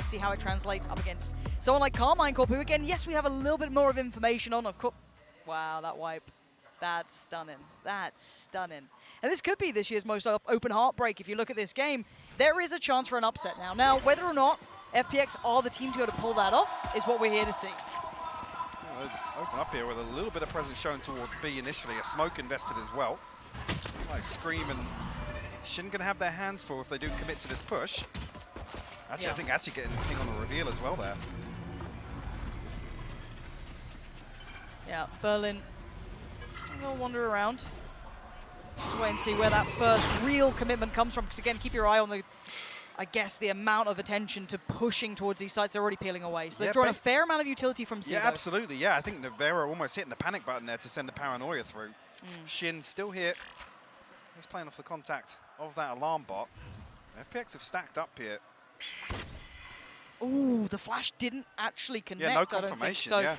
see how it translates up against someone like Carmine Corp, who again, yes, we have a little bit more of information on. Of course, wow, that wipe. That's stunning. That's stunning. And this could be this year's most open heartbreak. If you look at this game, there is a chance for an upset now. Now, whether or not FPX are the team to be able to pull that off is what we're here to see. Open up here with a little bit of presence shown towards B initially. A smoke invested as well. Like Scream and Shin going to have their hands full if they do commit to this push. Actually, yeah. I think Atsi getting ping on the reveal as well there. Yeah, Berlin. We'll wander around. Just wait and see where that first real commitment comes from. Because again, keep your eye on the, I guess, the amount of attention to pushing towards these sites. They're already peeling away. So they've drawn a fair amount of utility from C. Yeah, absolutely. Yeah, I think Navera almost hitting the panic button there to send the paranoia through. Shin still here. He's playing off the contact of that alarm bot. FPX have stacked up here. Ooh, the flash didn't actually connect. Yeah, no confirmation, so.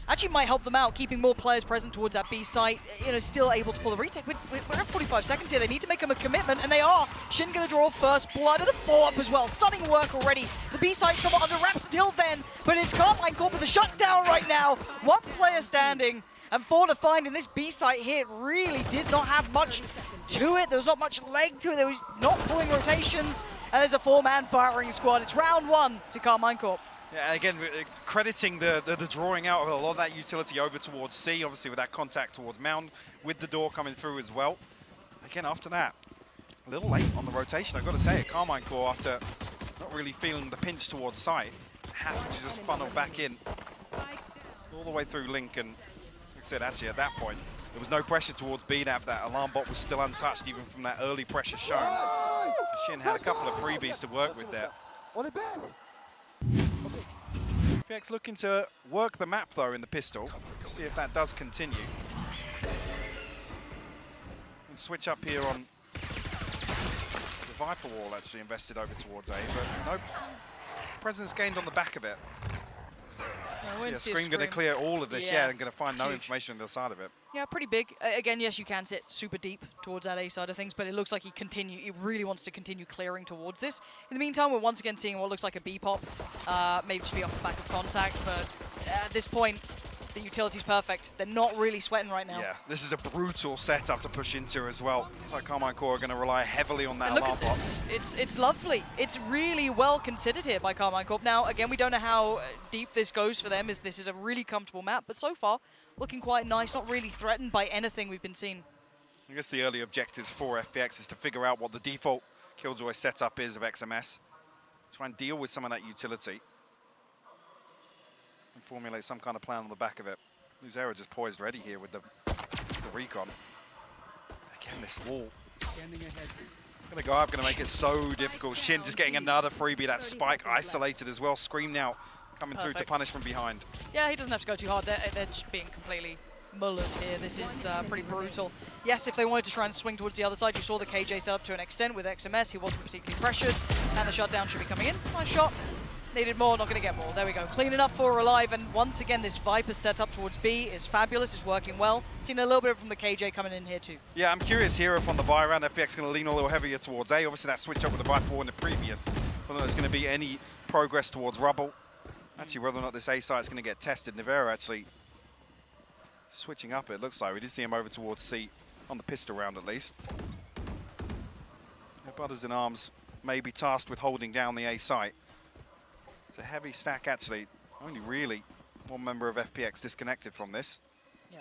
Actually might help them out, keeping more players present towards that B site, you know, still able to pull the retake. We're at 45 seconds here. They need to make them a commitment, and they are. Shin going to draw first blood, and the follow-up as well. Stunning work already. The B site somewhat under wraps until then, but it's Carmine Corp with the shutdown right now. One player standing, and 4 to find in this B site here. It really did not have much to it. There was not much leg to it. There was not pulling rotations, and there's a 4-man firing squad. It's round 1 to Carmine Corp. Yeah, again, crediting the drawing out of a lot of that utility over towards C, obviously with that contact towards Mound, with the door coming through as well. Again, after that, a little late on the rotation, I've got to say it. Carmine Corp, after not really feeling the pinch towards side, happened to just funnel back in all the way through Link. And like I said, actually at that point, there was no pressure towards B. That alarm bot was still untouched even from that early pressure shown. Shin had a couple of freebies to work with there. FPX looking to work the map though in the pistol, see if that does continue. And switch up here on the Viper wall, actually invested over towards A, but no presence gained on the back of it. Yeah, Scream going to clear all of this, and going to find no information on the other side of it. Yeah, pretty big. Again, yes, you can sit super deep towards that A side of things, but it looks like he really wants to continue clearing towards this. In the meantime, we're once again seeing what looks like a B pop, maybe just be off the back of contact, but at this point, the utility's perfect. They're not really sweating right now. Yeah, this is a brutal setup to push into as well. It's like Carmine Corp are going to rely heavily on that alarm bot. It's lovely. It's really well considered here by Carmine Corp. Now, again, we don't know how deep this goes for them, if this is a really comfortable map, but so far, looking quite nice, not really threatened by anything we've been seeing. I guess the early objectives for FPX is to figure out what the default Killjoy setup is of XMS. Try and deal with some of that utility. And formulate some kind of plan on the back of it. Luzera just poised ready here with the recon. Again, this wall. Gonna go up, gonna make it so difficult. Shin just getting another freebie, that spike isolated as well. Scream now coming through to punish from behind. Yeah, he doesn't have to go too hard. They're just being completely mullered here. This is pretty brutal. Yes, if they wanted to try and swing towards the other side, you saw the KJ set up to an extent with XMS. He wasn't particularly pressured, and the shutdown should be coming in. Nice shot. Needed more, not going to get more. There we go. Cleaning up for Alive, and once again, this Viper set up towards B is fabulous. It's working well. Seen a little bit from the KJ coming in here too. Yeah, I'm curious here if on the buy round, FPX going to lean a little heavier towards A. Obviously, that switch up with the Viper in the previous. Whether there's going to be any progress towards Rubble. Actually, whether or not this A site is going to get tested. Navera actually switching up, it looks like. We did see him over towards C on the pistol round at least. The brothers in arms may be tasked with holding down the A site. It's a heavy stack actually. Only really one member of FPX disconnected from this. Yeah,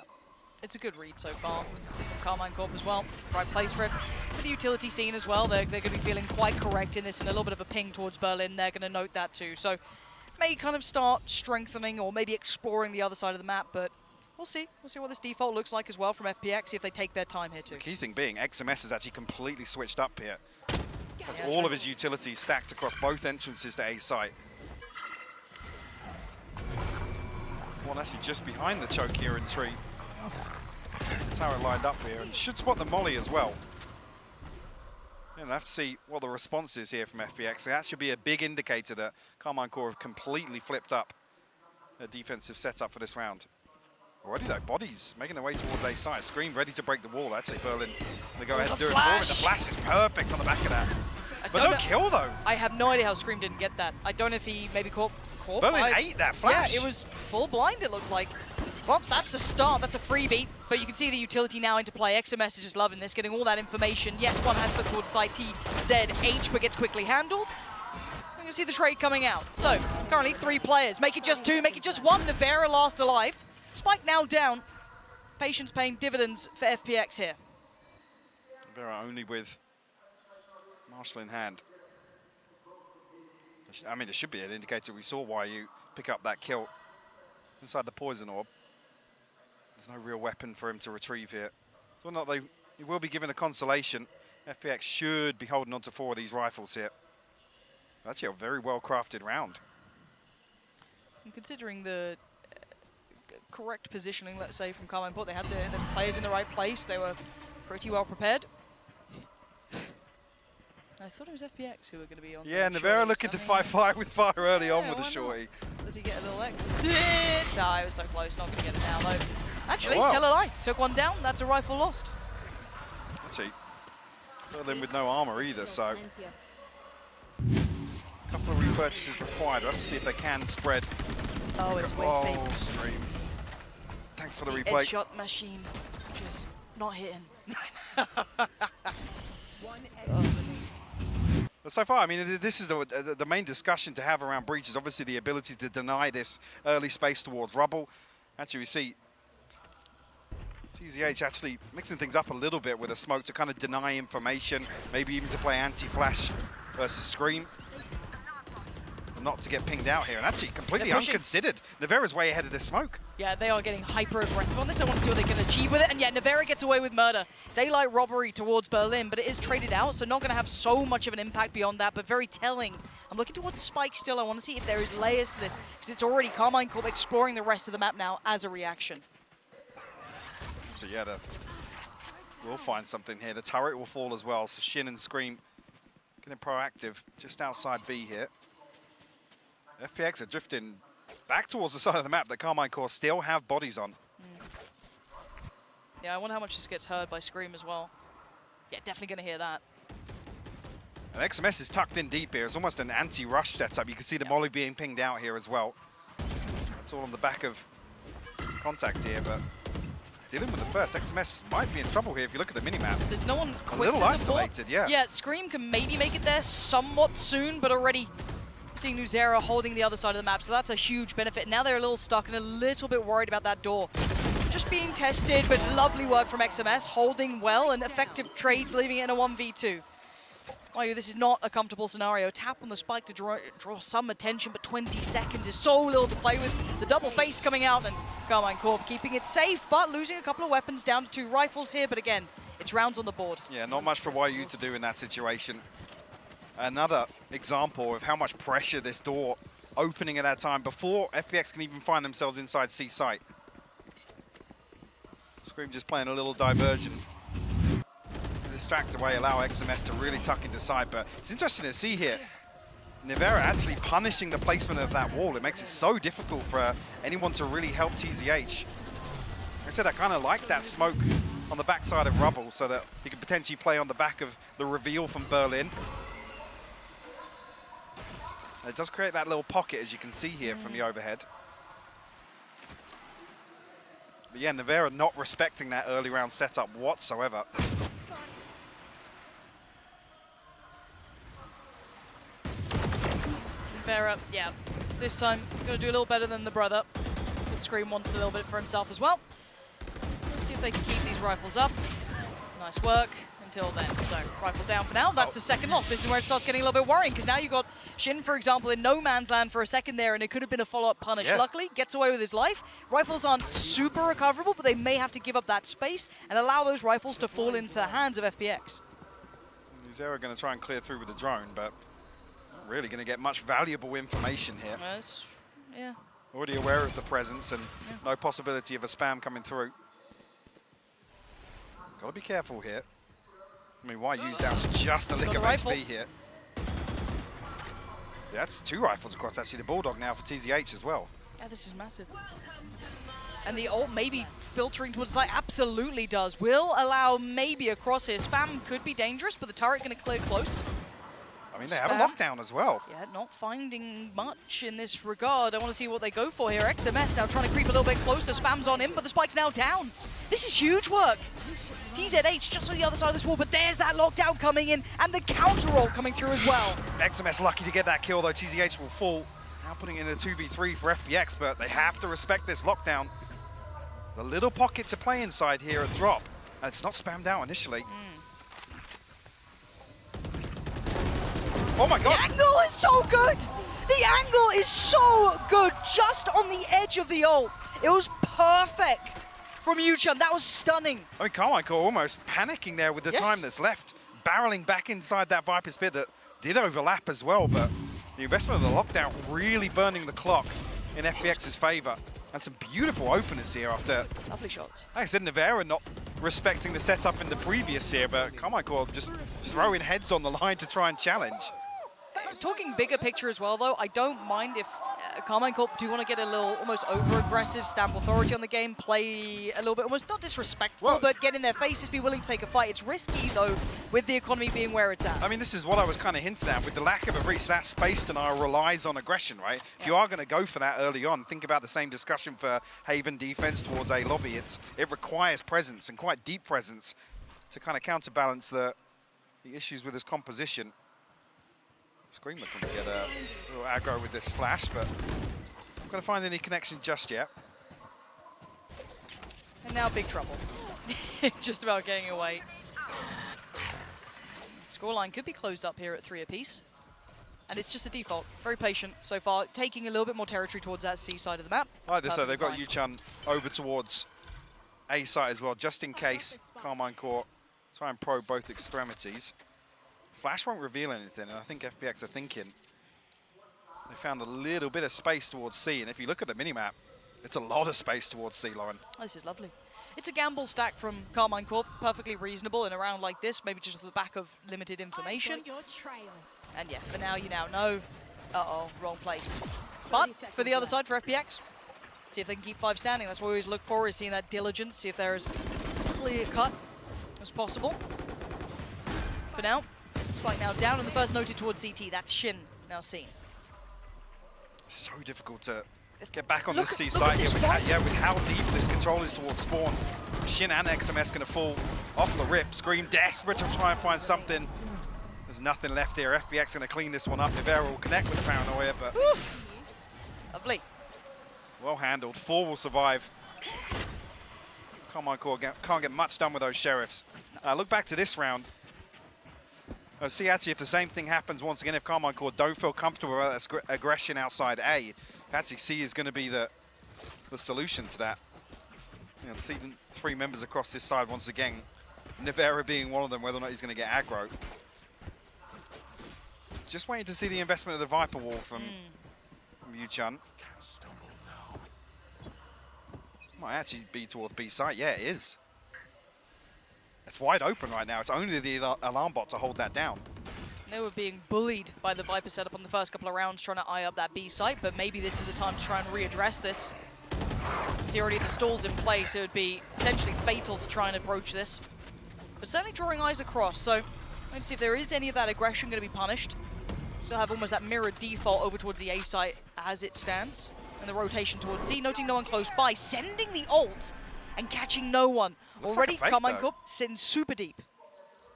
it's a good read so far from Carmine Corp as well. Right place for it. For the utility scene as well, they're going to be feeling quite correct in this, and a little bit of a ping towards Berlin. They're going to note that too. So may kind of start strengthening or maybe exploring the other side of the map, but we'll see. We'll see what this default looks like as well from FPX, if they take their time here too. The key thing being, XMS has actually completely switched up here. Has all of his utilities stacked across both entrances to A site. One actually just behind the choke here in tree. The tower lined up here and should spot the molly as well. We'll have to see what the response is here from FPX. That should be a big indicator that Carmine Corp have completely flipped up their defensive setup for this round. Already though, bodies making their way towards A side. Scream ready to break the wall. Actually, Berlin going to go ahead and do it for it. The flash is perfect on the back of that. But no kill, though. I have no idea how Scream didn't get that. I don't know if he maybe caught Berlin ate that flash. Yeah, it was full blind, it looked like. Well, that's a start. That's a freebie. But you can see the utility now into play. XMS is just loving this, getting all that information. Yes, one has to look towards side TZH, but gets quickly handled. You can see the trade coming out. So, currently 3 players. Make it just 2, make it just 1. Nevera last alive. Spike now down. Patience paying dividends for FPX here. Nevera only with Marshall in hand. I mean, there should be an indicator. We saw why you pick up that kill inside the poison orb. There's no real weapon for him to retrieve here. So not they he will be given a consolation. FPX should be holding on to 4 of these rifles here. Actually, a very well-crafted round. And considering the correct positioning, let's say, from Carmine Port, they had the players in the right place. They were pretty well prepared. I thought it was FPX who were going to be on. Yeah, Nevera looking to fight fire with fire early on with a shorty. Does he get a little exit? No, he was so close, not going to get it now though. Actually, oh, wow. tell a lie. Took one down, that's a rifle lost. Actually, Berlin with no armor either, so. A couple of repurchases required. We'll have to see if they can spread. Oh, it's way fake. Oh, Scream. Thanks for the replay. Headshot machine, just not hitting. But so far, I mean, this is the main discussion to have around Breach is obviously the ability to deny this early space towards rubble. Actually, we see TZH actually mixing things up a little bit with a smoke to kind of deny information, maybe even to play anti-flash versus Scream. Not to get pinged out here, and actually completely unconsidered. Nevera's way ahead of this smoke. Yeah, they are getting hyper-aggressive on this. I want to see what they can achieve with it. And yeah, Nevera gets away with murder. Daylight robbery towards Berlin, but it is traded out, so not going to have so much of an impact beyond that, but very telling. I'm looking towards Spike still. I want to see if there is layers to this, because it's already Carmine Corp exploring the rest of the map now as a reaction. So yeah, we'll find something here. The turret will fall as well, so Shin and Scream getting proactive just outside B here. FPX are drifting back towards the side of the map that Carmine Corp still have bodies on. Yeah, I wonder how much this gets heard by Scream as well. Yeah, definitely going to hear that. And XMS is tucked in deep here. It's almost an anti-rush setup. You can see the molly being pinged out here as well. That's all on the back of contact here, but dealing with the first, XMS might be in trouble here if you look at the minimap. There's no one a little isolated, yeah. Yeah, Scream can maybe make it there somewhat soon, but already seeing Nuzera holding the other side of the map, so that's a huge benefit. Now they're a little stuck and a little bit worried about that door. Just being tested, but lovely work from XMS, holding well and effective trades, leaving it in a 1v2. Mind you, this is not a comfortable scenario. Tap on the spike to draw some attention, but 20 seconds is so little to play with. The double face coming out, and Carmine Corp keeping it safe, but losing a couple of weapons, down to 2 rifles here, but again, it's rounds on the board. Yeah, not much for YU to do in that situation. Another example of how much pressure this door opening at that time before FPX can even find themselves inside C site. Scream just playing a little diversion. Distract away, allow XMS to really tuck into side, but it's interesting to see here. Nevera actually punishing the placement of that wall. It makes it so difficult for anyone to really help TZH. Like I said, I kind of like that smoke on the backside of rubble so that he can potentially play on the back of the reveal from Berlin. It does create that little pocket, as you can see here from the overhead. But yeah, Nevera not respecting that early round setup whatsoever. Nevera, yeah, this time going to do a little better than the brother. But Scream wants a little bit for himself as well. Let's see if they can keep these rifles up. Nice work. Until then, so rifle down for now. That's the second loss. This is where it starts getting a little bit worrying, because now you've got Shin, for example, in no man's land for a second there, and it could have been a follow-up punish. Yeah. Luckily, gets away with his life. Rifles aren't super recoverable, but they may have to give up that space and allow those rifles to fall into the hands of FPX. Nuzera going to try and clear through with the drone, but not really going to get much valuable information here. Yeah. Already aware of the presence and no possibility of a spam coming through. Got to be careful here. I mean, YU's down to just a lick of HP here. Yeah, that's 2 rifles across, actually, the Bulldog now for TZH as well. Yeah, this is massive. And the ult maybe filtering towards the side, absolutely does. Will allow maybe a cross here. Spam could be dangerous, but the turret going to clear close. I mean, they have a lockdown as well. Yeah, not finding much in this regard. I want to see what they go for here. XMS now trying to creep a little bit closer. Spam's on him, but the spike's now down. This is huge work. TZH just on the other side of this wall, but there's that lockdown coming in, and the counter roll coming through as well. XMS lucky to get that kill, though. TZH will fall. Now putting in a 2v3 for FPX, but they have to respect this lockdown. The little pocket to play inside here at drop, and it's not spammed out initially. Oh my god! The angle is so good! The angle is so good, just on the edge of the ult. It was perfect from Yuchan. That was stunning. I mean, Carmichael almost panicking there with the time that's left, barreling back inside that Viper's pit that did overlap as well, but the investment of the lockdown really burning the clock in FPX's favor. And some beautiful openers here after... Lovely shots. Like I said, Navera not respecting the setup in the previous year, but Carmichael just throwing heads on the line to try and challenge. Talking bigger picture as well, though, I don't mind if Carmine Corp do want to get a little almost over-aggressive, stamp authority on the game, play a little bit almost not disrespectful, but get in their faces, be willing to take a fight. It's risky, though, with the economy being where it's at. I mean, this is what I was kind of hinting at. With the lack of a breach, that space denial relies on aggression, right? If you are going to go for that early on, think about the same discussion for Haven defense towards A lobby. It requires presence, and quite deep presence, to kind of counterbalance the issues with his composition. Screamer can get a little aggro with this flash, but not going to find any connection just yet. And now big trouble. Just about getting away. Scoreline could be closed up here at 3 apiece. And it's just a default. Very patient so far, taking a little bit more territory towards that C side of the map. Like this, so they've got Yuchan over towards A side as well, just in case Carmine Court try and probe both extremities. Flash won't reveal anything, and I think FPX are thinking they found a little bit of space towards C, and if you look at the minimap, it's a lot of space towards C, Lauren. Oh, this is lovely. It's a gamble stack from Carmine Corp, perfectly reasonable in a round like this, maybe just off the back of limited information. And yeah, for now you now know, uh-oh, wrong place. But for the other side, for FPX, see if they can keep 5 standing. That's what we always look for, is seeing that diligence, see if they're as clear cut as possible. For now, spike now down, and the first noted towards CT. That's Shin now seen. So difficult to get back on this C side here with how deep this control is towards spawn. Shin and XMS going to fall off the rip. Scream desperate to try and find something. There's nothing left here. FPX going to clean this one up. Nivera will connect with Paranoia, but lovely. Well handled. 4 will survive. Carmine Core can't get much done with those sheriffs. Look back to this round. See actually if the same thing happens once again, if Carmine Core don't feel comfortable with that aggression outside A, actually C is going to be the solution to that. You know, seeing 3 members across this side once again, Nivera being one of them, whether or not he's going to get aggro. Just waiting to see the investment of the Viper Wall from Yuchan. Might actually be towards B site. Yeah, it is. It's wide open right now. It's only the alarm bot to hold that down. They were being bullied by the Viper setup on the first couple of rounds, trying to eye up that B site, but maybe this is the time to try and readdress this. See, already the stalls in place, it would be potentially fatal to try and approach this. But certainly drawing eyes across, so let's see if there is any of that aggression going to be punished. Still have almost that mirrored default over towards the A site as it stands. And the rotation towards C, noting no one close by, sending the ult and catching no one. Looks already, like a fake, Carmine though. Corp sitting super deep.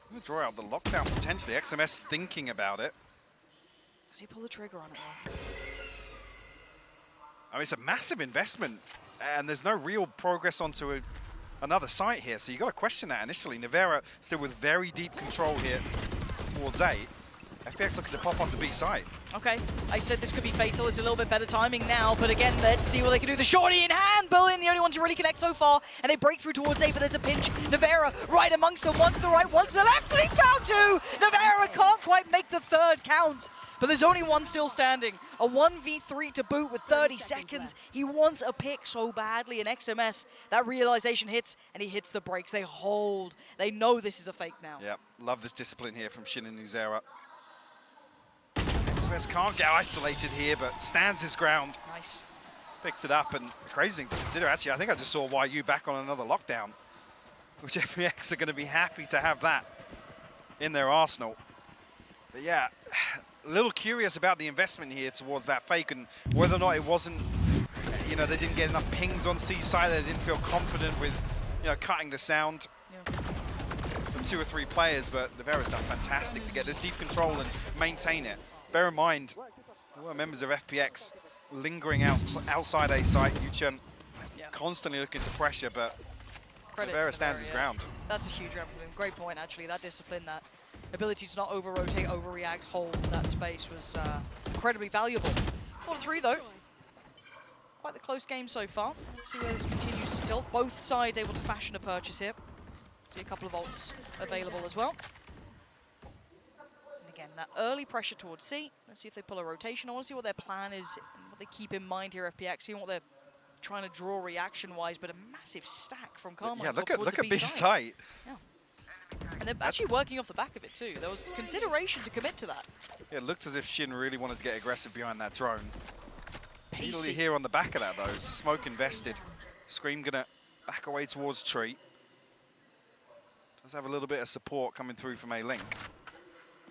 I'm going to draw out the lockdown potentially. XMS thinking about it. Does he pull the trigger on it though? I mean, it's a massive investment, and there's no real progress onto another site here, so you got to question that initially. Nivera still with very deep control here towards A. FPX looking to pop off the B site. Okay, I said this could be fatal. It's a little bit better timing now, but again, let's see what they can do. The shorty in hand, Berlin, the only one to really connect so far, and they break through towards A, but there's a pinch. Nivera right amongst them, one to the right, one to the left, and he found 2! Nivera can't quite make the 3rd count, but there's only one still standing. A 1v3 to boot with 30 seconds. He wants a pick so badly, and XMS, that realization hits, and he hits the brakes. They hold. They know this is a fake now. Yeah, love this discipline here from Shin and Nuzera. XMS can't get isolated here, but stands his ground. Nice. Picks it up, and crazy thing to consider. Actually, I think I just saw YU back on another lockdown, which FPX are going to be happy to have that in their arsenal. But yeah, a little curious about the investment here towards that fake and whether or not it wasn't, you know, they didn't get enough pings on C side. They didn't feel confident with, you know, cutting the sound from 2 or 3 players. But Nevera's done fantastic to get this deep control and maintain it. Bear in mind, we're members of FPX lingering outside A site. Yuchen constantly looking to pressure, but Nevera stands his ground. That's a huge rep. Great point, actually. That discipline, that ability to not over-rotate, overreact, hold that space was incredibly valuable. 4-3 though. Quite the close game so far. See where this continues to tilt. Both sides able to fashion a purchase here. See a couple of ults available as well. And again, that early pressure towards C. Let's see if they pull a rotation. I want to see what their plan is and what they keep in mind here, FPX, seeing what they're trying to draw reaction-wise, but a massive stack from Carmine. Yeah, look at B site. Yeah. And they're actually working off the back of it too. There was consideration to commit to that. Yeah, it looked as if Shin really wanted to get aggressive behind that drone. Pacey. Easily here on the back of that though. Smoke invested. Scream gonna back away towards Tree. Does have a little bit of support coming through from A-Link.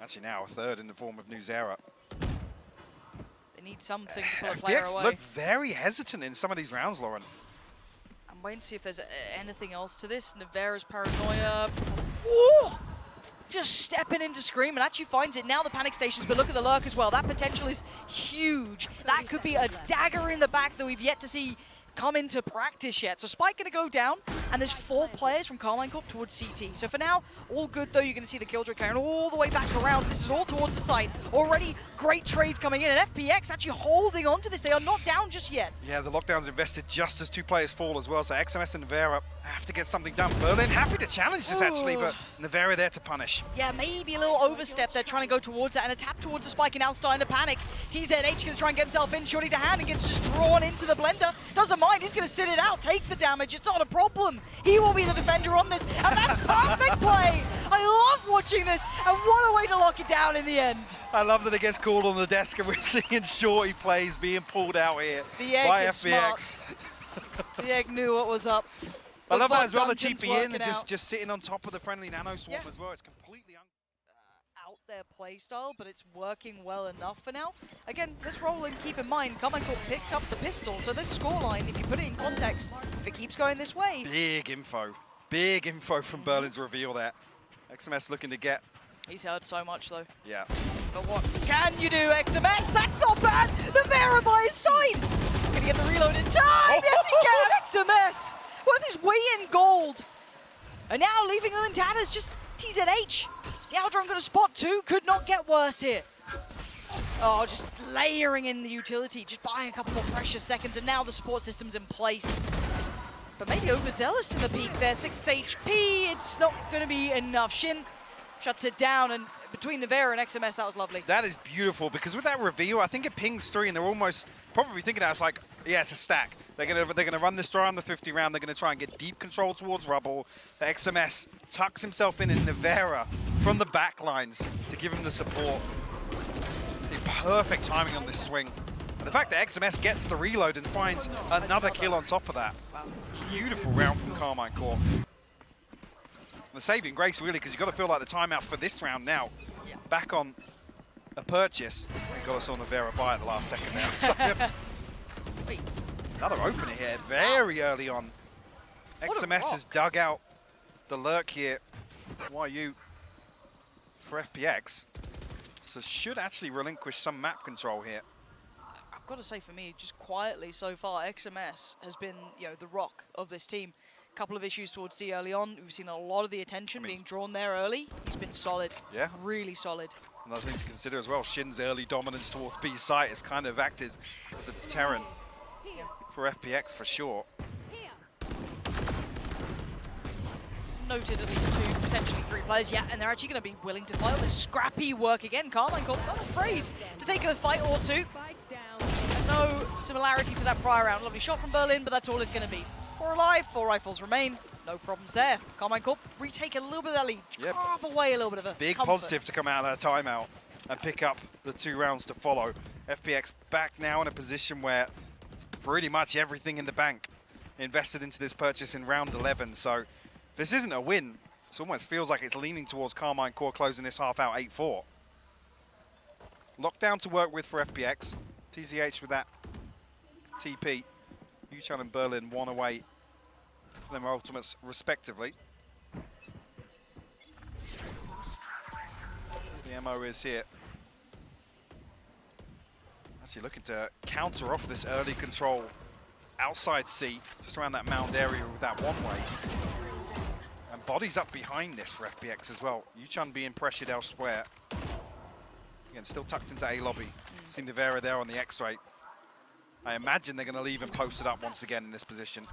Actually now a third in the form of Nuzera. They need something to pull a player FPX away. look very hesitant in some of these rounds, Lauren. I'm waiting to see if there's anything else to this. Nevera's paranoia. Ooh! Just stepping into Scream and actually finds it. Now the panic stations, but look at the lurk as well. That potential is huge. That could be a dagger in the back that we've yet to see come into practice yet. So Spike gonna go down, and there's 4 players from Carmine Corp towards CT. So for now, all good though. You're gonna see the Killjoy carrying all the way back around. This is all towards the site. Already great trades coming in, and FPX actually holding on to this. They are not down just yet. Yeah, the lockdown's invested just as 2 players fall as well. So XMS and Nevera have to get something done. Berlin happy to challenge this actually, but Nevera there to punish. Yeah, maybe a little overstep there, trying to go towards it, and a tap towards the Spike, and now starting to panic. TZH gonna try and get himself in, shorty to hand, and gets just drawn into the blender. Doesn't mind, he's gonna sit it out, take the damage, it's not a problem. He will be the defender on this, and that's perfect play! I love watching this, and what a way to lock it down in the end. I love that it gets called on the desk and we're seeing shorty plays being pulled out here by FPX. The egg knew what was up. I love that as well, the GP in and just sitting on top of the friendly nano swarm as well. It's completely out their play style, but it's working well enough for now. Again, let's roll and keep in mind, Carmine Corp picked up the pistol, so this scoreline, if you put it in context, if it keeps going this way. Big info from Berlin's reveal there. XMS looking to get. He's heard so much though. Yeah. But what can you do, XMS? That's not bad! Nevera by his side! Gonna get the reload in time! Yes, he can! XMS! With his way in gold! And now leaving them in tatters, just TZH. The Aldron got a spot too, could not get worse here. Oh, just layering in the utility, just buying a couple more precious seconds, and now the support system's in place. But maybe overzealous in the peak there, 6 HP, it's not gonna be enough. Shin shuts it down, and between Nevera and XMS, that was lovely. That is beautiful, because with that reveal, I think it pings 3, and they're almost probably thinking that it's like, yeah, it's a stack. They're gonna run this dry on the 50 round. They're gonna try and get deep control towards Rubble. The XMS tucks himself in, and Nevera from the back lines to give him the support. The perfect timing on this swing. And the fact that XMS gets the reload and finds another kill on top of that. Wow. Beautiful round from Carmine Corp. The saving grace, really, because you've got to feel like the timeouts for this round now. Yeah. Back on a purchase. We got us on Nevera by at the last second there. So, Wait. another opener here, very early on. XMS has dug out the lurk here. YU for FPX. So should actually relinquish some map control here. I've got to say, for me, just quietly so far, XMS has been, you know, the rock of this team. A couple of issues towards C early on. We've seen a lot of the attention being drawn there early. He's been solid. Yeah. Really solid. Another thing to consider as well, Shin's early dominance towards B site has kind of acted as a deterrent for FPX for sure. Noted at least 2, potentially 3 players, yeah, and they're actually going to be willing to fight all this scrappy work again. Carmine Corp not afraid to take a fight or 2. And no similarity to that prior round. Lovely shot from Berlin, but that's all it's going to be. 4 alive, 4 rifles remain. No problems there. Carmine Corp retake a little bit of that lead. Yep. Carve away a little bit of a big comfort. Positive to come out of that timeout and pick up the 2 rounds to follow. FPX back now in a position where it's pretty much everything in the bank invested into this purchase in round 11. So if this isn't a win, it almost feels like it's leaning towards Carmine Corp closing this half out 8-4. Lockdown to work with for FPX. TZH with that TP. Yuchan and Berlin 1 away from their ultimates respectively. The MO is here. Actually looking to counter off this early control outside C, just around that mound area with that one-way. And bodies up behind this for FPX as well. Yuchan being pressured elsewhere. Again, still tucked into A lobby. Seen Nivera there on the X-ray. I imagine they're going to leave him posted up once again in this position.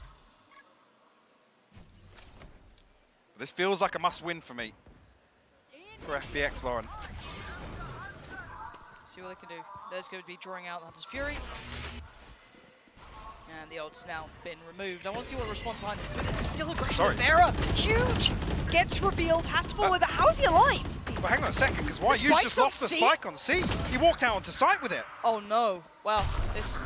But this feels like a must-win for me. For FPX, Lauren. See what they can do. There's going to be drawing out Hunter's Fury. And the ult's now been removed. I want to see what the response behind this. It's still a great Nivera. Huge! Gets revealed, has to fall with it. How is he alive? But hang on a second, because White U's just lost the spike on C. He walked out onto site with it. Oh no. Well, this...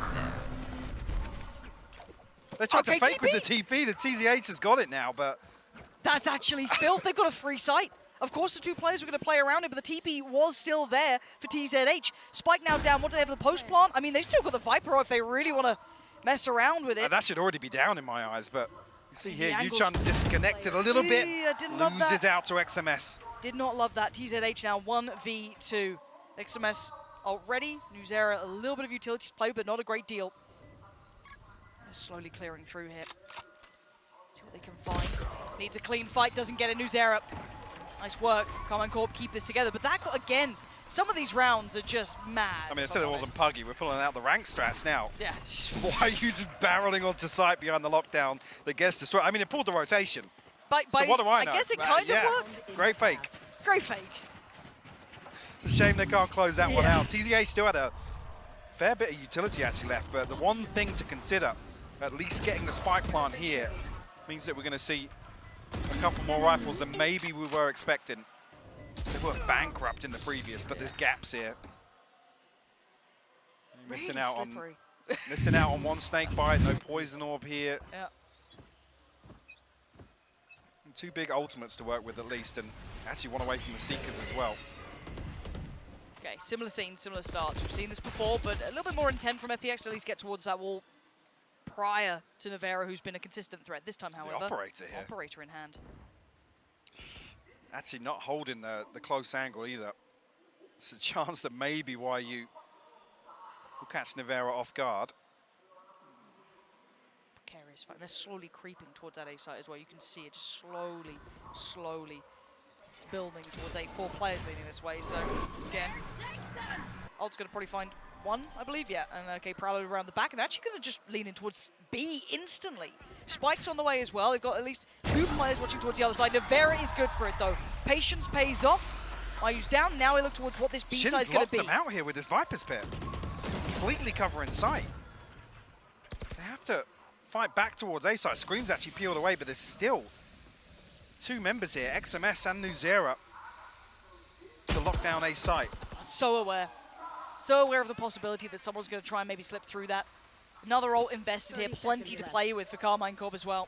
They tried to fake with the TP. The TZH has got it now, but... That's actually filth. They've got a free site. Of course, the two players were going to play around it, but the TP was still there for TZH. Spike now down. What do they have for the post plant? I mean, they've still got the Viper if they really want to mess around with it. That should already be down in my eyes, but you see here, Yuchan disconnected a little bit. Loses out to XMS. Did not love that. TZH now 1v2. XMS already. Nuzera, a little bit of utilities play, but not a great deal. They're slowly clearing through here. See what they can find. Needs a clean fight, doesn't get it. Nuzera. Nice work. Common Corp keep this together. But that, again, some of these rounds are just mad. I mean, I said it wasn't puggy. We're pulling out the rank strats now. Yeah. Why are you just barreling onto site behind the lockdown that gets destroyed? I mean, it pulled the rotation. So what do I know? I guess it kind of worked. Great fake. Great fake. It's a shame they can't close that one out. TZA still had a fair bit of utility actually left, but the one thing to consider, at least getting the spike plant here, means that we're going to see a couple more rifles than maybe we were expecting. They were bankrupt in the previous, but there's gaps here. Really missing out slippery. missing out on one snake bite, no poison orb here. Yeah. And two big ultimates to work with at least, and actually one away from the Seekers as well. Okay, similar scenes, similar starts. We've seen this before, but a little bit more intent from FPX to at least get towards that wall prior to Nivera, who's been a consistent threat. This time, however, the operator here. Operator in hand. Actually not holding the close angle either. It's a chance that maybe YU will catch Nivera off guard. Precarious fight. They're slowly creeping towards that A site as well. You can see it just slowly building towards A. 4 players leading this way. So again, Ult's going to probably find one, I believe, yeah. And okay, Prowler around the back, and they're actually going to just lean in towards B instantly. Spike's on the way as well. They've got at least 2 players watching towards the other side. Nivera is good for it, though. Patience pays off. Mayu's down. Now we look towards what this B side is going to be. Shin's locked them out here with his Viper's Pit. Completely covering sight. They have to fight back towards A side. Scream's actually peeled away, but there's still 2 members here, XMS and Nuzera, to lock down A site. So aware. So aware of the possibility that someone's going to try and maybe slip through that. Another ult invested here, plenty to play with for Carmine Corp as well.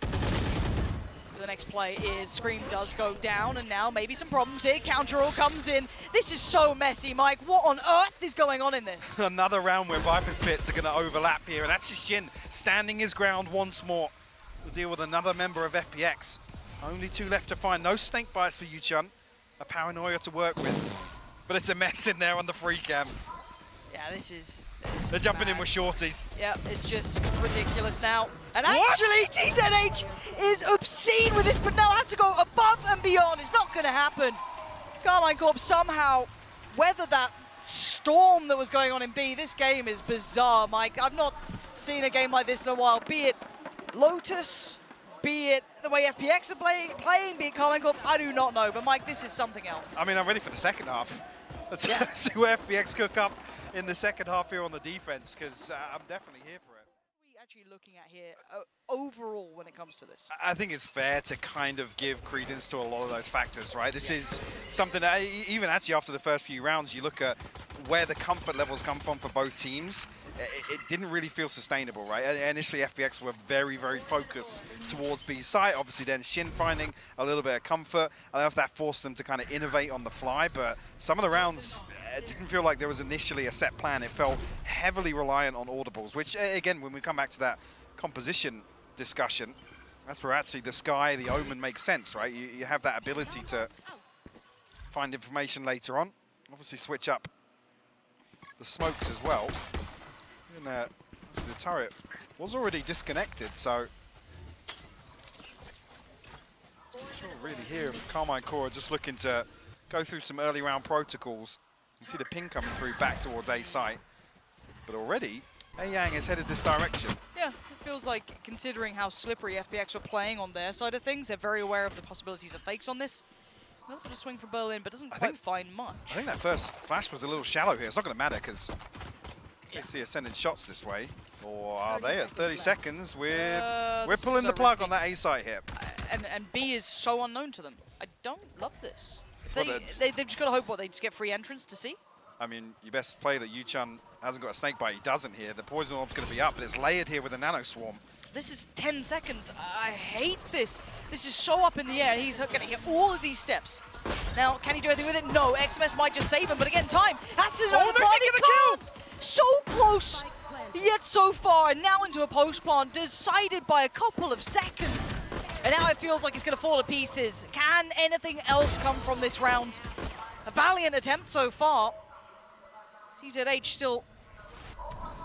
The next play is Scream does go down, and now maybe some problems here. Counter ult comes in. This is so messy, Mike. What on earth is going on in this? Another round where Viper's Pits are going to overlap here, and actually Shin standing his ground once more. We'll deal with another member of FPX. Only 2 left to find. No snake bites for Yuchun. A paranoia to work with. But it's a mess in there on the free cam. Yeah, this is They're jumping in with shorties. Yeah, it's just ridiculous now. And actually, TZH is obscene with this, but now has to go above and beyond. It's not going to happen. Carmine Corp somehow weathered that storm that was going on in B. This game is bizarre, Mike. I've not seen a game like this in a while, be it Lotus, be it the way FPX are playing, be it Carmine Corp, I do not know. But Mike, this is something else. I mean, I'm ready for the second half. Let's see where FPX cook up in the second half here on the defense, because I'm definitely here for it. What are we actually looking at here overall when it comes to this? I think it's fair to kind of give credence to a lot of those factors, right? This is something that even actually after the first few rounds, you look at where the comfort levels come from for both teams, it didn't really feel sustainable, right? Initially, FPX were very, very focused towards B site. Obviously, then Shin finding a little bit of comfort. I don't know if that forced them to kind of innovate on the fly, but some of the rounds didn't feel like there was initially a set plan. It felt heavily reliant on audibles, which, again, when we come back to that composition discussion, that's where actually the Sky, the Omen makes sense, right? You have that ability to find information later on. Obviously, switch up the smokes as well. And so the turret was already disconnected, so not really here. Carmine Core just looking to go through some early round protocols. You see the ping coming through back towards A site, but already A-Yang is headed this direction. Yeah, it feels like, considering how slippery FPX were playing on their side of things, they're very aware of the possibilities of fakes on this. A little bit of swing from Berlin, but doesn't quite find much. I think that first flash was a little shallow here. It's not going to matter because they see us sending shots this way. Or are they at 30 seconds? We're pulling the plug on that A site here. And B is so unknown to them. I don't love this. Well, They've just got to hope they just get free entrance to C. I mean, you best play that Yuchun hasn't got a snake bite. He doesn't here. The poison orb's going to be up, but it's layered here with a nano swarm. This is 10 seconds. I hate this. This is so up in the air. He's going to hit all of these steps. Now, can he do anything with it? No. XMS might just save him, but again, time has to they're taking the kill! So close, yet so far. And now into a post plant, decided by a couple of seconds. And now it feels like it's going to fall to pieces. Can anything else come from this round? A valiant attempt so far. TZH still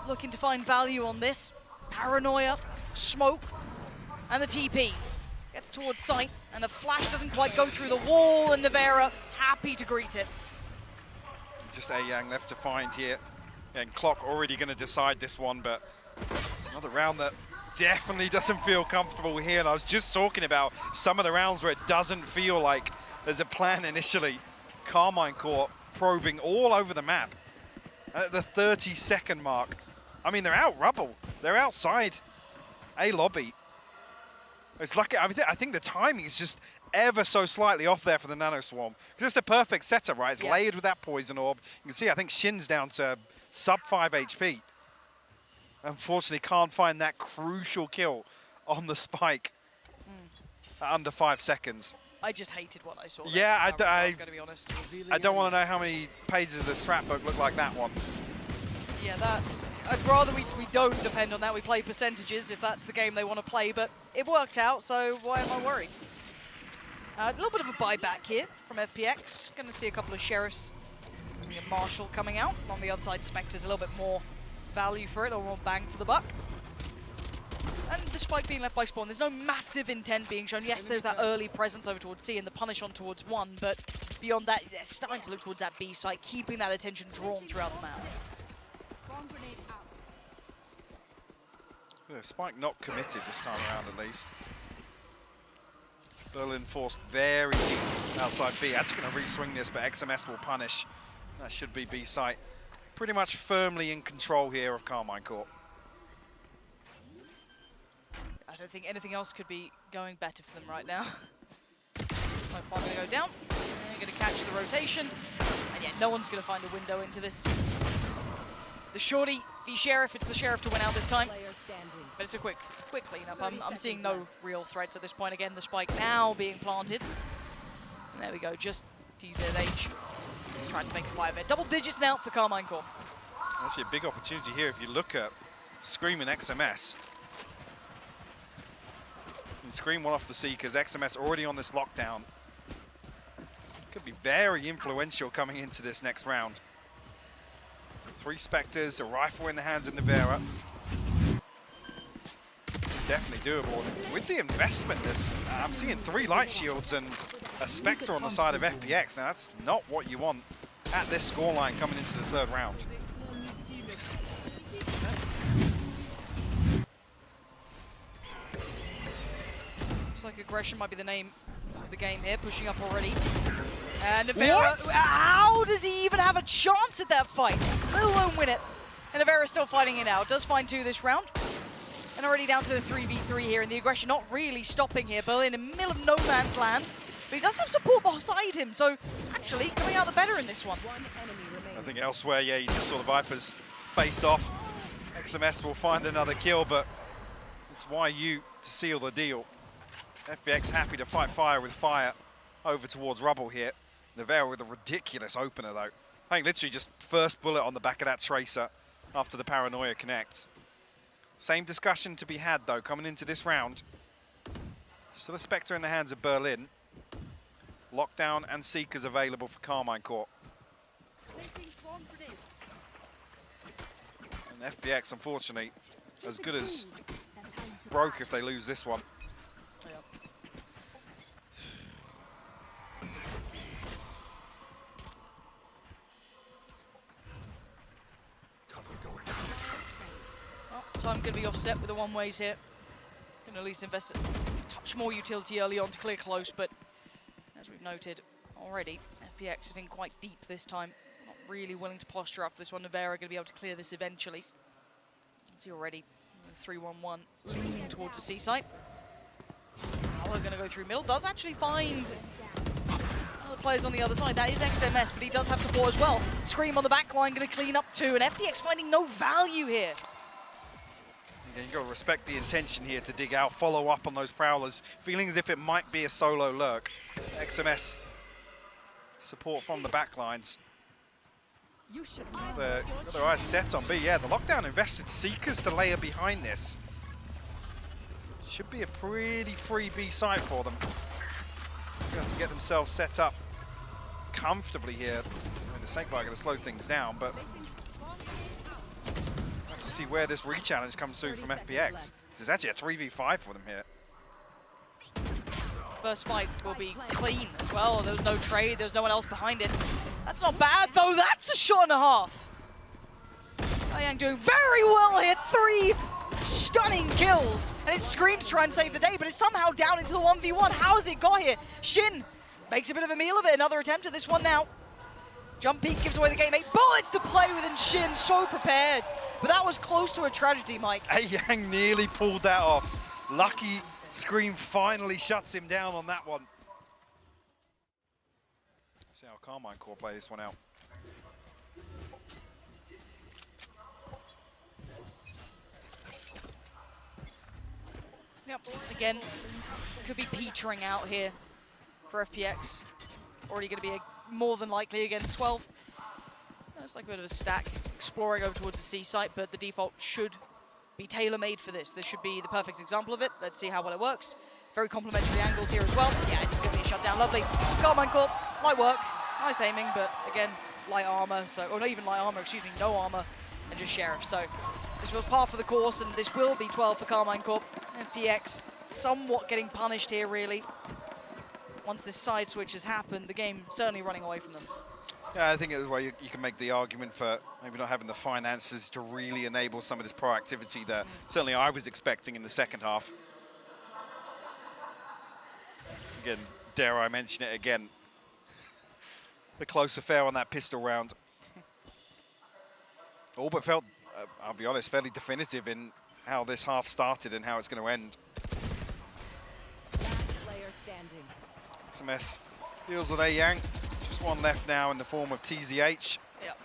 looking to find value on this. Paranoia, smoke, and the TP. Gets towards sight, and the flash doesn't quite go through the wall, and Nevera happy to greet it. Just A-Yang left to find here. And Clock already going to decide this one, but it's another round that definitely doesn't feel comfortable here. And I was just talking about some of the rounds where it doesn't feel like there's a plan initially. Carmine Core probing all over the map at the 30-second mark. I mean, they're out rubble. They're outside A lobby. It's lucky. I think the timing is just ever so slightly off there for the nano swarm. Because it's the perfect setup, right? It's layered with that poison orb. You can see, I think Shin's down to sub 5 HP. Unfortunately, can't find that crucial kill on the spike at under 5 seconds. I just hated what I saw. Yeah, I'm going to be honest. I don't want to know how many pages of the scrapbook look like that one. Yeah, that. I'd rather we don't depend on that. We play percentages if that's the game they want to play, but it worked out, so why am I worried? A little bit of a buyback here from FPX. Going to see a couple of Sheriffs and a Marshal coming out. On the other side, Spectre's a little bit more value for it, or more bang for the buck. And the spike being left by Spawn, there's no massive intent being shown. Yes, there's that early presence over towards C and the punish on towards 1, but beyond that, they're starting to look towards that B site, keeping that attention drawn throughout the map. Yeah, Spike not committed this time around, at least. Berlin forced very deep outside B. That's going to re-swing this, but XMS will punish. That should be B site. Pretty much firmly in control here of Carmine Core. I don't think anything else could be going better for them right now. Smoke bomb going to go down. They're going to catch the rotation. And yeah, no one's going to find a window into this. The Shorty v Sheriff, it's the Sheriff to win out this time. But it's a quick cleanup. I'm seeing no real threats at this point. Again, the spike now being planted. And there we go, just TZH trying to make a play of it. Double digits now for Carmine Core. Actually a big opportunity here if you look at Scream and XMS. And Scream one off the Seekers, XMS already on this lockdown. Could be very influential coming into this next round. 3 Spectres, a rifle in the hands of Nevera. It's definitely doable. With the investment, I'm seeing 3 light shields and a Spectre on the side of FPX. Now that's not what you want at this scoreline coming into the 3rd round. Looks like aggression might be the name of the game here, pushing up already. And Nevera, how does he even have a chance at that fight? Let alone win it. And Nevera still fighting it out. Does find 2 this round. And already down to the 3v3 here, and the aggression not really stopping here. Berlin in the middle of no man's land. But he does have support beside him, so actually coming out the better in this one. I think elsewhere, yeah, you just saw the Vipers face off. XMS will find another kill, but it's YU to seal the deal. FPX happy to fight fire with fire over towards Rubble here. Nevera with a ridiculous opener though. I think literally just first bullet on the back of that Tracer after the Paranoia connects. Same discussion to be had though coming into this round. Still a Spectre in the hands of Berlin. Lockdown and Seekers available for Carmine Corp. And FPX, unfortunately, as good as broke if they lose this one. Well, time going to be offset with the one-ways here. Going to at least invest a touch more utility early on to clear close, but as we've noted already, FPX sitting quite deep this time. Not really willing to posture up for this one. Nevera going to be able to clear this eventually. See already, 3-1-1 leaning towards the C site. Now we're going to go through middle. Does actually find other players on the other side. That is XMS, but he does have support as well. Scream on the back line going to clean up too, and FPX finding no value here. Yeah, you've got to respect the intention here to dig out, follow up on those Prowlers, feeling as if it might be a solo lurk. XMS support from the back lines. Got their eyes set on B. Yeah, the lockdown invested Seekers to layer behind this. Should be a pretty free B site for them. Got to get themselves set up comfortably here. I mean, the Snakebite going to slow things down, but have to see where this re-challenge comes through from FPX. This is actually a 3v5 for them here. First fight will be clean as well. There was no trade, there was no one else behind it. That's not bad though, that's a shot and a half. Yang doing very well here, 3 stunning kills. And it's Scream to try and save the day, but it's somehow down into the 1v1. How has it got here? Shin makes a bit of a meal of it, another attempt at this one now. Jump peek gives away the game, 8 bullets to play with, and Shin so prepared. But that was close to a tragedy, Mike. Yang nearly pulled that off. Lucky Scream finally shuts him down on that one. See how Carmine Corp play this one out. Yep, again, could be petering out here for FPX. Already going to be more than likely against 12. It's like a bit of a stack, exploring over towards the C site, but the default should be tailor-made for this. This should be the perfect example of it. Let's see how well it works. Very complimentary angles here as well. Yeah, it's going to be a shutdown. Lovely. Carmine Corp, light work, nice aiming, but again, light armor. So, or not even light armor, excuse me, no armor, and just Sheriff. So this was par for the course, and this will be 12 for Carmine Corp. FPX somewhat getting punished here, really. Once this side switch has happened, the game certainly running away from them. Yeah, I think it's where you can make the argument for maybe not having the finances to really enable some of this proactivity that certainly I was expecting in the second half. Again, dare I mention it again, the close affair on that pistol round. All but felt, I'll be honest, fairly definitive in how this half started and how it's going to end. SMS deals with Yang. Just one left now in the form of TZH. Yep.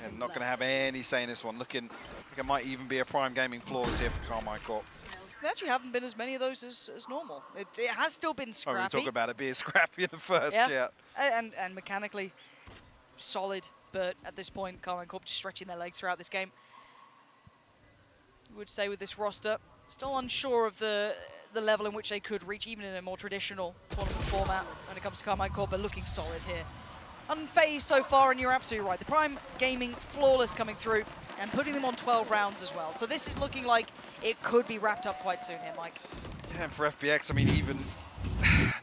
And not going to have any say in this one. Looking like it might even be a Prime Gaming flawless here for Carmine Corp. There actually haven't been as many of those as normal. It has still been scrappy. Oh, we talk about it being scrappy in the first, yeah. And mechanically solid, but at this point, Carmine Corp just stretching their legs throughout this game. I would say with this roster, still unsure of the level in which they could reach, even in a more traditional tournament format when it comes to Carmine Corp, but looking solid here. Unfazed so far, and you're absolutely right. The Prime Gaming flawless coming through and putting them on 12 rounds as well. So this is looking like it could be wrapped up quite soon here, Mike. Yeah, and for FPX, I mean, even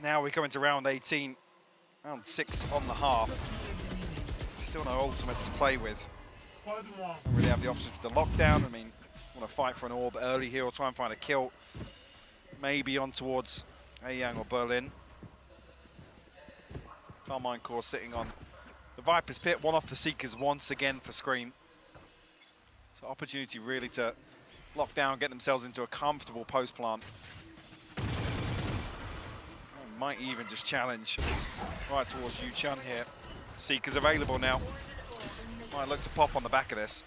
now we go into round 18, round 6 on the half. Still no ultimates to play with. Don't really have the options with the lockdown. I mean, want to fight for an orb early here or try and find a kill. Maybe on towards Yang or Berlin. Carmine Corp sitting on the Viper's Pit, one off the Seekers once again for Scream. So opportunity really to lock down, get themselves into a comfortable post plant. Might even just challenge right towards Yu Chun here. Seekers available now. Might look to pop on the back of this.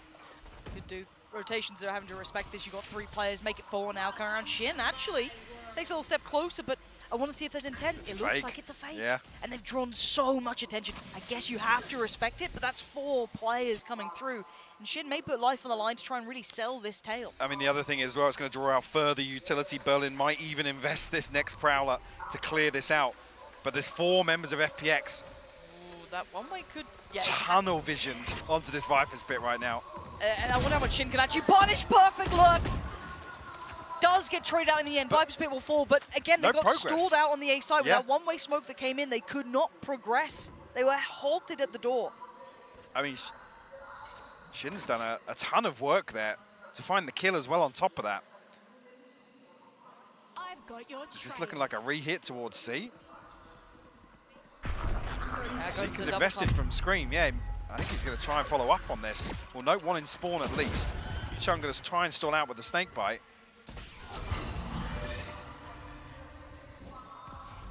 Could do. rotations are having to respect this. You've got 3 players, make it 4 now, coming around. Shin actually takes a little step closer, but I want to see if there's intent. It looks like it's a fake. Yeah. And they've drawn so much attention. I guess you have to respect it, but that's 4 players coming through. And Shin may put life on the line to try and really sell this tail. I mean, the other thing as well, it's going to draw out further utility. Berlin might even invest this next Prowler to clear this out. But there's 4 members of FPX. Ooh, that one way could... Yeah, tunnel visioned onto this Viper's Pit right now. And I wonder how much Shin can actually punish. Perfect lurk. Does get traded out in the end. Viper's Pit will fall, but again, they got stalled out on the A side. With that one-way smoke that came in, they could not progress. They were halted at the door. I mean, Shin's done a ton of work there to find the kill as well on top of that. I've got your Is this looking like a re-hit towards C? Seeker's the invested from Scream, yeah. I think he's going to try and follow up on this. Well, note 1 in spawn at least. Chung going to try and stall out with the snake bite.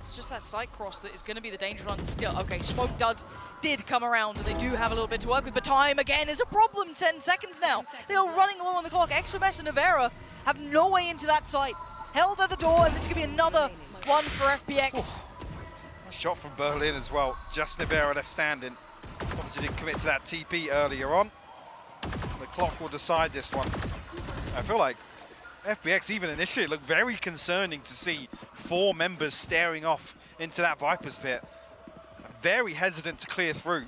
It's just that side cross that is going to be the danger one still. Okay, Smoke did come around, and they do have a little bit to work with, but time again is a problem. 10 seconds now. They are running low on the clock. XMS and Navera have no way into that site. Held at the door, and this is going to be another one for FPX. A shot from Berlin as well. Just Navera left standing. Obviously didn't commit to that TP earlier on. The clock will decide this one. I feel like FPX even initially looked very concerning to see 4 members staring off into that Viper's Pit. Very hesitant to clear through.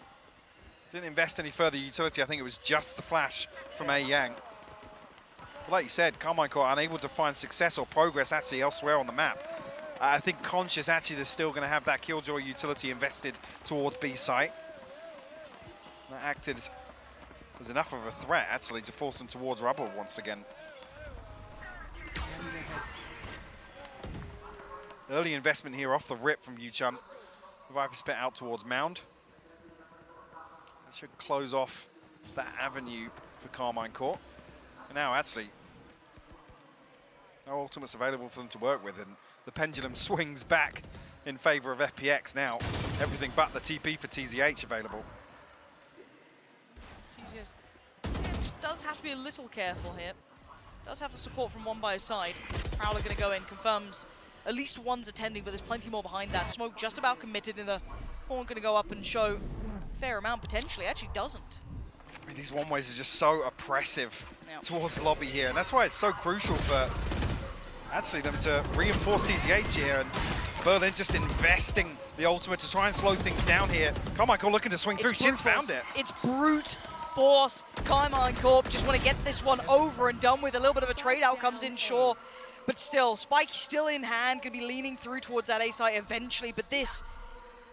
Didn't invest any further utility. I think it was just the flash from A Yang. But like you said, Carmine Core unable to find success or progress actually elsewhere on the map. I think Conscious actually is still going to have that Killjoy utility invested towards B site. That acted as enough of a threat actually to force them towards rubble once again. Early investment here off the rip from Yuchun. Viper's Pit out towards Mound. That should close off that avenue for Carmine Court. And now actually, no ultimates available for them to work with, and the pendulum swings back in favor of FPX now. Everything but the TP for TZH available. TZH does have to be a little careful here. Does have the support from 1 by his side. Prowler going to go in, confirms at least 1's attending, but there's plenty more behind that. Smoke just about committed, and the horn going to go up and show a fair amount potentially. Actually doesn't. I mean, these one-ways are just so oppressive towards the lobby here, and that's why it's so crucial for actually them to reinforce TZH here, and Berlin just investing the ultimate to try and slow things down here. Carmichael looking to swing through. Shin's found it. It's brute force. Carmine Corp just want to get this one over and done with. A little bit of a trade out comes in, sure. But still, Spike still in hand, going to be leaning through towards that A site eventually. But this,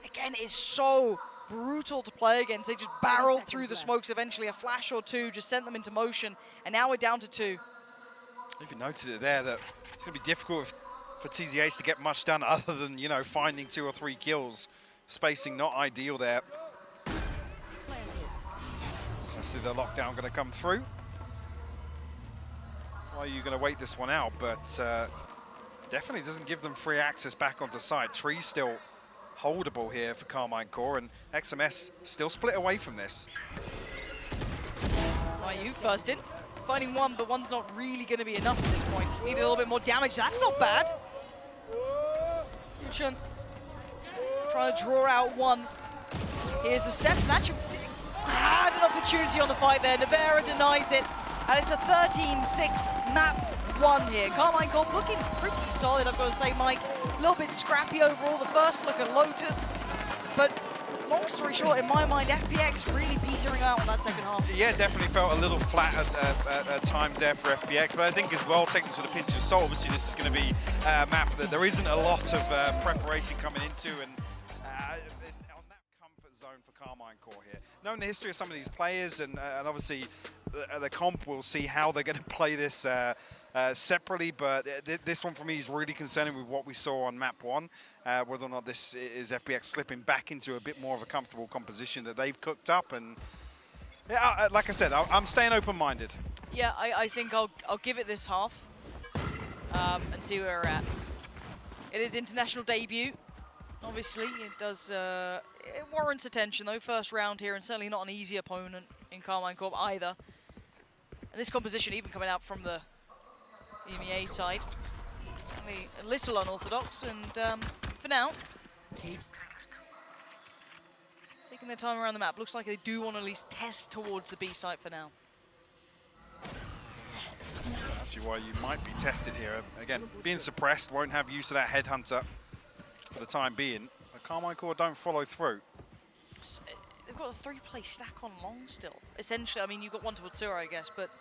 again, is so brutal to play against. They just barreled through the smokes eventually. A flash or 2 just sent them into motion. And now we're down to 2. I even noted it there that it's going to be difficult for TZH to get much done other than, you know, finding 2 or 3 kills. Spacing not ideal there. Obviously the lockdown going to come through. Why are you going to wait this one out? But definitely doesn't give them free access back onto site. Tree's still holdable here for Carmine Core, and XMS still split away from this. You first in. Finding 1, but 1's not really going to be enough at this point. Need a little bit more damage. That's not bad. Yuchun trying to draw out 1. Here's the steps, and actually had an opportunity on the fight there. Navera denies it, and it's a 13-6 map 1 here. Carmine Corp looking pretty solid, I've got to say, Mike. A little bit scrappy overall. The first look at Lotus, but long story short, in my mind, FPX really petering out on that second half. Yeah, definitely felt a little flat at times there for FPX, but I think as well, taking this with a pinch of salt, obviously this is going to be a map that there isn't a lot of preparation coming into, and on that comfort zone for Carmine Core here. Knowing the history of some of these players, and obviously the comp will see how they're going to play this separately, but this one for me is really concerning with what we saw on map 1, whether or not this is FPX slipping back into a bit more of a comfortable composition that they've cooked up. And yeah, like I said, I'm staying open-minded. Yeah, I think I'll give it this half and see where we're at. It is international debut. Obviously, it does it warrants attention though. First round here, and certainly not an easy opponent in Carmine Corp either. And this composition even coming out from the EMEA side. It's only a little unorthodox, and for now, taking their time around the map. Looks like they do want to at least test towards the B site for now. Actually, why you might be tested here. Again, being suppressed, won't have use of that headhunter for the time being. But Carmine Core don't follow through. They've got a 3-play stack on long still. Essentially, I mean, you've got one towards Zero, I guess, but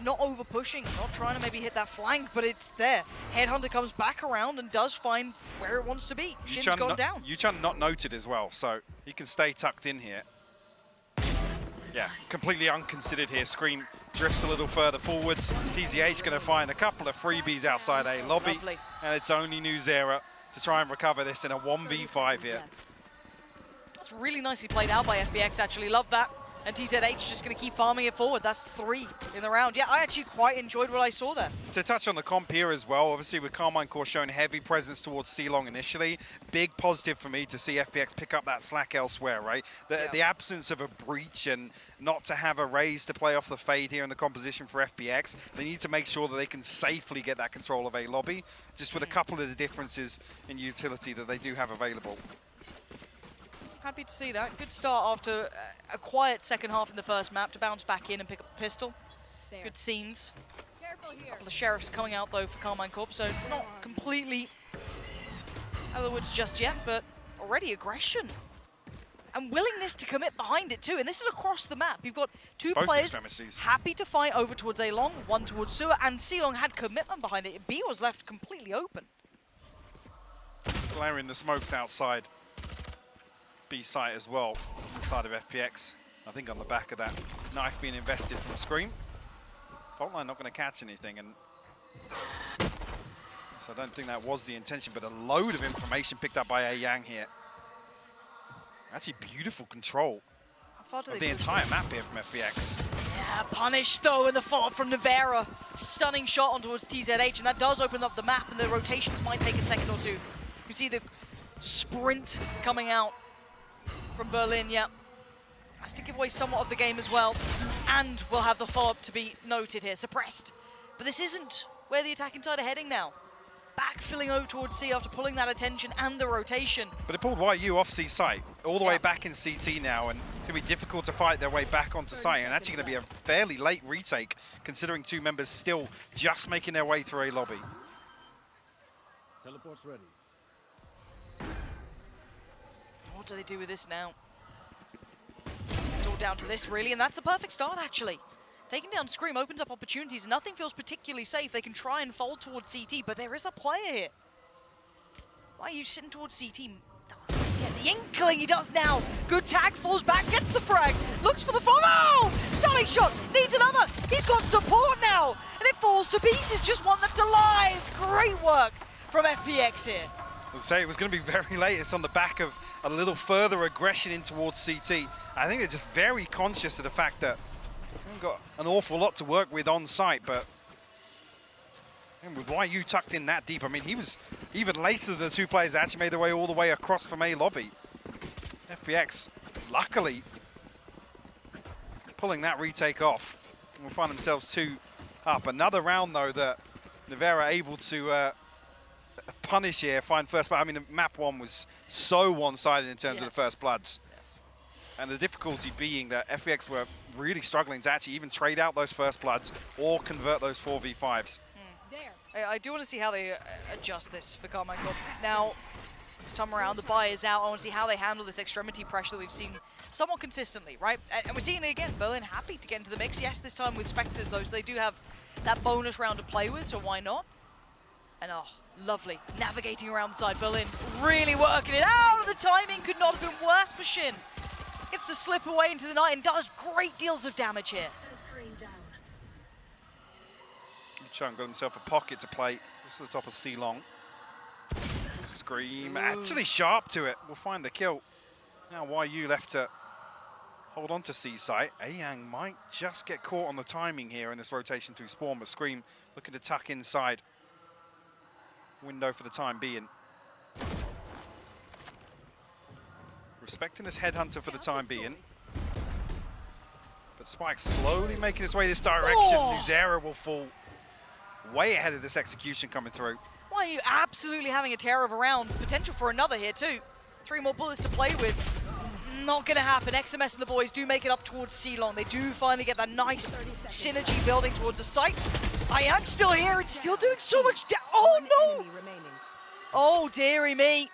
not over pushing, not trying to maybe hit that flank, but it's there. Headhunter comes back around and does find where it wants to be. Shin's gone down. Yuchun not noted as well, so he can stay tucked in here. Yeah, completely unconsidered here. Scream drifts a little further forwards. TZH going to find a couple of freebies outside A lobby. Lovely. And it's only Nuzera to try and recover this in a 1v5 here. That's really nicely played out by FPX, actually. Love that. And TZH just going to keep farming it forward. That's 3 in the round. Yeah, I actually quite enjoyed what I saw there. To touch on the comp here as well, obviously with Carmine Core showing heavy presence towards C-Long initially, big positive for me to see FPX pick up that slack elsewhere, right? The absence of a breach and not to have a raise to play off the fade here in the composition for FPX, they need to make sure that they can safely get that control of A lobby, just with a couple of the differences in utility that they do have available. Happy to see that. Good start after a quiet second half in the first map to bounce back in and pick up a pistol. There. Good scenes. Careful here. A couple of sheriffs coming out though for Carmine Corp, so not completely out of the woods just yet, but already aggression. And willingness to commit behind it too. And this is across the map. You've got two players happy to fight over towards A long, one towards Sewer, and C long had commitment behind it. B was left completely open. Glaring the smokes outside B site as well, inside of FPX. I think on the back of that knife being invested from Scream. Fault line not going to catch anything, and so I don't think that was the intention, but a load of information picked up by A Yang here. Actually beautiful control of the entire map here from FPX. Yeah, punished though in the follow-up from Navera. Stunning shot on towards TZH, and that does open up the map, and the rotations might take a second or two. You see the sprint coming out from Berlin, yeah. Has to give away somewhat of the game as well. And we'll have the follow-up to be noted here, suppressed. But this isn't where the attacking side are heading now. Backfilling over towards C after pulling that attention and the rotation. But it pulled YU off C site, all the way back in CT now, and it's going to be difficult to fight their way back onto site, and actually going to be a fairly late retake, considering 2 members still just making their way through A lobby. Teleport's ready. What do they do with this now? It's all down to this, really, and that's a perfect start, actually. Taking down Scream opens up opportunities. Nothing feels particularly safe. They can try and fold towards CT, but there is a player here. Why are you sitting towards CT? Doesn't get the inkling. He does now. Good tag, falls back, gets the frag, looks for the follow. Oh! Stunning shot, needs another. He's got support now, and it falls to pieces. Just one left alive. Great work from FPX here. I say it was going to be very late. It's on the back of a little further aggression in towards CT. I think they're just very conscious of the fact that they've got an awful lot to work with on site, but with YU tucked in that deep, I mean, he was even later than the 2 players that actually made their way all the way across from A lobby. FPX, luckily, pulling that retake off. We'll find themselves 2 up. Another round, though, that Navera able to punish here, find first blood. I mean, map 1 was so one-sided in terms of the first bloods. Yes. And the difficulty being that FPX were really struggling to actually even trade out those first bloods or convert those 4v5s. I do want to see how they adjust this for Carmine Corp. Now, this time around, the buy is out. I want to see how they handle this extremity pressure that we've seen somewhat consistently, right? And we're seeing it again. Berlin happy to get into the mix. Yes, this time with Spectres, though, so they do have that bonus round to play with, so why not? And oh, lovely. Navigating around the side. Berlin really working it out. The timing could not have been worse for Shin. Gets to slip away into the night and does great deals of damage here. Chung got himself a pocket to play. Just at the top of C-Long. Scream. Ooh. Actually sharp to it. We'll find the kill. Now YU left to hold on to C site. Ayang might just get caught on the timing here in this rotation through spawn, but Scream looking to tuck inside. Window for the time being. Respecting this headhunter for the time being. But The spike slowly making its way this direction. Nuzera will fall way ahead of this execution coming through. Why are you absolutely having a tear of a round? Potential for another here too. 3 more bullets to play with. Not gonna happen. XMS and the boys do make it up towards C-Long. They do finally get that nice synergy building towards the site. Ayang's still here and still doing so much oh no! Oh dearie me.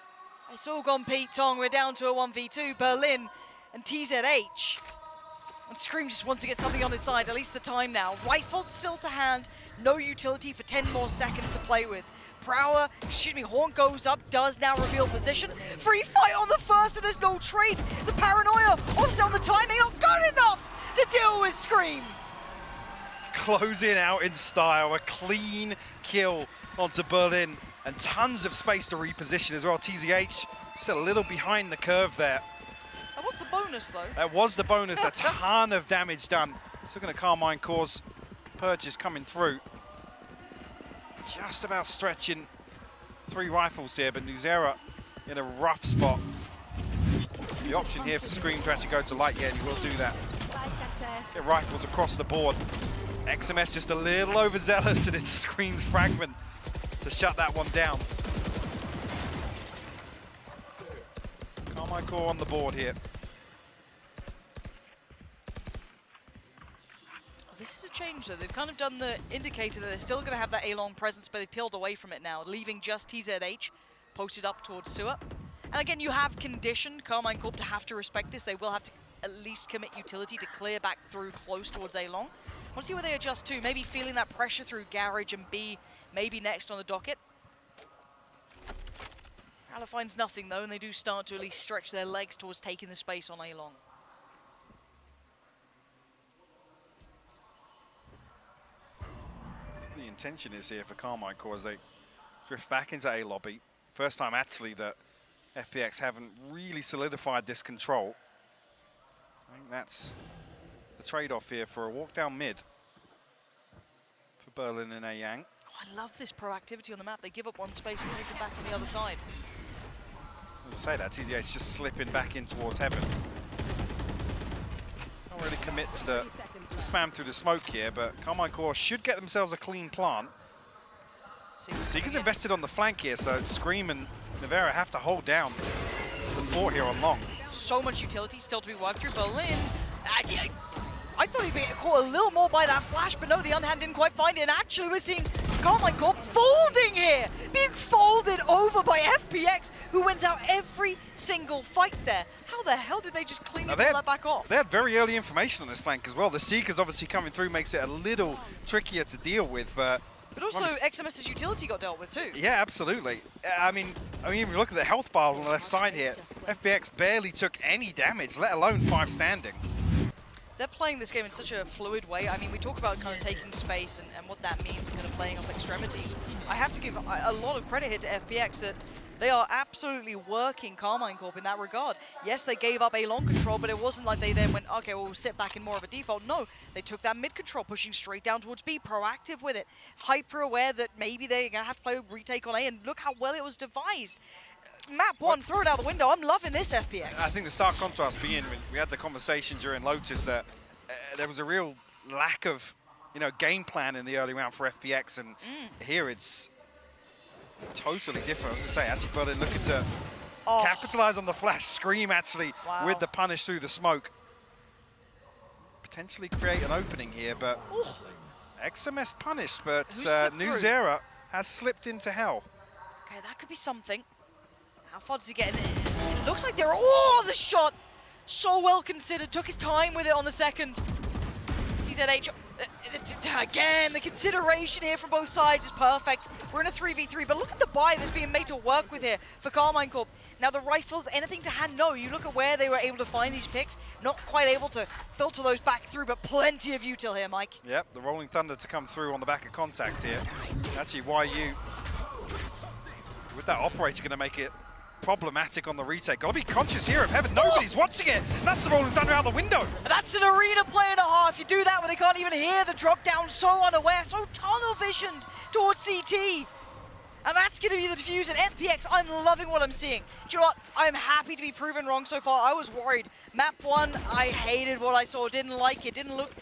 It's all gone Pete Tong. We're down to a 1v2. Berlin and TZH. And Scream just wants to get something on his side, at least the time now. Rifle still to hand. No utility for 10 more seconds to play with. Horn goes up, does now reveal position. Free fight on the first, and there's no trade. The paranoia, also on the timing, not good enough to deal with Scream. Closing out in style, a clean kill onto Berlin, and tons of space to reposition as well. TZH still a little behind the curve there. That was the bonus though. That was the bonus, a ton of damage done. Still gonna Carmine Core's purges coming through. Just about stretching 3 rifles here, but Nuzera in a rough spot. The option here for Scream to actually go to light, yeah, and he will do that. Get rifles across the board. XMS just a little overzealous, and it's Scream's fragment to shut that one down. Carmine Core on the board here. This is a change though. They've kind of done the indicator that they're still going to have that A-long presence, but they've peeled away from it now, leaving just TZH posted up towards Sewer. And again, you have conditioned Carmine Corp to have to respect this. They will have to at least commit utility to clear back through close towards A-long. I want to see where they adjust to. Maybe feeling that pressure through Garage and B, maybe next on the docket. Ala finds nothing though, and they do start to at least stretch their legs towards taking the space on A-long. The intention is here for Carmine Core as they drift back into A lobby. First time actually that FPX haven't really solidified this control. I think that's the trade-off here for a walk down mid for Berlin and Ayang. Oh, I love this proactivity on the map. They give up one space and take it back on the other side. As I say that, TZH just slipping back in towards heaven. Can't really commit to the spam through the smoke here, but Carmine Core should get themselves a clean plant. Seeker's invested on the flank here, so Scream and Navera have to hold down the fort here on long. So much utility still to be worked through. Berlin, I thought he'd be caught a little more by that flash, but no, the underhand didn't quite find it. And actually, we're seeing Carmine Corp folding here, being folded over by FPX, who wins out every single fight there. How the hell did they just cleanly pull that back off? They had very early information on this flank as well. The Seekers obviously coming through makes it a little trickier to deal with, but also XMS's utility got dealt with too. Yeah, absolutely. I mean, even look at the health bars on the left side here. FPX barely took any damage, let alone 5 standing. They're playing this game in such a fluid way. I mean, we talk about kind of taking space and what that means, kind of playing off extremities. I have to give a lot of credit here to FPX that they are absolutely working Carmine Corp in that regard. Yes, they gave up A-long control, but it wasn't like they then went, okay, well, we'll sit back in more of a default. No, they took that mid control, pushing straight down towards B, proactive with it, hyper aware that maybe they're going to have to play a retake on A, and look how well it was devised. Map 1, throw it out the window. I'm loving this FPX. I think the stark contrast being, we had the conversation during Lotus that there was a real lack of, game plan in the early round for FPX, and here it's totally different. I was going to say, actually, Berlin looking to capitalize on the flash. Scream actually with the punish through the smoke. Potentially create an opening here, but XMS punished, but Nuzera has slipped into hell. Okay, that could be something. How far does he get in it? It looks like they're, the shot! So well considered, took his time with it on the second. TZH, again, the consideration here from both sides is perfect. We're in a 3v3, but look at the buy that's being made to work with here for Carmine Corp. Now the rifles, anything to hand, no. You look at where they were able to find these picks, not quite able to filter those back through, but plenty of util here, Mike. Yep, the Rolling Thunder to come through on the back of contact here. Actually, YU, with that operator, going to make it problematic on the retake. Gotta be conscious here of heaven. Nobody's watching it. And that's the Rolling Thunder out the window. And that's an arena play and a half. You do that when they can't even hear the drop down, so unaware, so tunnel visioned towards CT. And that's going to be the defuse. And FPX, I'm loving what I'm seeing. Do you know what? I'm happy to be proven wrong so far. I was worried. Map 1, I hated what I saw. Didn't like it. Didn't look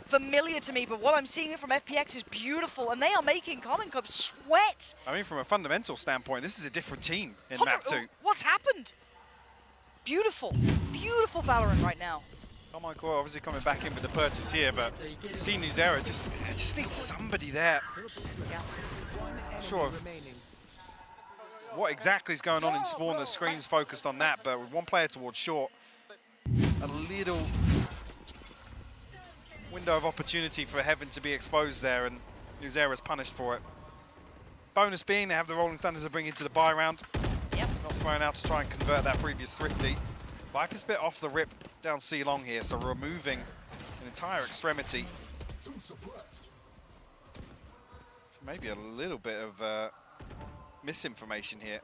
familiar to me. But what I'm seeing from FPX is beautiful. And they are making Common Cup sweat. I mean, from a fundamental standpoint, this is a different team in Map 2. What's happened? Beautiful. Beautiful Valorant right now. Carmine Core obviously coming back in with the purchase here, but you see Nuzera just needs somebody there. Yeah. Sure of what exactly is going on in Spawn. The screen's focused on that, but with one player towards short, a little window of opportunity for Heaven to be exposed there, and Nuzera's punished for it. Bonus being they have the Rolling Thunder to bring into the buy round. Yep. Not thrown out to try and convert that previous Thrifty. Viper's bit off the rip down C long here, so removing an entire extremity. Maybe a little bit of misinformation here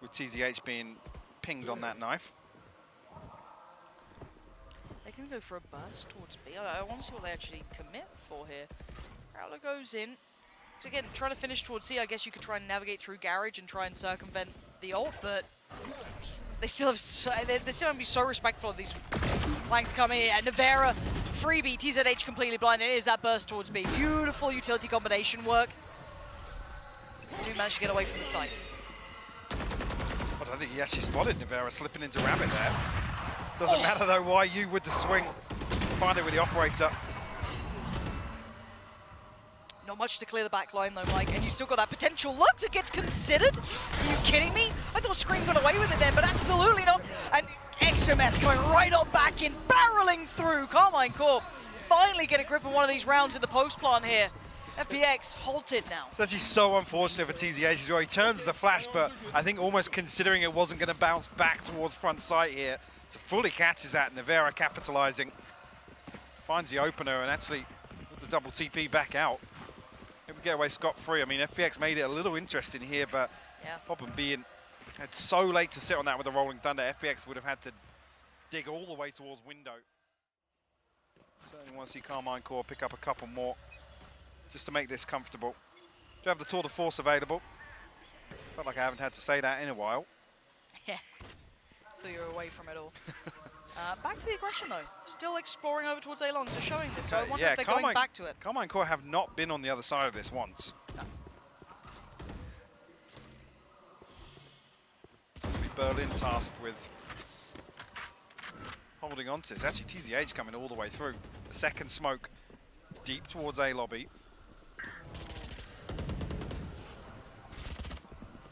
with TZH being pinged on that knife. They can go for a burst towards B. I want to see what they actually commit for here. Prowler goes in. So again, trying to finish towards C, I guess you could try and navigate through Garage and try and circumvent the ult, but they still have they're still going to be so respectful of these flanks coming in. And Navera, freebie, TZH completely blind. It is that burst towards B. Beautiful utility combination work. Do manage to get away from the site. But I think he actually spotted Navera slipping into Rabbit there. Doesn't matter though, why you with the swing. Find it with the operator. Not much to clear the back line though, Mike, and you still got that potential look that gets considered. Are you kidding me? I thought Scream got away with it then, but absolutely not. And XMS coming right on back in, barreling through. Carmine Corp finally get a grip on one of these rounds in the post plant here. FPX halted now. That's just so unfortunate for TZH as well. He turns the flash, but I think almost considering it wasn't going to bounce back towards front sight here. So fully catches that. Navera capitalizing. Finds the opener and actually with the double TP back out. Maybe get away scot-free. I mean, FPX made it a little interesting here, but Problem being it's so late to sit on that with the Rolling Thunder. FPX would have had to dig all the way towards window. Certainly want to see Carmine Core pick up a couple more just to make this comfortable. Do have the Tour de Force available. Felt like I haven't had to say that in a while. Yeah, so you're away from it all. Back to the aggression though. Still exploring over towards A-Long, so showing this. So I wonder if they're going back to it. Carmine Core have not been on the other side of this once. No. Berlin tasked with holding on to this. Actually, TZH coming all the way through. The second smoke deep towards A lobby.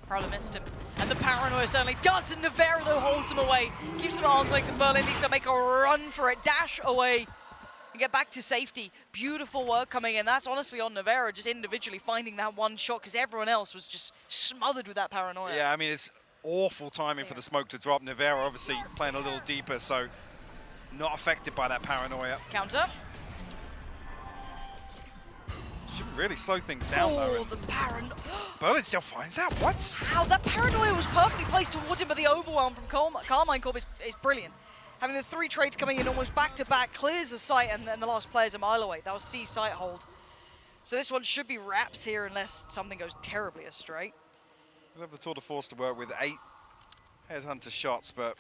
Prowler missed him. And the paranoia certainly does, and Navera though holds him away. Keeps him at arm's length, and Berlin needs to make a run for it. Dash away and get back to safety. Beautiful work coming in. That's honestly on Navera, just individually finding that one shot, because everyone else was just smothered with that paranoia. Yeah, I mean, it's awful timing for the smoke to drop. Navera obviously playing a little deeper, so not affected by that paranoia. Counter. Should really slow things down though. Oh, the paranoia. Berlin still finds that. What? How that paranoia was perfectly placed towards him, but the overwhelm from Carmine Corp is brilliant. Having the three trades coming in almost back to back clears the site, and then the last player's a mile away. That was C site hold. So this one should be wraps here unless something goes terribly astray. We'll have the Tour de Force to work with 8 Headhunter shots, but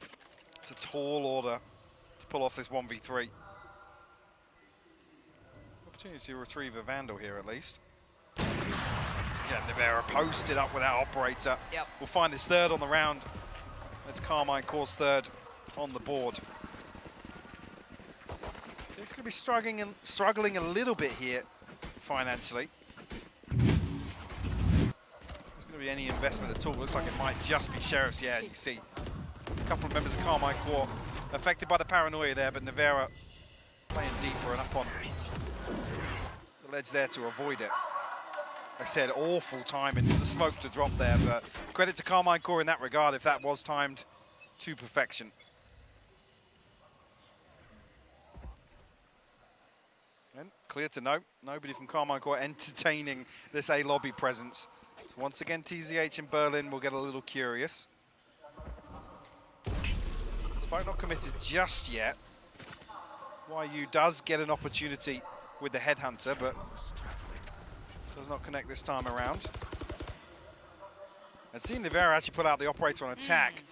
it's a tall order to pull off this 1v3. Opportunity to retrieve a Vandal here at least. Yeah, Navera posted up with that operator. Yep. We'll find his third on the round. That's Carmine Core's third on the board. He's going to be struggling a little bit here financially. Be any investment at all. Looks like it might just be Sheriff's. Yeah, you see a couple of members of Carmine Core affected by the paranoia there, but Navera playing deeper and up on the ledge there to avoid it. I said awful timing for the smoke to drop there, but credit to Carmine Core in that regard if that was timed to perfection. And clear to know, nobody from Carmine Core entertaining this A lobby presence. So once again, TZH and Berlin will get a little curious. Despite not committed just yet, YU does get an opportunity with the Headhunter, but does not connect this time around. And seeing Nivera actually put out the operator on attack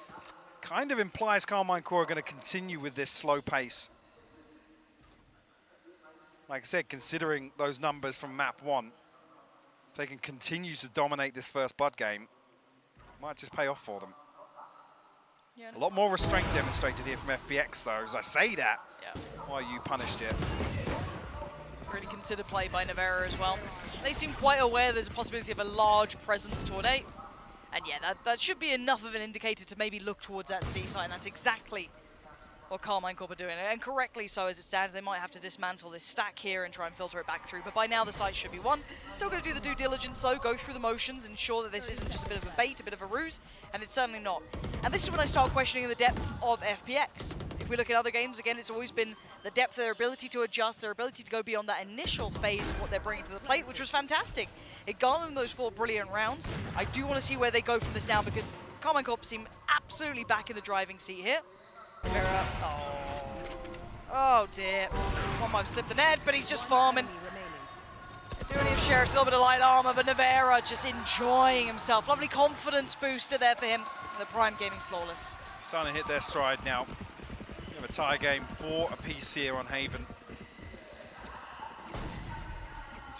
kind of implies Carmine Core are going to continue with this slow pace. Like I said, considering those numbers from map 1, if they can continue to dominate this first Blood game, it might just pay off for them. Yeah, A lot more restraint demonstrated here from FPX, though. As I say that, why you punished it. Really considered play by Nivera as well. They seem quite aware there's a possibility of a large presence toward A. And yeah, that should be enough of an indicator to maybe look towards that C site, and that's exactly what Carmine Corp are doing. And correctly so as it stands. They might have to dismantle this stack here and try and filter it back through. But by now the site should be won. Still going to do the due diligence though, go through the motions, ensure that this isn't just a bit of a bait, a bit of a ruse, and it's certainly not. And this is when I start questioning the depth of FPX. If we look at other games, again, it's always been the depth of their ability to adjust, their ability to go beyond that initial phase of what they're bringing to the plate, which was fantastic. It garnered those 4 brilliant rounds. I do want to see where they go from this now, because Carmine Corp seem absolutely back in the driving seat here. Nivera, oh dear. One might have slipped the net, but he's just farming. Doing him Sheriff's a little bit of light armor, but Nivera just enjoying himself. Lovely confidence booster there for him. The Prime Gaming flawless. Starting to hit their stride now. We have a tie game for a piece here on Haven.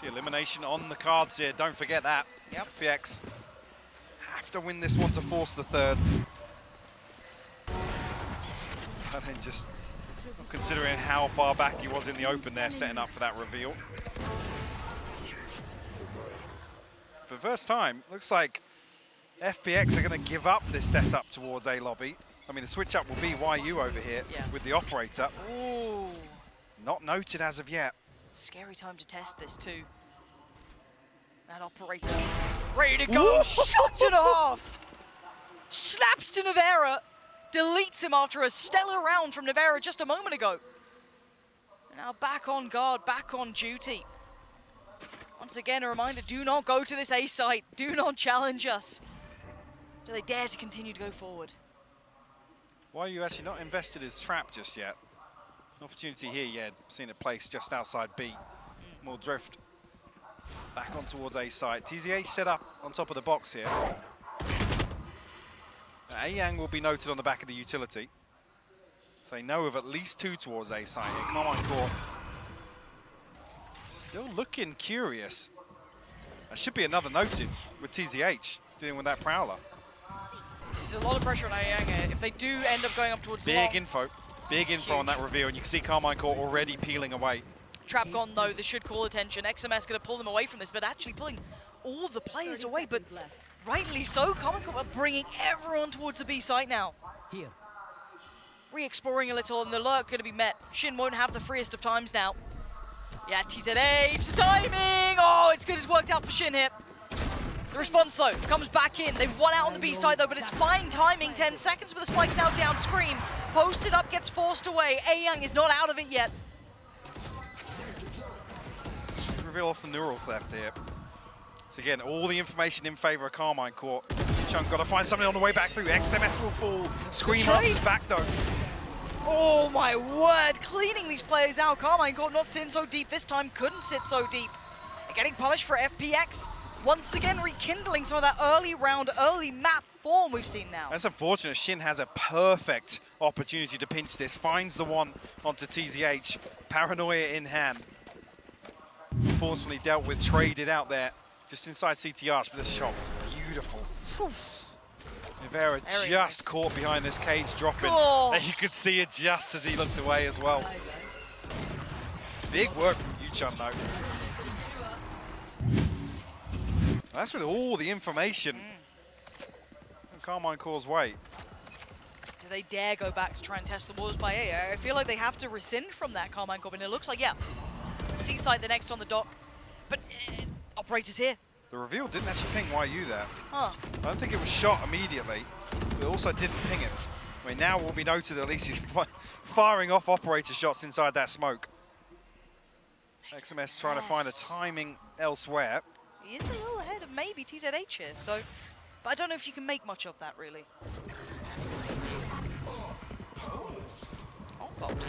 See elimination on the cards here. Don't forget that. Yep. FPX have to win this one to force the third. And then just considering how far back he was in the open there, setting up for that reveal. For the first time, looks like FPX are going to give up this setup towards A lobby. I mean, the switch up will be YU over here with the operator. Ooh. Not noted as of yet. Scary time to test this too. That operator ready to go. Shot and a half. Snaps to Nivera. Deletes him after a stellar round from Nivera just a moment ago. Now back on guard, back on duty. Once again, a reminder, do not go to this A site. Do not challenge us. Do they dare to continue to go forward? Why are you actually not invested his trap just yet? An opportunity here, yeah, seen it placed just outside B. More drift. Back on towards A site. TZH set up on top of the box here. A-Yang will be noted on the back of the utility. So they know of at least 2 towards A site here. Carmine Core still looking curious. There should be another noted with TZH dealing with that Prowler. There's a lot of pressure on A-Yang here. If they do end up going up towards the Big info on that reveal, and you can see Carmine Core already peeling away. Trap gone though, this should call attention. XMS going to pull them away from this, but actually pulling all the players away, but rightly so. Carmine Core are bringing everyone towards the B site now. Here. Re-exploring a little, and the lurk going to be met. Shin won't have the freest of times now. Yeah, TZH, the timing! Oh, it's good, it's worked out for Shin here. The response though, comes back in. They've won out on the B side though, but it's fine timing. 10 seconds, but the spike's now down. Scream, posted up, gets forced away. A-Yang is not out of it yet. Reveal off the neural theft here. So again, all the information in favor of Carmine Core. Chunk got to find something on the way back through. XMS will fall. Scream answers back though. Oh my word, cleaning these players out. Carmine Core not sitting so deep this time, couldn't sit so deep. And getting punished for FPX. Once again, rekindling some of that early round, early map form we've seen now. That's unfortunate. Shin has a perfect opportunity to pinch this. Finds the one onto TZH. Paranoia in hand. Unfortunately dealt with, traded out there. Just inside CTRs, but this shot was beautiful. Nivera just nice. Caught behind this cage dropping. Oh. And you could see it just as he looked away as well. Big work from Yuchun though. That's with all the information in Carmine Core's way. Do they dare go back to try and test the waters by A? I feel like they have to rescind from that Carmine Core, and it looks like, yeah, C-site the next on the dock. But operators here. The reveal didn't actually ping YU there. Huh. I don't think it was shot immediately, but it also didn't ping him. I mean, now will be noted at least he's firing off operator shots inside that smoke. XMS trying to find a timing elsewhere. He is a little ahead of maybe TZH here, so, but I don't know if you can make much of that really. Oh, bolt.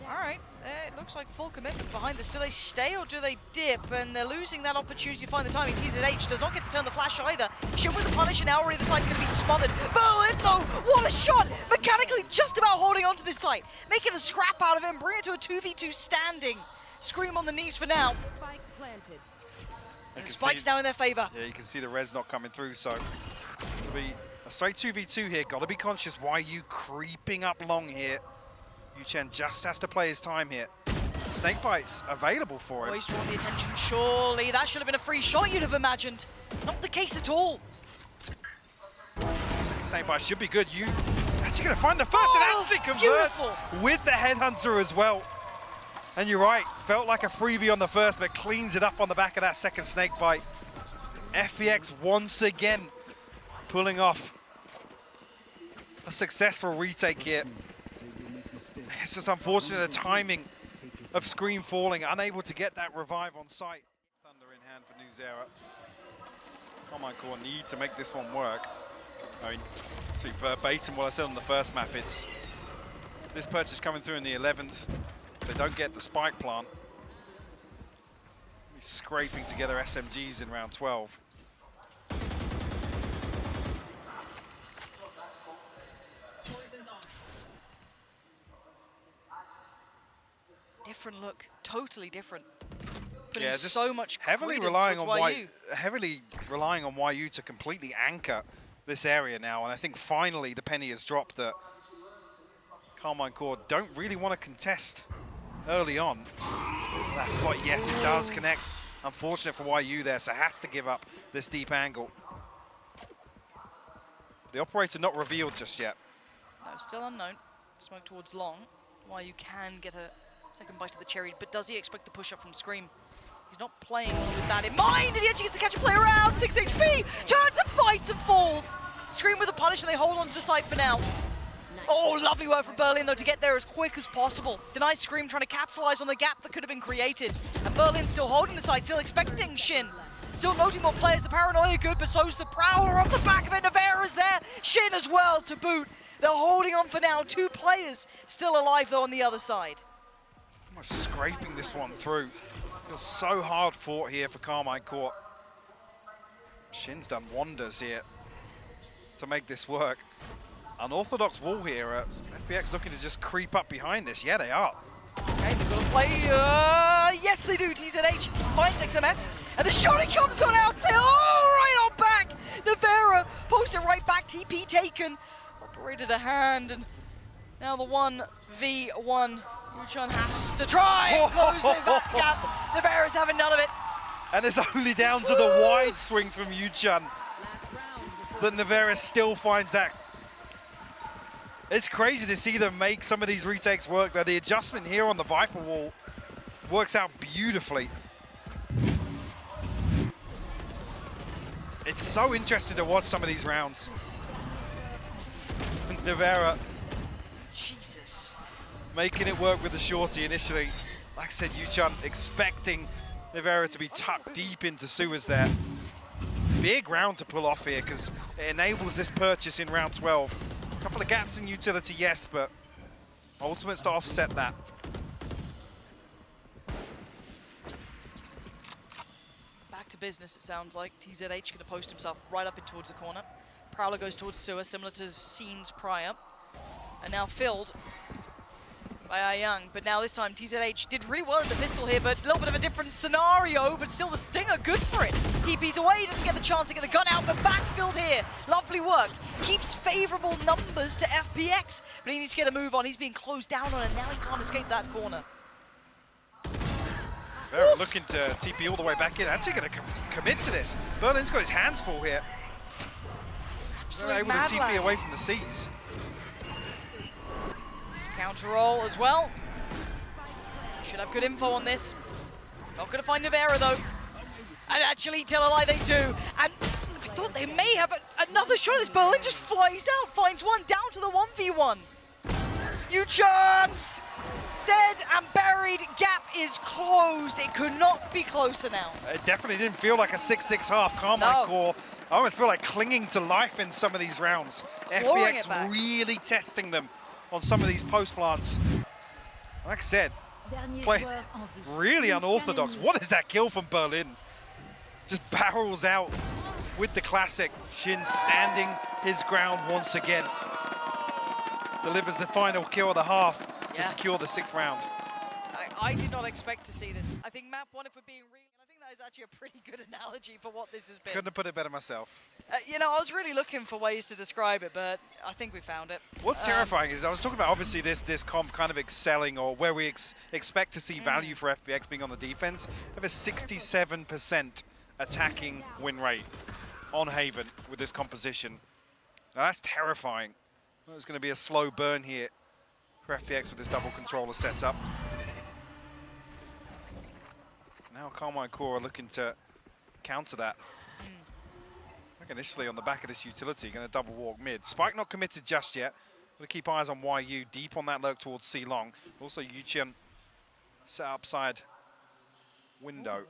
All right, it looks like full commitment behind this. Do they stay or do they dip? And they're losing that opportunity to find the timing. TZH does not get to turn the flash either. Shin with the punish, and now already the site's going to be smothered. Berlin, though, what a shot! Mechanically just about holding on to this site. Making a scrap out of it and bring it to a 2v2 standing. Scream on the knees for now. And Spike's now in their favor. Yeah, you can see the res not coming through, so it'll be a straight 2v2 here. Got to be conscious. Why are you creeping up long here? Yuchen just has to play his time here. Snakebite's available for him. Oh, he's drawn the attention, surely. That should have been a free shot, you'd have imagined. Not the case at all. Snakebite should be good. You actually going to find the first, and actually converts with the headhunter as well. And you're right, felt like a freebie on the first, but cleans it up on the back of that second Snakebite. FPX once again pulling off a successful retake here. It's just unfortunate the timing of Scream falling, unable to get that revive on site. Thunder in hand for Newzera. Combine Core need to make this one work. I mean, to verbatim what I said on the first map, it's this purchase coming through in the 11th. They don't get the spike plant. He's scraping together SMGs in round 12. Different look, totally different. Yeah, just so much heavily relying on YU to completely anchor this area now, and I think finally the penny has dropped that Carmine Core don't really want to contest early on. That spot, yes, it does connect. Unfortunate for YU there, so has to give up this deep angle. The operator not revealed just yet. No, still unknown. Smoke towards long. YU can get a second bite of the cherry, but does he expect the push-up from Scream? He's not playing with that in mind, and he actually gets to catch a player around. 6 HP, turns and fights and falls. Scream with a punish, and they hold on to the site for now. Oh, lovely work from Berlin, though, to get there as quick as possible. Denies Scream trying to capitalize on the gap that could have been created. And Berlin still holding the site, still expecting Shin. Still noting more players. The paranoia good, but so's the Prowler off the back of it. Navera's there. Shin as well to boot. They're holding on for now. 2 players still alive, though, on the other side. Almost scraping this one through. Feels so hard fought here for Carmine Core. Shin's done wonders here to make this work. Unorthodox wall here. FPX looking to just creep up behind this. Yeah, they are. Okay, they've got to play. Yes, they do. TZH finds XMS. And the shot comes on out. Oh, right on back. Navera posts it right back. TP taken. Operated a hand. And now the 1v1. Yuchen has to try and close the back gap. Navera's having none of it. And it's only down to the wide swing from Yuchen that Navera still finds that. It's crazy to see them make some of these retakes work, though. The adjustment here on the Viper wall works out beautifully. It's so interesting to watch some of these rounds. Navera Jesus. Making it work with the shorty initially. Like I said, Yuchen expecting Navera to be tucked deep into sewers there. Big round to pull off here because it enables this purchase in round 12. A couple of gaps in utility, yes, but ultimates to offset that. Back to business, it sounds like. TZH going to post himself right up in towards the corner. Prowler goes towards sewer, similar to scenes prior. And now filled by Young, but now this time TZH did really well in the pistol here, but a little bit of a different scenario, but still the Stinger good for it. TP's away, doesn't get the chance to get the gun out, but backfilled here. Lovely work. Keeps favorable numbers to FPX, but he needs to get a move on. He's being closed down on, and now he can't escape that corner. They're looking to TP all the way back in. Actually going to commit to this. Berlin's got his hands full here. They're able to TP away from the C's. Counter roll as well. Should have good info on this. Not going to find Navera though. And actually, tell a lie, they do. And I thought they may have another shot. This Berlin just flies out, finds one down to the 1v1. Yuchen! Dead and buried. Gap is closed. It could not be closer now. It definitely didn't feel like a 6-6 half. Carmine Core, I almost feel like clinging to life in some of these rounds. FPX really testing them on some of these post plants. Like I said, play really unorthodox. What is that kill from Berlin? Just barrels out with the classic. Shin standing his ground once again. Delivers the final kill of the half to secure the 6th round. I did not expect to see this. I think map 1, if we're being real, I think that is actually a pretty good analogy for what this has been. Couldn't have put it better myself. You know, I was really looking for ways to describe it, but I think we found it. What's terrifying is I was talking about obviously this comp kind of excelling, or where we expect to see value for FPX being on the defense. We have a 67% attacking win rate on Haven with this composition. Now that's terrifying. There's going to be a slow burn here for FPX with this double controller setup. Now Carmine Core are looking to counter that. Like initially on the back of this utility, going to double walk mid. Spike not committed just yet. Got to keep eyes on YU deep on that lurk towards C long. Also Yuchen set upside window.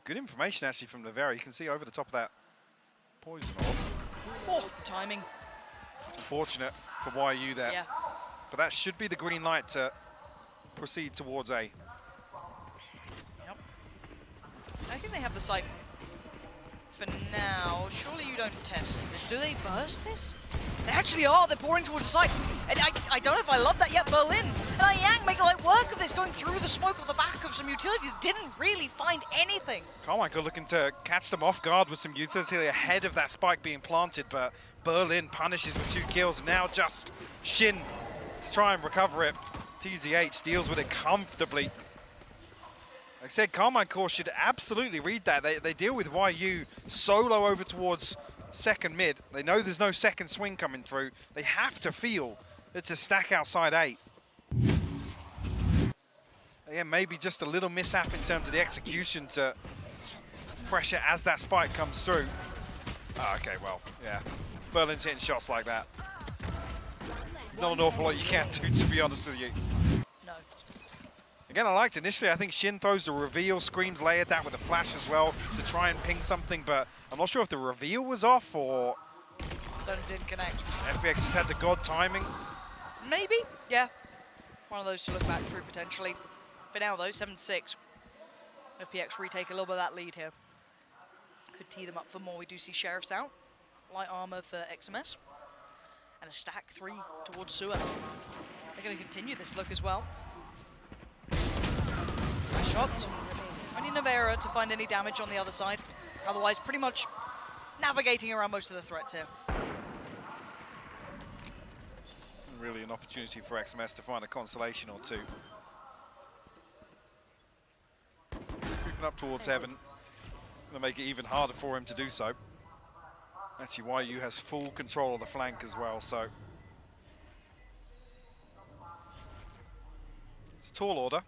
Good information actually from Nevera. You can see over the top of that poison orb. Oh, timing. Unfortunate for YU there. Yeah. But that should be the green light to proceed towards A. Yep. I think they have the site for now. Surely you don't test this. Do they burst this? They actually are. They're pouring towards the site. And I don't know if I love that yet. Berlin and Yang make light work of this, going through the smoke off the back of some utility that didn't really find anything. Carmichael looking to catch them off guard with some utility ahead of that spike being planted, but Berlin punishes with 2 kills. Now just Shin to try and recover it. TZH deals with it comfortably. Like I said, Carmine Core should absolutely read that. They deal with YU solo over towards second mid. They know there's no second swing coming through. They have to feel it's a stack outside 8. Again, maybe just a little mishap in terms of the execution to pressure as that spike comes through. Oh, okay, well, yeah. Berlin's hitting shots like that. Not an awful lot you can do, to be honest with you. No. Again, I liked initially, I think Shin throws the reveal, Screams layered that with a flash as well to try and ping something, but I'm not sure if the reveal was off or... So it didn't connect. FPX just had the god timing. Maybe, yeah. One of those to look back through potentially. For now though, 7-6. FPX retake a little bit of that lead here. Could tee them up for more. We do see Sheriffs out. Light armor for XMS. And a stack 3 towards Sewer. They're going to continue this look as well. Nice shots. Only Nevera to find any damage on the other side. Otherwise, pretty much navigating around most of the threats here. Really an opportunity for XMS to find a consolation or two. Creeping up towards Heaven. Going to make it even harder for him to do so. Actually, YU has full control of the flank as well, so. It's a tall order.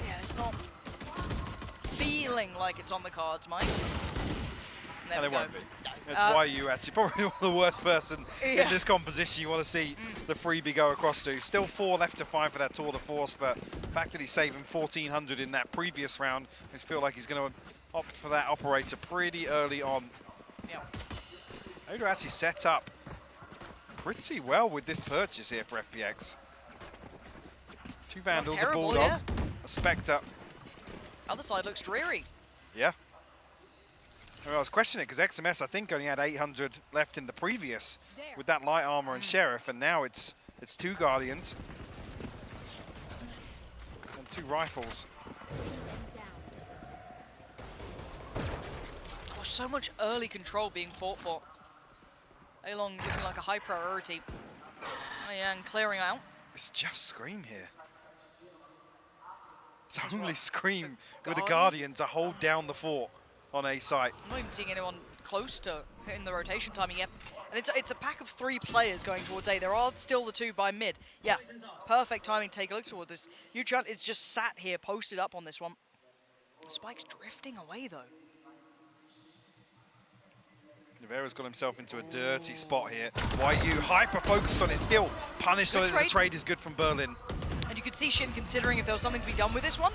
Yeah, it's not feeling like it's on the cards, Mike. And they won't be. It's YU actually probably the worst person in this composition you want to see the freebie go across to. Still 4 left to find for that tour de force, but the fact that he's saving 1,400 in that previous round, I just feel like he's going to opt for that operator pretty early on. Yeah. Oda actually set up pretty well with this purchase here for FPX. 2 Vandals, a Bulldog, a Spectre. Other side looks dreary. Yeah. I was questioning it because XMS, I think, only had 800 left in the previous with that light armor and Sheriff, and now it's 2 Guardians and 2 rifles. Gosh, so much early control being fought for. Along looking like a high priority. And clearing out. It's just Scream here. It's only Scream the with a Guardian to hold down the fort on A site. I'm not even seeing anyone close to hitting the rotation timing yet. And it's a pack of 3 players going towards A. There are still the 2 by mid. Yeah, perfect timing to take a look toward this. Uchan is just sat here, posted up on this one. Spike's drifting away though. Nevera's got himself into a dirty spot here. YU hyper-focused on it, still punished on it. The trade is good from Berlin. And you could see Shin considering if there was something to be done with this one.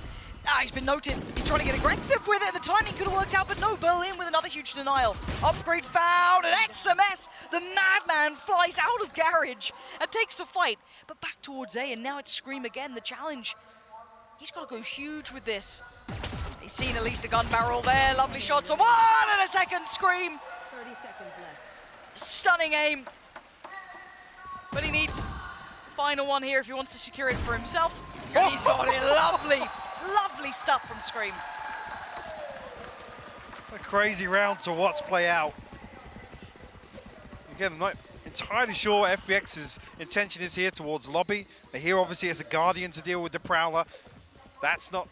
He's been noted. He's trying to get aggressive with it. The timing could have worked out, but no, Berlin with another huge denial. Upgrade found, and XMS, the madman, flies out of garage and takes the fight. But back towards A, and now it's Scream again, the challenge. He's got to go huge with this. He's seen at least a gun barrel there. Lovely shots on 1 and a second. Scream. 30 seconds left. Stunning aim. But he needs the final one here if he wants to secure it for himself. And he's got it. Lovely, lovely stuff from Scream. A crazy round to watch play out. Again, I'm not entirely sure what FPX's intention is here towards lobby. They're here obviously as a Guardian to deal with the Prowler. That's not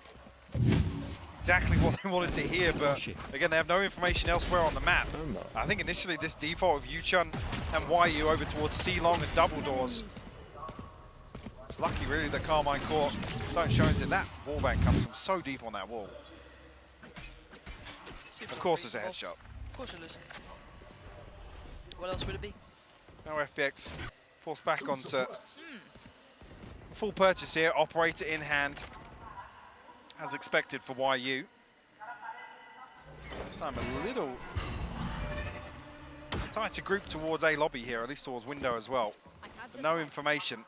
exactly what they wanted to hear, but again, they have no information elsewhere on the map. I think initially this default of Yuchun and YU over towards C-Long and double doors. It's lucky really that Carmine Core don't show us that that wallbang comes from so deep on that wall. Of course it's a headshot. Of course it is. What else would it be? Now FPX forced back onto full purchase here, operator in hand, as expected for YU. This time a little tighter group towards A lobby here, at least towards window as well. But no information.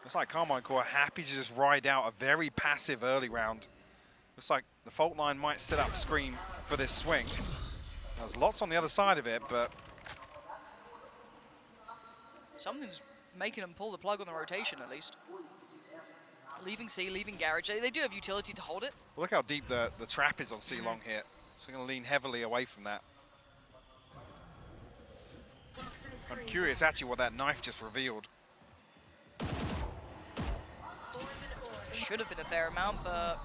Looks like Carmine Core happy to just ride out a very passive early round. Looks like the fault line might set up Scream for this swing. There's lots on the other side of it, but Something's making them pull the plug on the rotation at least. Leaving C, leaving garage. They do have utility to hold it. look how deep the trap is on C-Long here. So they're going to lean heavily away from that. I'm curious actually what that knife just revealed. Should have been a fair amount, but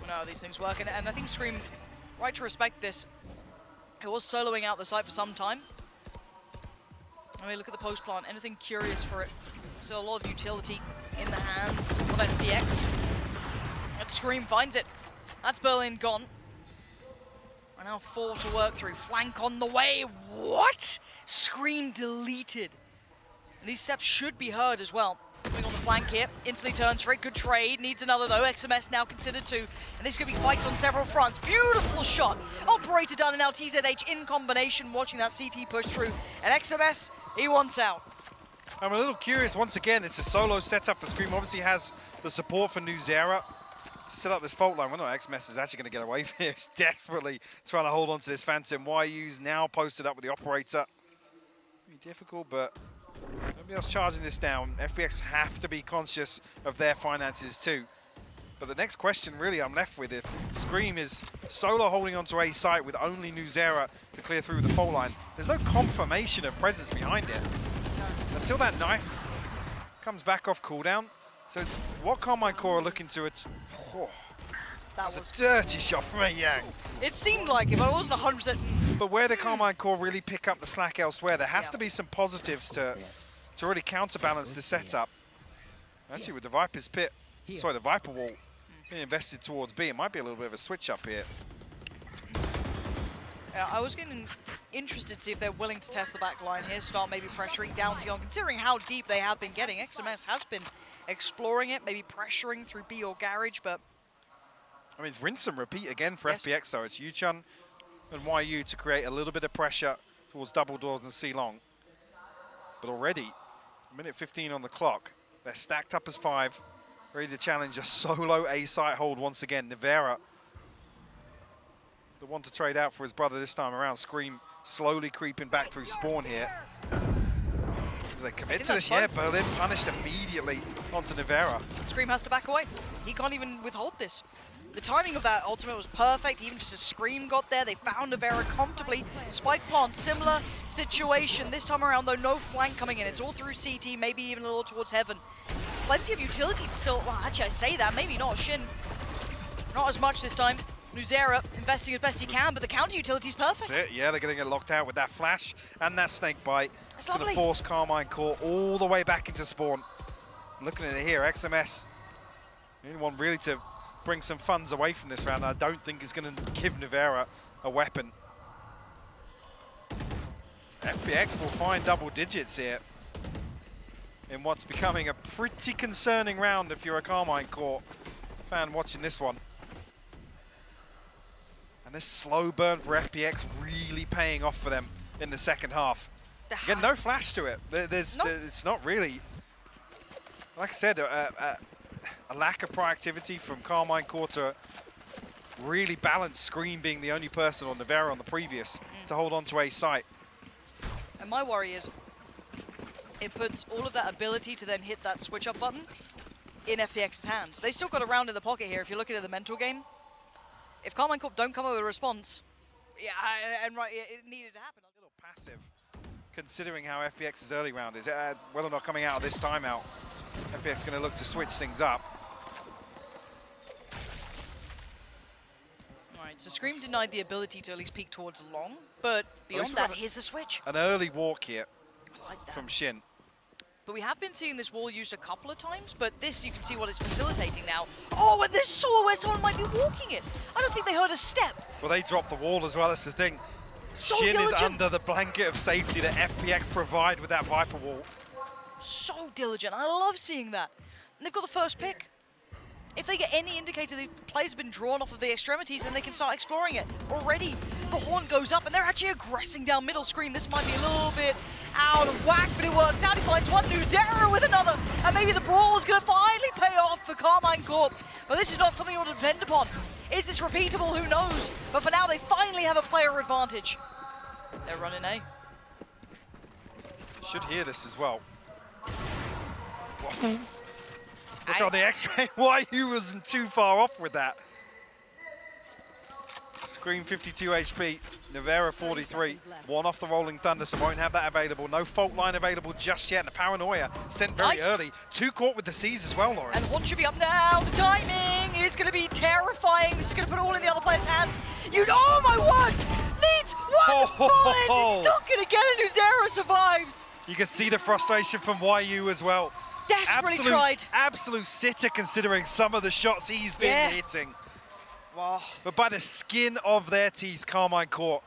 no, these things work. And I think Scream, right to respect this, it was soloing out the site for some time. I mean, look at the post plant. Anything curious for it? Still a lot of utility in the hands of FPX. And Scream finds it. That's Berlin gone. And now 4 to work through. Flank on the way. What? Scream deleted. And these steps should be heard as well. Coming on the flank here. Instantly turns for it. Good trade. Needs another though. XMS now considered too. And this could be fights on several fronts. Beautiful shot. Operator done and now TZH in combination. Watching that CT push through. And XMS, he wants out. I'm a little curious, once again, it's a solo setup for Scream. Obviously has the support for Nuzera to set up this fault line. Well, no, XMS is actually going to get away from it. He's desperately trying to hold on to this Phantom. YU's now posted up with the operator. Be difficult, but nobody else charging this down. FPX have to be conscious of their finances too. But the next question really I'm left with, if Scream is solo holding onto A site with only Nuzera to clear through the fault line, there's no confirmation of presence behind it. Until that knife comes back off cooldown. So it's what Carmine Core are looking to it. Oh, that was a dirty shot from Yang. It seemed like, if I wasn't 100%. But where did Carmine Core really pick up the slack elsewhere? There has to be some positives to really counterbalance the setup. Actually, with the Viper's pit, sorry, the Viper wall being invested towards B, it might be a little bit of a switch up here. I was getting interested to see if they're willing to test the back line here, start maybe pressuring down C-Long, considering how deep they have been getting. XMS has been exploring it, maybe pressuring through B or garage, but I mean, it's rinse and repeat again for FPX, though. It's Yuchun and YU to create a little bit of pressure towards double doors and C-Long. But already, minute 15 on the clock, they're stacked up as 5, ready to challenge a solo A-site hold once again. Nivera, the one to trade out for his brother this time around. Scream slowly creeping back through spawn here. Do they commit to this? Yeah, Berlin punished immediately onto Nivera. Scream has to back away. He can't even withhold this. The timing of that ultimate was perfect. Even just as Scream got there, they found Nivera comfortably. Spike plant, similar situation. This time around, though, no flank coming in. It's all through CT, maybe even a little towards Heaven. Plenty of utility to still, well, actually I say that, maybe not. Shin, not as much this time. Nuzera investing as best he can, but the counter utility is perfect. That's it, yeah, they're going to get locked out with that flash and that snake bite. That's going to force Carmine Core all the way back into spawn. Looking at it here, XMS, anyone really to bring some funds away from this round, I don't think is going to give Nivera a weapon. FPX will find double digits here. in what's becoming a pretty concerning round if you're a Carmine Court fan watching this one. And this slow burn for FPX really paying off for them in the second half. Again, no flash to it. It's not really, like I said, a lack of proactivity from Carmine Court to really balance Scream being the only person on Nevera on the previous to hold on to a site. And my worry is it puts all of that ability to then hit that switch up button in FPX's hands. They still got a round in the pocket here if you're looking at the mental game. If Carmine Corp don't come up with a response, yeah, and right, it needed to happen. A little passive, considering how FPX's early round is. Whether or not coming out of this timeout, FPX is going to look to switch things up. All right, so Scream denied the ability to at least peek towards long, but beyond that, here's the switch. An early walk here I like that. from Shin. But we have been seeing this wall used a couple of times, but this, you can see what it's facilitating now. Oh, and this saw where someone might be walking it. I don't think they heard a step. Well, they dropped the wall as well, that's the thing. So Shin diligent. is under the blanket of safety that FPX provide with that Viper wall. So diligent. I love seeing that. And they've got the first pick. If they get any indicator the players have been drawn off of the extremities, then they can start exploring it. Already, the horn goes up, and they're actually aggressing down middle. Screen, this might be a little bit out of whack, but it works out. He finds one new Zera with another, and maybe the brawl is going to finally pay off for Carmine Corp. But this is not something you want to depend upon. Is this repeatable? Who knows? But for now, they finally have a player advantage. They're running A. Should hear this as well. Look on the X-ray, YU wasn't too far off with that. Scream 52 HP, Nevera 43. One off the Rolling Thunder, so won't have that available. No fault line available just yet. And the Paranoia sent very early. Two caught with the C's as well, Lauren. And one should be up now. The timing is going to be terrifying. This is going to put it all in the other player's hands. Oh my word! Needs one bullet! It's not going to get it. Nuzera survives. You can see the frustration from YU as well. Desperately tried. Absolute sitter considering some of the shots he's been hitting. Wow. But by the skin of their teeth, Carmine Court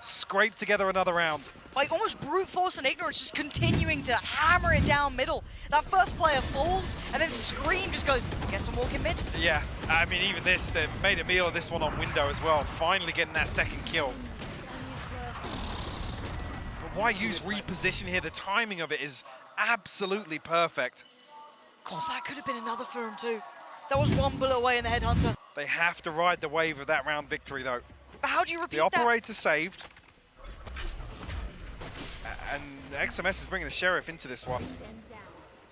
scraped together another round. Like almost brute force and ignorance, just continuing to hammer it down middle. That first player falls, and then Scream just goes, guess I'm walking mid. Yeah, I mean, even this, they've made a meal of this one on window as well, finally getting that second kill. But YU's reposition here, the timing of it is absolutely perfect. God, that could have been another for him too. That was one bullet away in the Headhunter. They have to ride the wave of that round victory, though. But how do you repeat the that? The operator saved. And XMS is bringing the Sheriff into this one.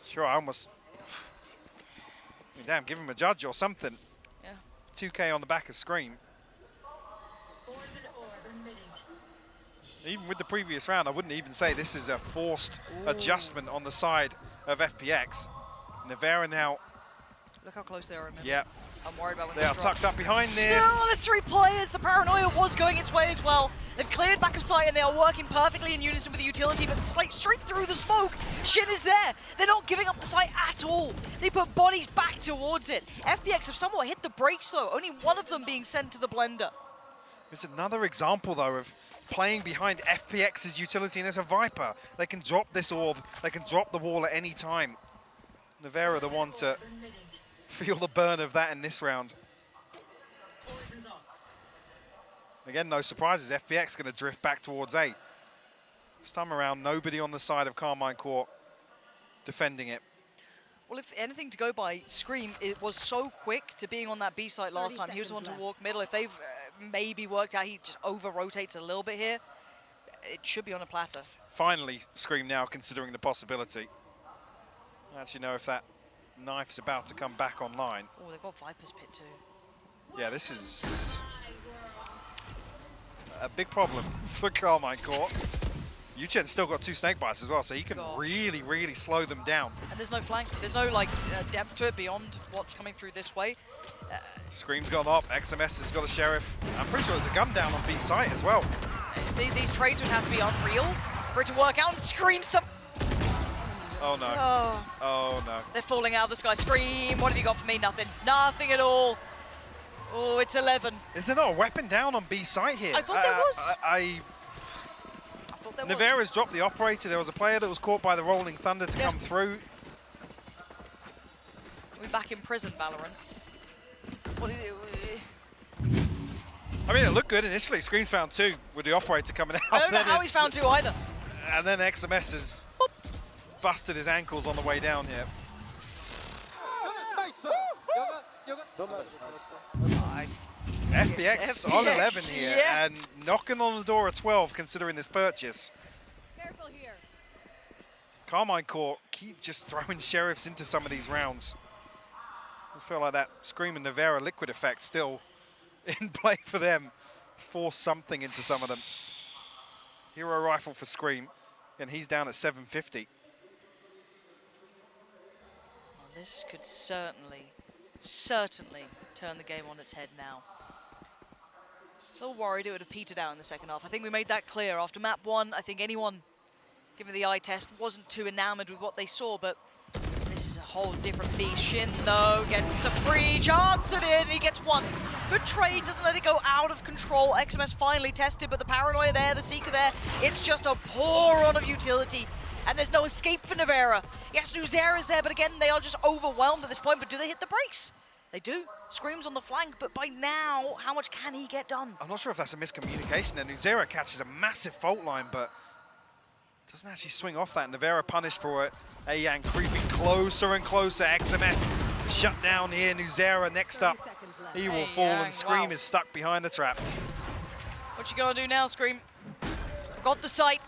Sure, I almost... I mean, damn, give him a judge or something. Yeah. 2K on the back of Scream. Even with the previous round, I wouldn't even say this is a forced adjustment on the side of FPX. Nevera now. Look how close they are. Yeah. I'm worried about when they are tucked up behind this. No, there's three players. The Paranoia was going its way as well. They've cleared back of sight and they are working perfectly in unison with the utility, but straight through the smoke, Shin is there. They're not giving up the site at all. They put bodies back towards it. FPX have somewhat hit the brakes though, only one of them being sent to the blender. It's another example though of playing behind FPX's utility, and as a Viper, they can drop this orb, they can drop the wall at any time. Nevera the one to feel the burn of that in this round. Again, no surprises, FPX going to drift back towards A. This time around, nobody on the side of Carmine Court defending it. Well, if anything to go by, Scream, it was so quick to being on that B site last time. He was the one to walk middle. If they've maybe worked out, he just over-rotates a little bit here. It should be on a platter. Finally, Scream now considering the possibility. I actually know if that knife's about to come back online. Oh, they've got Viper's Pit too. Yeah, this is a big problem for Carmine Court. Yuchen's still got two snake bites as well, so he can really, really slow them down. And there's no flank. There's no like depth to it beyond what's coming through this way. Scream's gone up. XMS has got a Sheriff. I'm pretty sure there's a gun down on B site as well. These trades would have to be unreal for it to work out. And Scream some... Oh no. Oh no. They're falling out of the sky. Scream, what have you got for me? Nothing. Nothing at all. Oh, it's 11. Is there not a weapon down on B site here? I thought there was. I there was. Navera's dropped the operator. There was a player that was caught by the Rolling Thunder to come through. We're back in prison, Valorant. What is it? I mean, it looked good initially. Scream found 2 with the operator coming out. I don't know how he's found 2 either. And then XMS has busted his ankles on the way down here. FPX on 11 here and knocking on the door at 12 considering this purchase. Careful here. Carmine Court keep just throwing sheriffs into some of these rounds. I feel like that Scream and Navera liquid effect still in play for them. Force something into some of them. Hero rifle for Scream, and he's down at 750. Well, this could certainly turn the game on its head now. So worried it would have petered out in the second half. I think we made that clear after map 1. I think anyone, given the eye test, wasn't too enamored with what they saw, but this is a whole different beast. Shin, though, gets a free chance at it, and he gets 1. Good trade, doesn't let it go out of control. XMS finally tested, but the paranoia there, the Seeker there, it's just a pour on of utility. And there's no escape for Navera. Yes, Nuzera's there, but again, they are just overwhelmed at this point, but do they hit the brakes? They do. Scream's on the flank, but by now, how much can he get done? I'm not sure if that's a miscommunication there. Nuzera catches a massive fault line, but doesn't actually swing off that. Navera punished for it. Ayang creeping closer and closer. XMS shut down here. Nuzera next up. He will fall, and Scream is stuck behind the trap. What you gonna do now, Scream? Got the sight,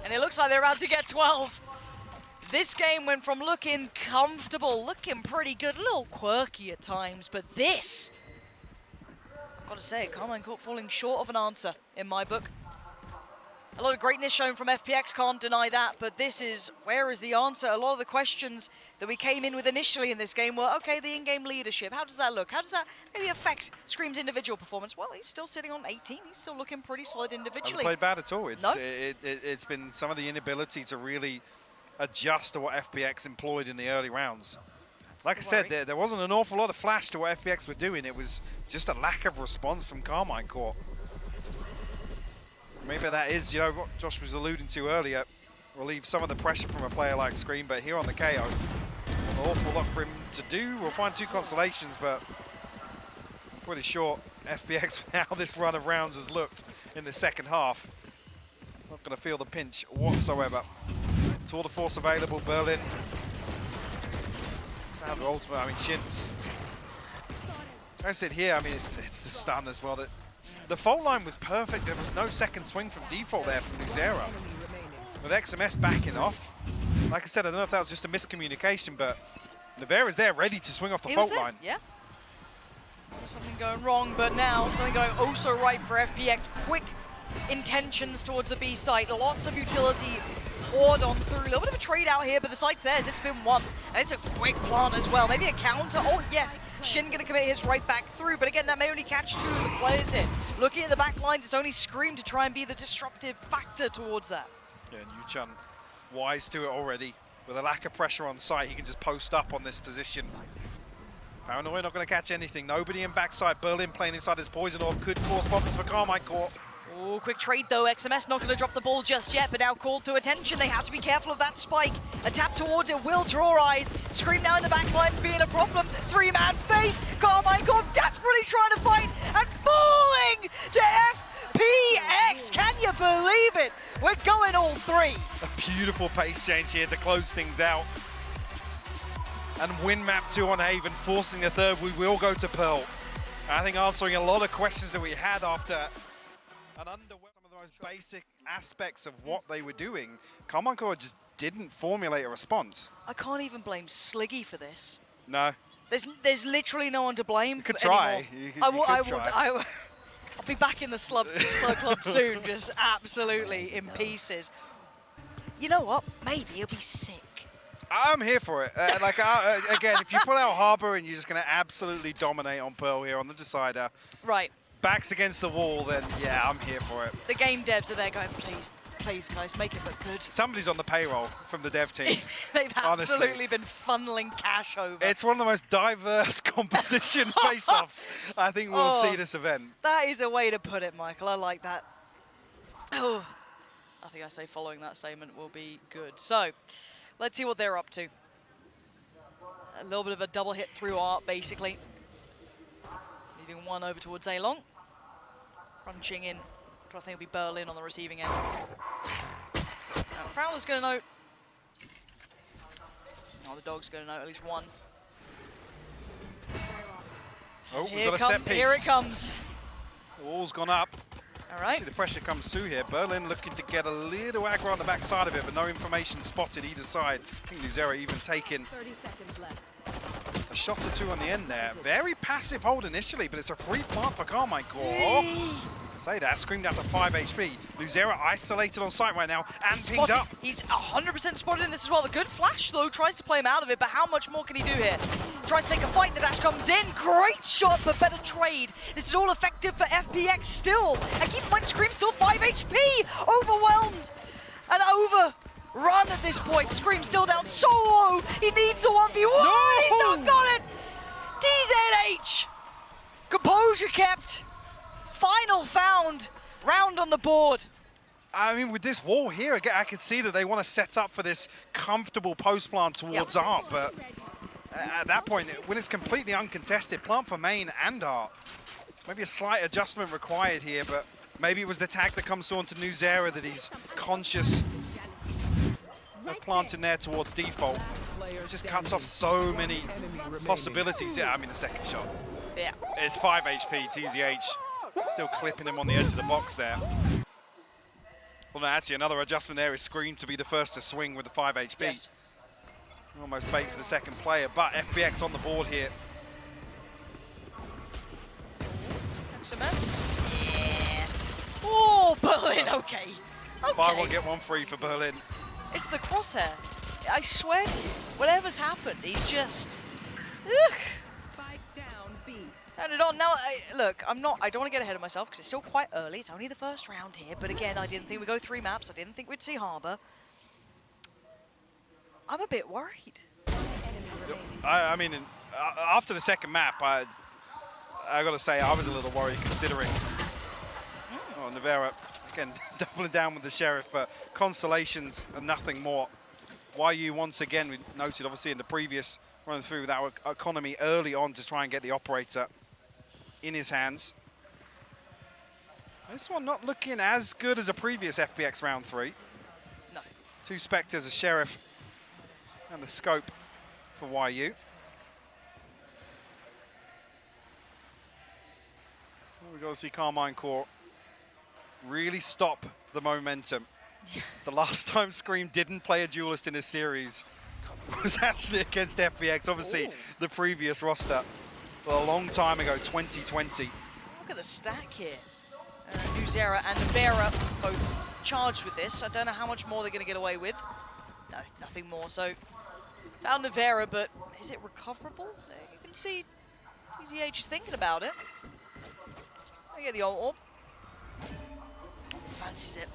and it looks like they're about to get 12. This game went from looking comfortable, looking pretty good, a little quirky at times, but this, I've got to say, Carmine Court falling short of an answer in my book. A lot of greatness shown from FPX, can't deny that, but this is, where is the answer? A lot of the questions that we came in with initially in this game were, okay, the in-game leadership, how does that look? How does that maybe affect Scream's individual performance? Well, he's still sitting on 18, he's still looking pretty solid individually. Hasn't played bad at all. No? It's been some of the inability to really adjust to what FPX employed in the early rounds. Like I said, there wasn't an awful lot of flash to what FPX were doing. It was just a lack of response from Carmine Court. Maybe that is, you know, what Josh was alluding to earlier, relieve some of the pressure from a player like Scream, but here on the KO, an awful lot for him to do. We'll find 2 consolations, but I'm pretty sure FPX, how this run of rounds has looked in the second half, not going to feel the pinch whatsoever. Tour de force available, Berlin. The ultimate, I mean, Shins. Like I said here, I mean, it's the stun as well. That the fault line was perfect. There was no second swing from default there from Nuzera. With XMS backing off. Like I said, I don't know if that was just a miscommunication, but Navera's there ready to swing off the fault line. Yeah. Something going wrong, but now something going oh so right for FPX. Quick intentions towards the B site. Lots of utility poured on through. A little bit of a trade out here, but the site's theirs. It's been 1. And it's a quick plant as well. Maybe a counter. Oh, yes. Shin going to commit his right back through. But again, that may only catch 2 of the players here. Looking at the back lines, it's only Scream to try and be the disruptive factor towards that. Yeah, and Yu-Chun wise to it already. With a lack of pressure on site, he can just post up on this position. Paranoia not going to catch anything. Nobody in backside. Berlin playing inside his poison orb could cause problems for Carmine Court. Oh, quick trade though. XMS not going to drop the ball just yet, but now called to attention. They have to be careful of that spike. A tap towards it will draw eyes. Scream now in the back lines being a problem. 3-man face. Carmine Court desperately trying to fight and falling to FPX. Can you believe it? We're going all 3. A beautiful pace change here to close things out. And win map 2 on Haven, forcing the 3rd. We will go to Pearl. I think answering a lot of questions that we had after and underwhelmed some of the most basic aspects of what they were doing. Carmine Court just didn't formulate a response. I can't even blame Sliggy for this. No. There's literally no one to blame. You could try. I'll be back in the slug club soon, just absolutely in pieces. You know what? Maybe he'll be sick. I'm here for it. Again, if you pull out Harbor and you're just going to absolutely dominate on Pearl here on the decider. Right. Backs against the wall, then yeah, I'm here for it. The game devs are there going, please, please guys, make it look good. Somebody's on the payroll from the dev team. They've absolutely been funneling cash over. It's one of the most diverse composition face-offs I think we'll see this event. That is a way to put it, Michael. I like that. Oh, Nothing I say following that statement will be good. So, let's see what they're up to. A little bit of a double hit through art, basically. Leaving one over towards A-Long. Crunching in, I think it'll be Berlin on the receiving end. Prowler's going to note. Oh, the dog's going to note at least one. Oh, we've got a set piece. Here it comes. The wall's gone up. All right. See the pressure comes through here. Berlin looking to get a little aggro on the back side of it, but no information spotted either side. I think Nuzera even taking 30 seconds left. a shot or two on the end there. Very passive hold initially, but it's a free plant for Carmine Core. Say that, screamed out to 5 HP. Nuzera isolated on site right now and pinged Spotted. up. He's 100% spotted in this as well. The good flash, though, tries to play him out of it, but how much more can he do here? Tries to take a fight, the dash comes in. Great shot, but better trade. This is all effective for FPX still. And keep in mind, Scream still 5 HP. Overwhelmed and overrun at this point. Scream still down so low. He needs the 1v1. No! He's not got it. DZH. Composure kept. Final found. Round on the board. I mean, with this wall here, again, I can see that they want to set up for this comfortable post plant towards Art, but at that point, when it's completely uncontested, plant for main and Art. Maybe a slight adjustment required here, but maybe it was the tag that comes on to Nuzera that he's conscious of planting there towards default. It just cuts off so many possibilities. Yeah, I mean, the second shot. Yeah. It's 5 HP, TZH. Still clipping him on the edge of the box there. Well, no, actually, another adjustment there is Scream to be the first to swing with the 5 HP. Yes. Almost bait for the second player, but FPX on the board here. XMS. Yeah. Oh, Berlin, okay. Buy one, Okay. get one free for Berlin. It's the crosshair. I swear to you, whatever's happened, he's just... Ugh. Spike down B. Turn it on. Now, look, I don't want to get ahead of myself because it's still quite early. It's only the first round here. But again, I didn't think we'd go 3 maps. I didn't think we'd see Harbor. I'm a bit worried. I mean, after the second map, I got to say I was a little worried considering. Oh, Nuvera, again, doubling down with the Sheriff, but consolations and nothing more. YU, once again, we noted obviously in the previous run through with our economy early on to try and get the operator in his hands. This one not looking as good as a previous FPX round 3. No. 2 Spectres, a Sheriff, and the scope for YU. So we've got to see Carmine Core really stop the momentum. The last time Scream didn't play a duelist in a series was actually against FPX, obviously the previous roster, well, a long time ago, 2020. Look at the stack here. Nuzera and Nuvera both charged with this. I don't know how much more they're going to get away with. No, nothing more. So, found Nuvera, but is it recoverable? You can see TZH is thinking about it. I get the ult. Fancies it.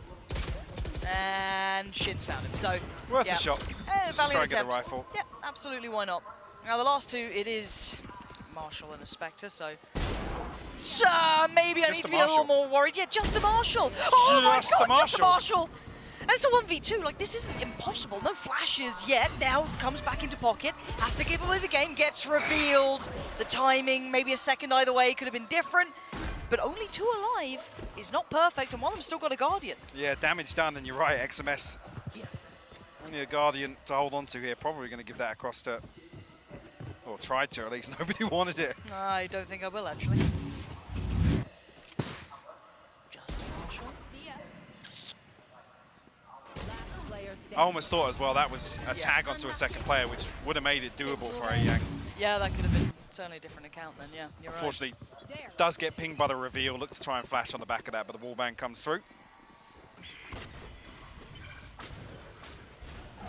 And Shin's found him. So, Worth yeah. a shot. Valiant Try and get the attempt. rifle. Yeah, absolutely, why not? Now, the last 2, it is Marshall and a Spectre, so maybe I Just need a to be a little Marshall. more worried. Yeah, just a Marshall. Oh my Just a God, just a Marshall. Marshall. And it's a 1v2. Like, this isn't impossible. No flashes yet. Now comes back into pocket. Has to keep away the game. Gets revealed. The timing, maybe a second either way, could have been different. But only 2 alive is not perfect, and one of them's still got a Guardian. Yeah, damage done, and you're right, XMS. Only a Guardian to hold on to here. Probably going to give that across to, or tried to at least. Nobody wanted it. I don't think I will, actually. Just a Marshall. Last player standing. I almost thought as well that was a Yes. tag onto a second player, which would have made it doable for a Yang. Yeah, that could have been certainly a different account then, yeah. You're right. Unfortunately, There. does get pinged by the reveal. Look to try and flash on the back of that, but the wallbang comes through.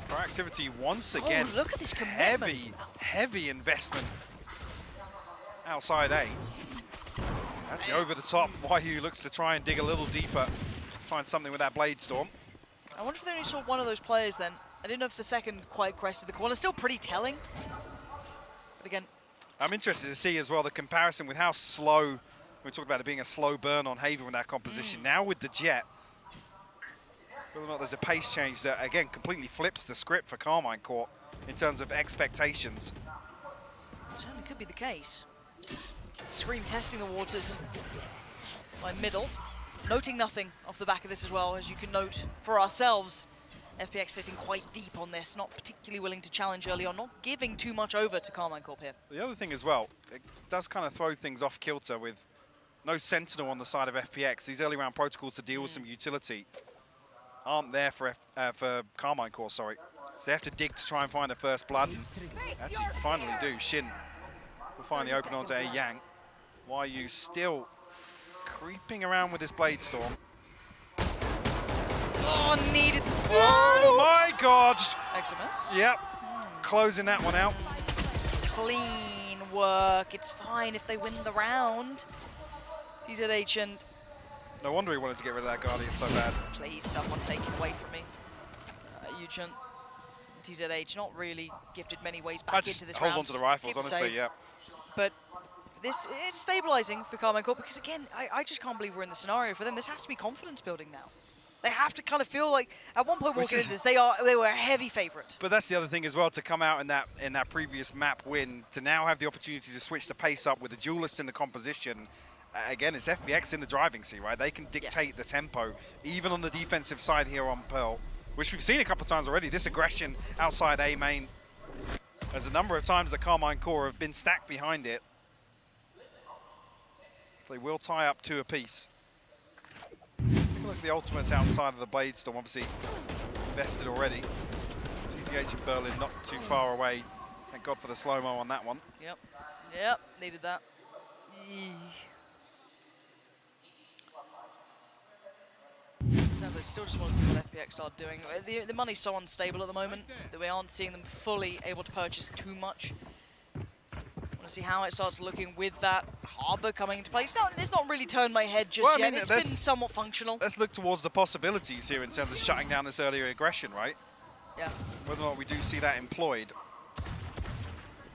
For activity once again. Oh, look at this commitment. Heavy investment outside A. Actually over the top. YU looks to try and dig a little deeper, find something with that Blade Storm. I wonder if they only saw one of those players then. I didn't know if the second quite crested the corner. Still pretty telling. But again, I'm interested to see as well the comparison with how slow, we talked about it being a slow burn on Haven with that composition. Now with the Jet, Whether or not there's a pace change that, again, completely flips the script for Carmine Court in terms of expectations. It certainly could be the case. Scream testing the waters by middle. Noting nothing off the back of this as well, as you can note for ourselves. FPX sitting quite deep on this, not particularly willing to challenge early on, not giving too much over to Carmine Corp here. The other thing as well, it does kind of throw things off kilter with no Sentinel on the side of FPX. These early round protocols to deal with some utility aren't there for Carmine Corp, sorry. So they have to dig to try and find a first blood. And actually finally do. Shin will find the open onto A Yang. YU still creeping around with this Blade Storm. Oh, needed. Oh my God! XMS. Yep, closing that one out. Clean work. It's fine if they win the round. TZH and No wonder he wanted to get rid of that Guardian so bad. please, someone take it away from me. Yuchun, TZH, not really gifted many ways back just into this hold round. on to the rifles, Keep it honestly, safe. yeah. But this it's stabilizing for Carmine Corp because, again, I just can't believe we're in the scenario for them. This has to be confidence building now. They have to kind of feel like, at one point walking into this, they were a heavy favorite. But that's the other thing as well, to come out in that previous map win, to now have the opportunity to switch the pace up with a duelist in the composition. Again, it's FPX in the driving seat, right? They can dictate the tempo, even on the defensive side here on Pearl, which we've seen a couple of times already. This aggression outside A main. There's a number of times that Carmine Core have been stacked behind it. They will tie up 2 apiece. Take a look at the ultimates outside of the Blade Storm, obviously invested already. TZH and Berlin not too far away. Thank God for the slow-mo on that one. Yep, needed that. Sounds like I still just want to see what FPX start doing. The money's so unstable at the moment that we aren't seeing them fully able to purchase too much. Want to see how it starts looking with that Harbor coming into place. No, it's not really turned my head just Well, I yet. mean, It's been somewhat functional. Let's look towards the possibilities here in terms of shutting down this earlier aggression, right? Yeah. Whether or not we do see that employed.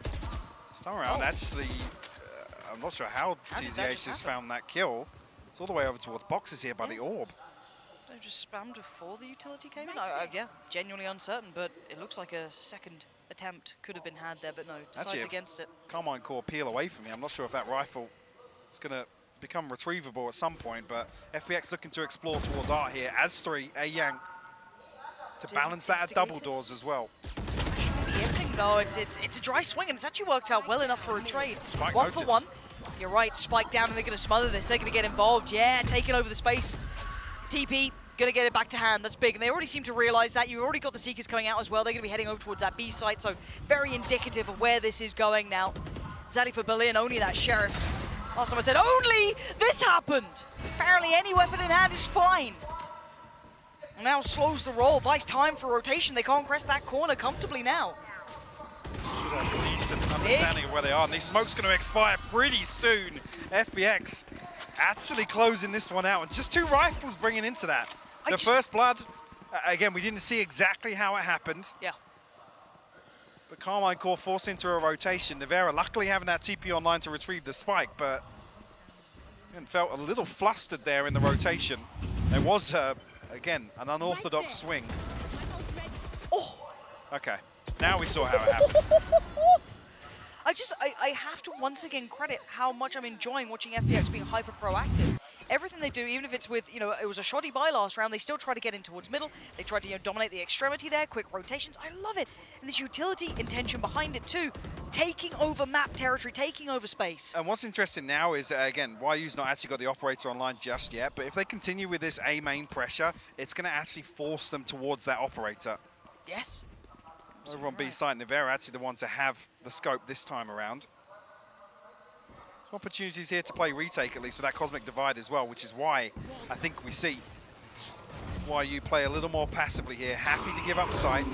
This time around, actually, I'm not sure how How did that TZH just has happen? found that kill. It's all the way over towards boxes here by the orb. They just spammed before the utility came in? Yeah, genuinely uncertain, but it looks like a second attempt could have been had there, but no, decides Actually, against it. Carmine Core peel away from me. I'm not sure if that rifle is going to become retrievable at some point, but FPX looking to explore towards art here. As 3, A Yang to balance that at double doors as well. The ending, though, it's a dry swing, and it's actually worked out well enough for a trade. Spike 1 noted. for 1. You're right, Spike down, and they're going to smother this. They're going to get involved. Yeah, taking over the space. TP, going to get it back to hand. That's big, and they already seem to realize that. You've already got the Seekers coming out as well. They're going to be heading over towards that B site, so very indicative of where this is going now. Zaddy for Berlin, only that Sheriff. Last time I said, only this happened. Apparently any weapon in hand is fine. And now slows the roll, buys time for rotation. They can't crest that corner comfortably now. Should have a decent understanding of where they are, and the smoke's going to expire pretty soon. FPX actually closing this one out, and just 2 rifles bringing into that. The first blood, again, we didn't see exactly how it happened. Yeah. But Carmine Core forced into a rotation. Nevera luckily having that TP online to retrieve the spike, but felt a little flustered there in the rotation. There was, again, an unorthodox swing. Oh! Okay, now we saw how it happened. I have to once again credit how much I'm enjoying watching FPX being hyper proactive. Everything they do, even if it's with, it was a shoddy buy last round, they still try to get in towards middle. They try to dominate the extremity there, quick rotations. I love it. And this utility intention behind it too. Taking over map territory, taking over space. And what's interesting now is, again, YU's not actually got the operator online just yet, but if they continue with this A main pressure, it's going to actually force them towards that operator. Yes. Over on B side, Nevera actually the one to have the scope this time around. Some opportunities here to play retake, at least with that Cosmic Divide as well, which is why I think we see YU play a little more passively here. Happy to give up sight.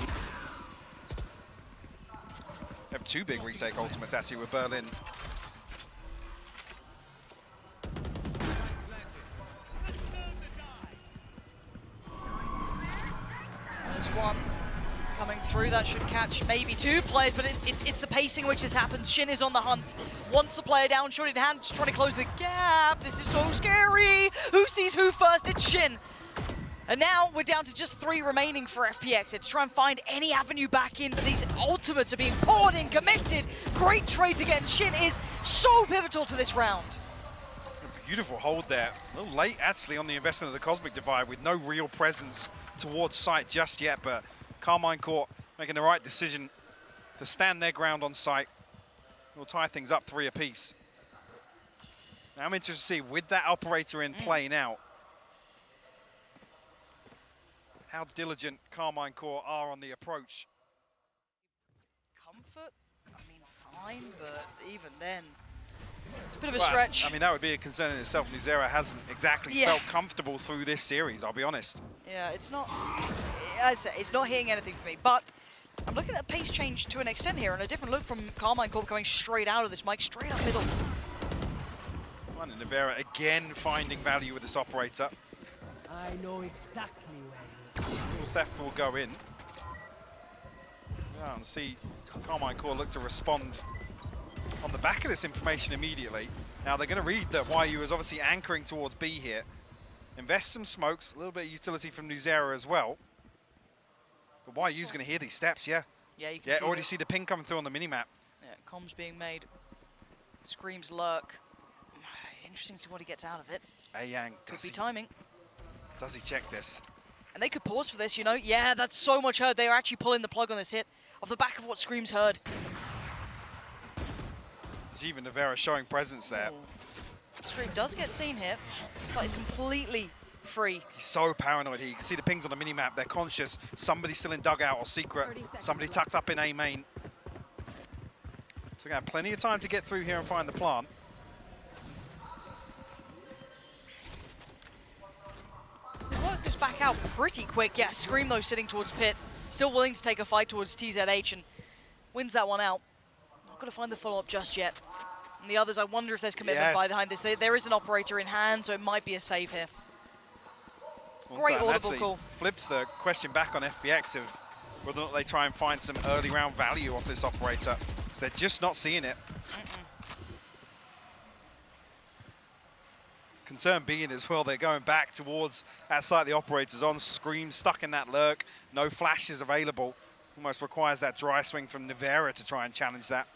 They have 2 big retake ultimates actually with Berlin. There's 1 coming through. That should catch maybe 2 players, but it's the pacing which has happened. Shin is on the hunt. Wants the player down, shot in hand, just trying to close the gap. This is so scary. Who sees who first? It's Shin. And now we're down to just 3 remaining for FPX. It's try and find any avenue back in, but these ultimates are being poured in, committed. Great trades again. Shin is so pivotal to this round. A beautiful hold there. A little late, actually, on the investment of the Cosmic Divide with no real presence towards site just yet, but Carmine Court making the right decision to stand their ground on site. We'll tie things up 3 apiece. Now I'm interested to see, with that operator in play now, how diligent Carmine Court are on the approach. Comfort? I mean, fine, but even then, it's a bit of a stretch. I mean, that would be a concern in itself. Nuzera hasn't exactly felt comfortable through this series, I'll be honest. Yeah, it's not, I say, it's not hitting anything for me, but I'm looking at a pace change to an extent here, and a different look from Carmine Corp coming straight out of this mic, straight up middle. And Nuvera again finding value with this operator. I know exactly where Full theft will go in. Yeah, and see Carmine Core look to respond on the back of this information immediately. Now they're going to read that YU is obviously anchoring towards B here. Invest some smokes, a little bit of utility from Nuzera as well. But YU's going to hear these steps, yeah. Yeah, you can already see the ping coming through on the minimap. Yeah, comms being made. Screams lurk. Interesting to see what he gets out of it. Ayang, Could be timing. Does he check this? And they could pause for this, you know? Yeah, that's so much heard. They are actually pulling the plug on this hit off the back of what Screams heard. There's even Nuvera showing presence there. Scream does get seen here. So he's completely free. He's so paranoid. He can see the pings on the minimap. They're conscious. Somebody still in dugout or secret. Somebody tucked up in A main. So we're going to have plenty of time to get through here and find the plant. Work this back out pretty quick. Yeah, Scream though sitting towards pit. Still willing to take a fight towards TZH and wins that one out. Not going to find the follow-up just yet. And the others, I wonder if there's commitment behind this. There is an operator in hand, so it might be a save here. Great audible call. Flips the question back on FPX of whether or not they try and find some early round value off this operator. So they're just not seeing it. Concern being as well, they're going back towards that site the operator's on. Scream stuck in that lurk. No flashes available. Almost requires that dry swing from Nuvera to try and challenge that.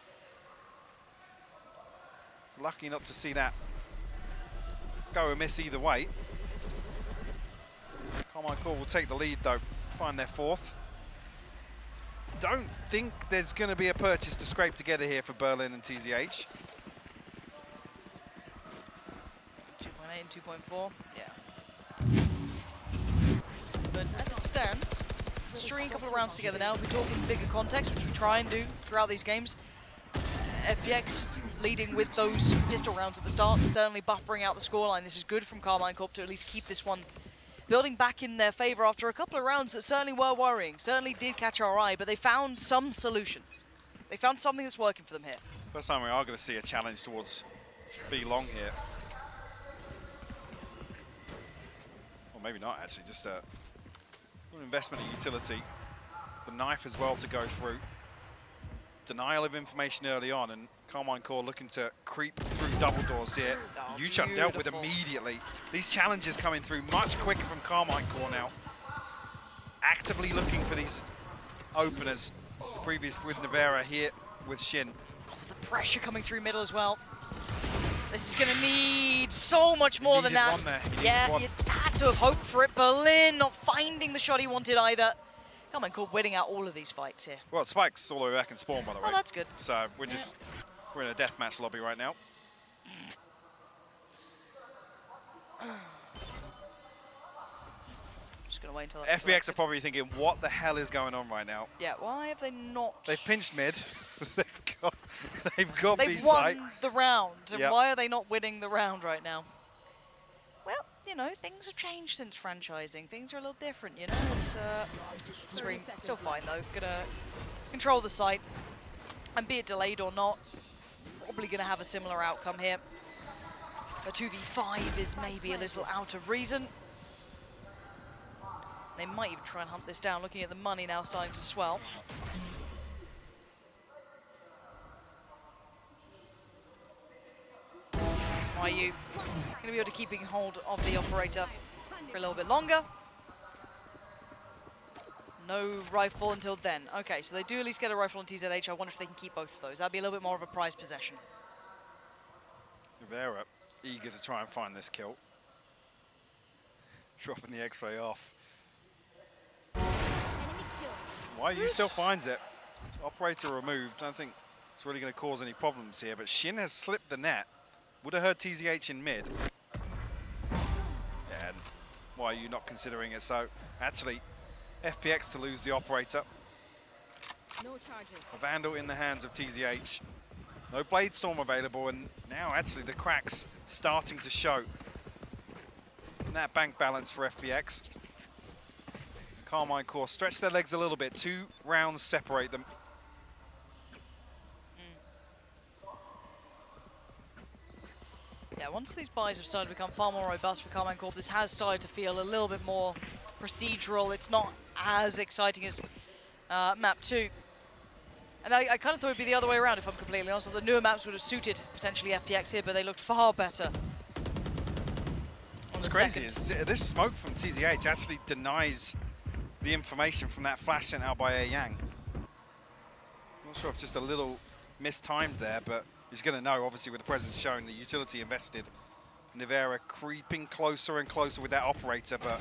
So lucky not to see that go amiss either way. Carmine Core will take the lead though, find their 4th. Don't think there's going to be a purchase to scrape together here for Berlin and TZH. 2.8 and 2.4, yeah. But as it stands, stringing a couple of rounds together now, we're talking bigger context, which we try and do throughout these games. FPX leading with those pistol rounds at the start, certainly buffering out the scoreline. This is good from Carmine Corp to at least keep this one building back in their favor after a couple of rounds that certainly were worrying, certainly did catch our eye, but they found some solution. They found something that's working for them here. First time we are going to see a challenge towards B long here. Or maybe not actually, just a little investment in utility. The knife as well to go through. Denial of information early on, and Carmine Core looking to creep through double doors here. Oh, Yuchuk dealt with immediately. These challenges coming through much quicker from Carmine Core now. Actively looking for these openers. Previous with Nuvera, here with Shin. The pressure coming through middle as well. This is going to need so much more than that. Yeah, you had to have hoped for it. Berlin not finding the shot he wanted either. Carmine Core winning out all of these fights here. Well, Spike's all the way back in spawn, by the way. Oh, that's good. So we're just, we're in a deathmatch lobby right now. Just going to wait until FPX are probably thinking, what the hell is going on right now? Yeah, why have they not? They've pinched mid. they've got They've B-site. won the round, and why are they not winning the round right now? Well, you know, things have changed since franchising. Things are a little different, you know. It's Scream still fine though. Gonna control the site, and be it delayed or not, probably gonna have a similar outcome here. A 2v5 is maybe a little out of reason. They might even try and hunt this down. Looking at the money now starting to swell. YU going to be able to keep hold of the operator for a little bit longer. No rifle until then. Okay, so they do at least get a rifle on TZH. I wonder if they can keep both of those. That'd be a little bit more of a prized possession. Rivera eager to try and find this kill. Dropping the X-ray off. YU still finds it. So operator removed. Don't think it's really going to cause any problems here, but Shin has slipped the net. Would have heard TZH in mid. Yeah, and YU not considering it. So actually, FPX to lose the operator. No charges. A Vandal in the hands of TZH. No Blade Storm available, and now actually the cracks starting to show. And that bank balance for FPX. Carmine Core stretch their legs a little bit. 2 rounds separate them. Yeah, once these buys have started to become far more robust for Carmine Corp, this has started to feel a little bit more procedural. It's not as exciting as map 2. And I kind of thought it would be the other way around, if I'm completely honest. The newer maps would have suited potentially FPX here, but they looked far better. What's crazy is this smoke from TZH actually denies the information from that flash sent out by A Yang. Not sure if just a little mistimed there, but he's going to know, obviously, with the presence shown, the utility invested. Nivera creeping closer and closer with that operator, but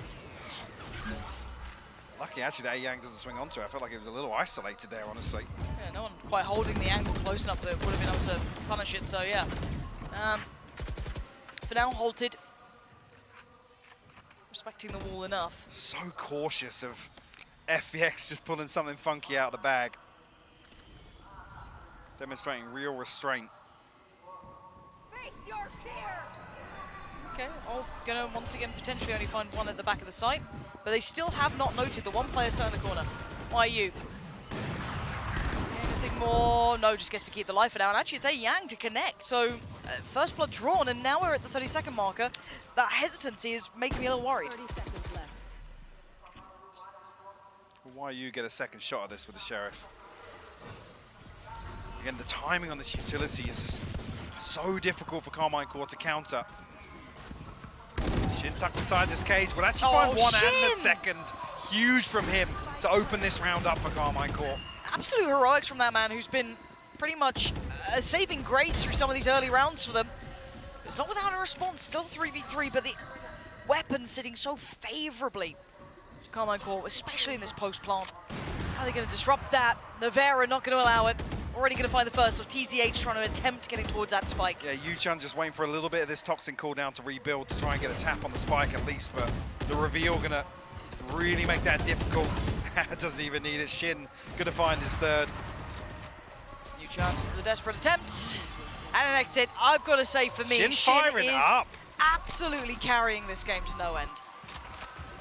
lucky actually that A Yang doesn't swing onto it. I felt like it was a little isolated there, honestly. Yeah, no one quite holding the angle close enough that would have been able to punish it, so yeah. For now, halted. Respecting the wall enough. So cautious of FPX just pulling something funky out of the bag. Demonstrating real restraint. Face your fear. Okay, all gonna once again potentially only find one at the back of the site, but they still have not noted the one player sat in the corner. YU. Anything more? No, just gets to keep the life down. Actually, it's A Yang to connect, so first blood drawn, and now we're at the 30-second marker. That hesitancy is making me a little worried. 30 seconds left. Why you get a second shot at this with the Sheriff? Again, the timing on this utility is just so difficult for Carmine Core to counter. Shin tucked inside this cage, will actually find one and the second. Huge from him to open this round up for Carmine Core. Absolute heroics from that man who's been pretty much a saving grace through some of these early rounds for them. It's not without a response, still 3v3, but the weapon sitting so favorably to Carmine Core, especially in this post-plant. How are they going to disrupt that? Nivera not going to allow it. Already going to find the first, so TZH trying to attempt getting towards that spike. Yeah, Yu-Chan just waiting for a little bit of this Toxin cooldown to rebuild to try and get a tap on the spike at least, but the reveal going to really make that difficult. Doesn't even need it. Shin going to find his third. Yu-Chan with a desperate attempt. And an exit. I've got to say, for me, Shin is up. absolutely carrying this game to no end.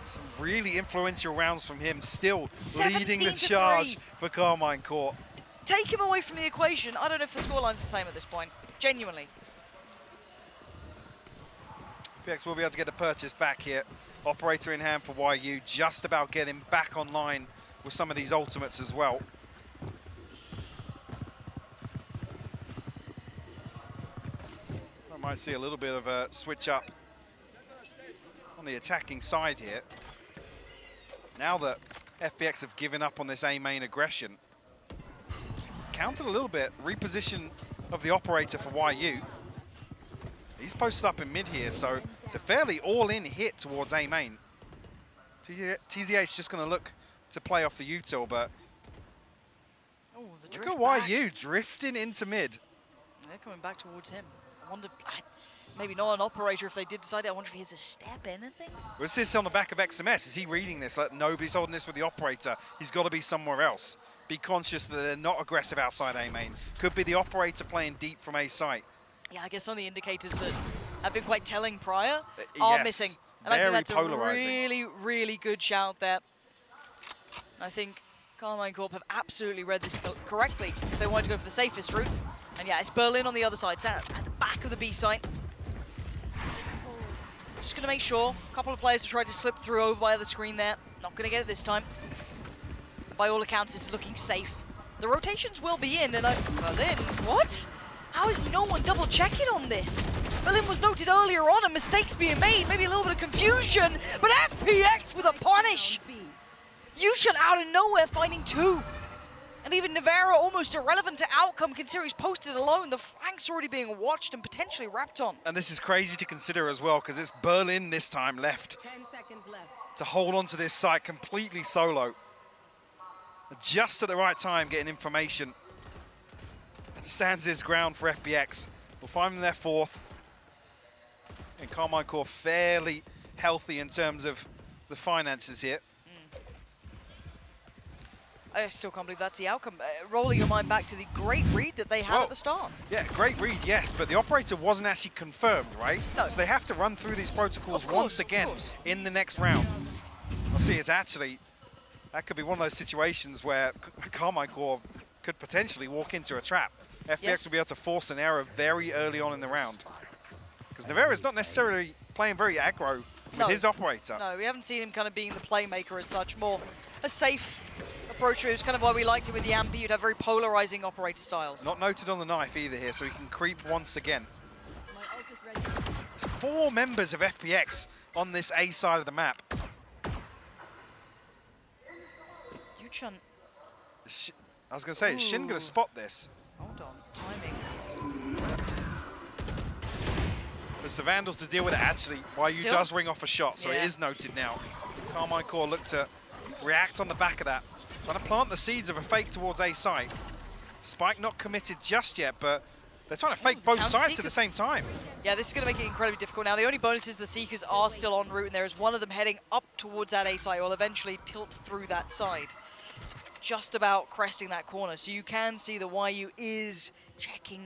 Some really influential rounds from him, still 17 leading the to charge 3. for Carmine Core. Take him away from the equation. I don't know if the scoreline's the same at this point. Genuinely. FPX will be able to get the purchase back here. Operator in hand for YU, just about getting back online with some of these ultimates as well. I might see a little bit of a switch up on the attacking side here. Now that FPX have given up on this A main aggression, countered a little bit, reposition of the operator for YU. He's posted up in mid here, so it's a fairly all-in hit towards A main. TZH just going to look to play off the util, but Oh, the look drift at back. YU drifting into mid. They're coming back towards him. I wonder, maybe not an operator if they did decide it. I wonder if he has a step, anything? Well, this is on the back of XMS. Is he reading this? Like, nobody's holding this with the operator. He's got to be somewhere else. Be conscious that they're not aggressive outside A main. Could be the operator playing deep from A site. Yeah, I guess some of the indicators that have been quite telling prior are yes, missing. And I think very that's polarizing. a really, really good shout there. I think Carmine Corp have absolutely read this correctly if they wanted to go for the safest route. And yeah, it's Berlin on the other side, sat at the back of the B site. Just going to make sure. A couple of players have tried to slip through over by the screen there. Not going to get it this time. By all accounts, it's looking safe. The rotations will be in, and Berlin, what? How is no one double checking on this? Berlin was noted earlier on and mistakes being made, maybe a little bit of confusion, but FPX with a punish. Yuchun out of nowhere finding 2. And even Navarro almost irrelevant to outcome considering he's posted alone. The flank's already being watched and potentially wrapped on. And this is crazy to consider as well, because it's Berlin this time left 10 seconds left. to hold on to this site completely solo. Just at the right time, getting information. And stands his ground for FPX. We'll find them their 4th. And Carmine Corp fairly healthy in terms of the finances here. I still can't believe that's the outcome. Rolling your mind back to the great read that they had at the start. Yeah, great read, yes, but the operator wasn't actually confirmed, right? No. So they have to run through these protocols once again in the next round. I'll see, it's actually, that could be one of those situations where Carmine Corp could potentially walk into a trap. FPX will be able to force an error very early on in the round. Because Navarro's not necessarily playing very aggro with his operator. No, we haven't seen him kind of being the playmaker as such, more a safe approach. It was kind of why we liked it with the Amp. You'd have very polarizing operator styles. Not noted on the knife either here, so he can creep once again. My ult is ready. There's 4 members of FPX on this A side of the map. Yuchun, I was going to say, is Shin going to spot this? hold on, timing. There's the Vandals to deal with it, actually. YU does ring off a shot, so it is noted now. Carmine Corp look to react on the back of that. Trying to plant the seeds of a fake towards A site. Spike not committed just yet, but they're trying to fake both sides at the same time. Yeah, this is going to make it incredibly difficult. Now, the only bonus is the Seekers are still en route, and there is one of them heading up towards that A site, will eventually tilt through that side. Just about cresting that corner. So you can see the YU is checking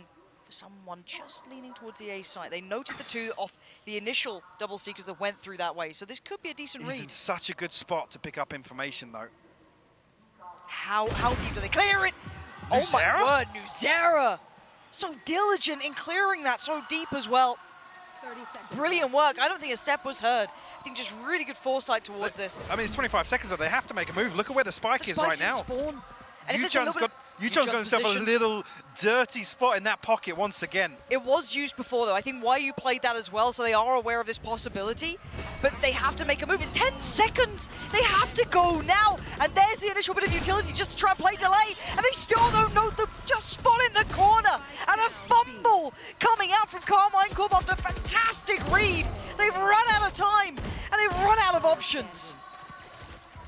for someone just leaning towards the A site. They noted the 2 off the initial double Seekers that went through that way. So this could be a decent read. He's in such a good spot to pick up information, though. How deep do they clear it? Oh my word, Nuzera! So diligent in clearing that so deep as well. 30 seconds. Brilliant work. I don't think a step was heard. I think just really good foresight towards this. I mean, it's 25 seconds, so they have to make a move. Look at where the spike is right now. Spawn. And Yuchun's got himself a little dirty spot in that pocket once again. It was used before, though. I think YU played that as well, so they are aware of this possibility. But they have to make a move. It's 10 seconds. They have to go now. And there's the initial bit of utility just to try and play delay. And they still don't know the just spot in the corner. And a fumble coming out from Carmine Corp after a fantastic read. They've run out of time, and they've run out of options.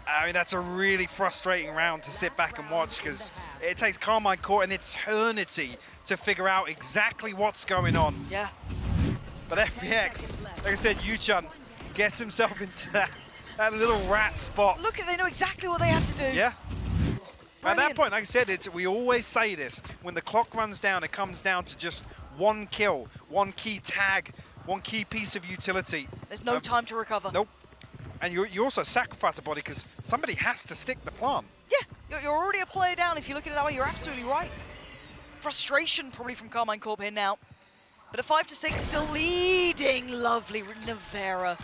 I mean, that's a really frustrating round to sit back and watch because it takes Carmine Corp an eternity to figure out exactly what's going on. Yeah. But FPX, like I said, Yuchun gets himself into that little rat spot. Look, they know exactly what they had to do. Yeah. Brilliant. At that point, like I said, we always say this, when the clock runs down, it comes down to just one kill, one key tag, one key piece of utility. There's no time to recover. Nope. And you also sacrifice a body because somebody has to stick the plant. Yeah, you're already a player down. If you look at it that way, you're absolutely right. Frustration probably from Carmine Corp here now. But at 5-6, still leading. Lovely Navarra.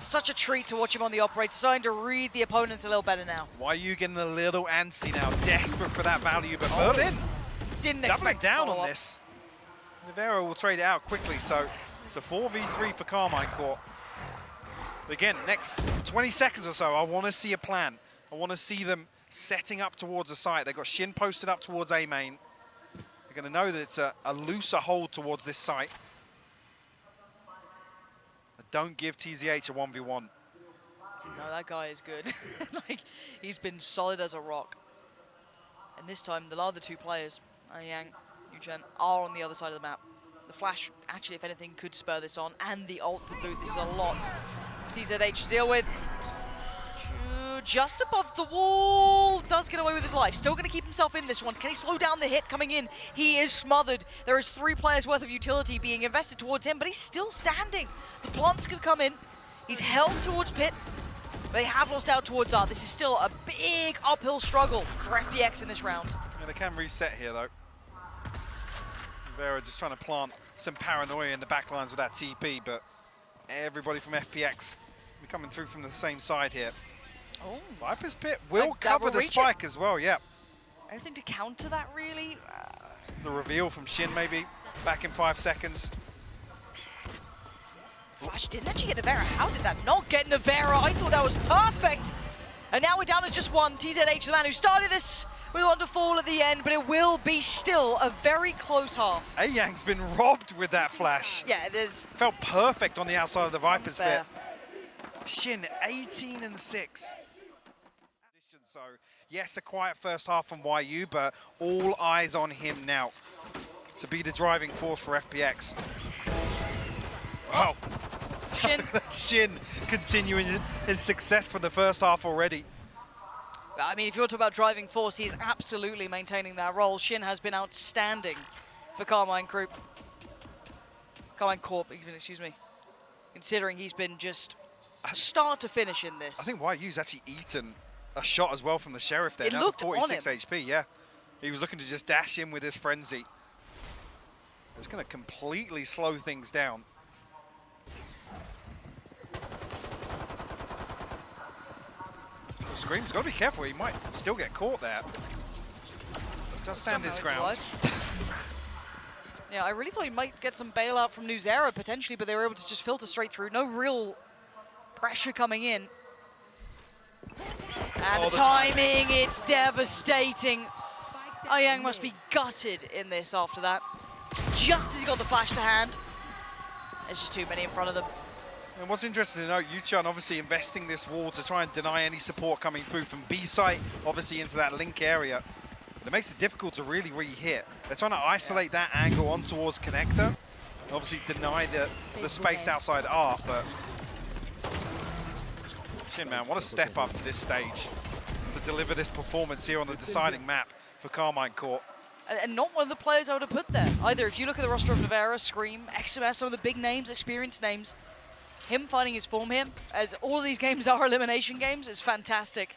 Such a treat to watch him on the operator, starting to read the opponents a little better now. YU getting a little antsy now, desperate for that value, but Berlin didn't doubling expect down on this. Navarra will trade it out quickly, so it's a 4v3 for Carmine Corp. But again, next 20 seconds or so, I want to see a plan. I want to see them setting up towards a site. They've got Shin posted up towards A main. They're going to know that it's a looser hold towards this site. But don't give TZH a 1v1. No, that guy is good. Like, he's been solid as a rock. And this time, the other 2 players, Yang, Yuchun, are on the other side of the map. The flash, actually, if anything, could spur this on, and the ult to boot. This is a lot TZH to deal with. Just above the wall, does get away with his life. Still going to keep himself in this one. Can he slow down the hit coming in? He is smothered. There is 3 players worth of utility being invested towards him, but he's still standing. The plants can come in. He's held towards pit. They have lost out towards R. This is still a big uphill struggle for FPX in this round. Yeah, they can reset here, though. Vera just trying to plant some paranoia in the back lines with that TP, but everybody from FPX coming through from the same side here. Oh. Viper's Pit will cover the spike as well, yeah. Anything to counter that, really? The reveal from Shin, maybe, back in 5 seconds. Flash didn't actually get Navarra. How did that not get Navarra? I thought that was perfect. And now we're down to just one. TZH, the man who started this, will want to fall at the end, but it will be still a very close half. Ayang's been robbed with that flash. Yeah, there's... Felt perfect on the outside of the Viper's Fair. bit. Shin, 18-6. So, yes, a quiet first half from YU, but all eyes on him now to be the driving force for FPX. Wow. Shin. Shin continuing his success from the first half already. I mean, if you want to talk about driving force, he is absolutely maintaining that role. Shin has been outstanding for Carmine Corp, even, excuse me. Considering he's been just start to finish in this. I think YU's actually eaten a shot as well from the Sheriff there. It Now looked 46 on him. HP, yeah. He was looking to just dash in with his frenzy. It's going to completely slow things down. Scream's got to be careful, he might still get caught there. Just stand his ground. Yeah, I really thought he might get some bailout from Nuzera potentially, but they were able to just filter straight through. No real pressure coming in. And the timing, it's devastating. Ayang must be gutted in this after that. Just as he got the flash to hand. There's just too many in front of them. And what's interesting to note, Yuchun obviously investing this wall to try and deny any support coming through from B site, obviously into that link area. It makes it difficult to really re-hit. They're trying to isolate that angle on towards Connector, and obviously deny the space outside Art, but Shin, man, what a step up to this stage to deliver this performance here on the deciding map for Carmine Corp. And not one of the players I would have put there either. If you look at the roster of Navera, Scream, XMS, some of the big names, experienced names, him finding his form here, as all of these games are elimination games, is fantastic.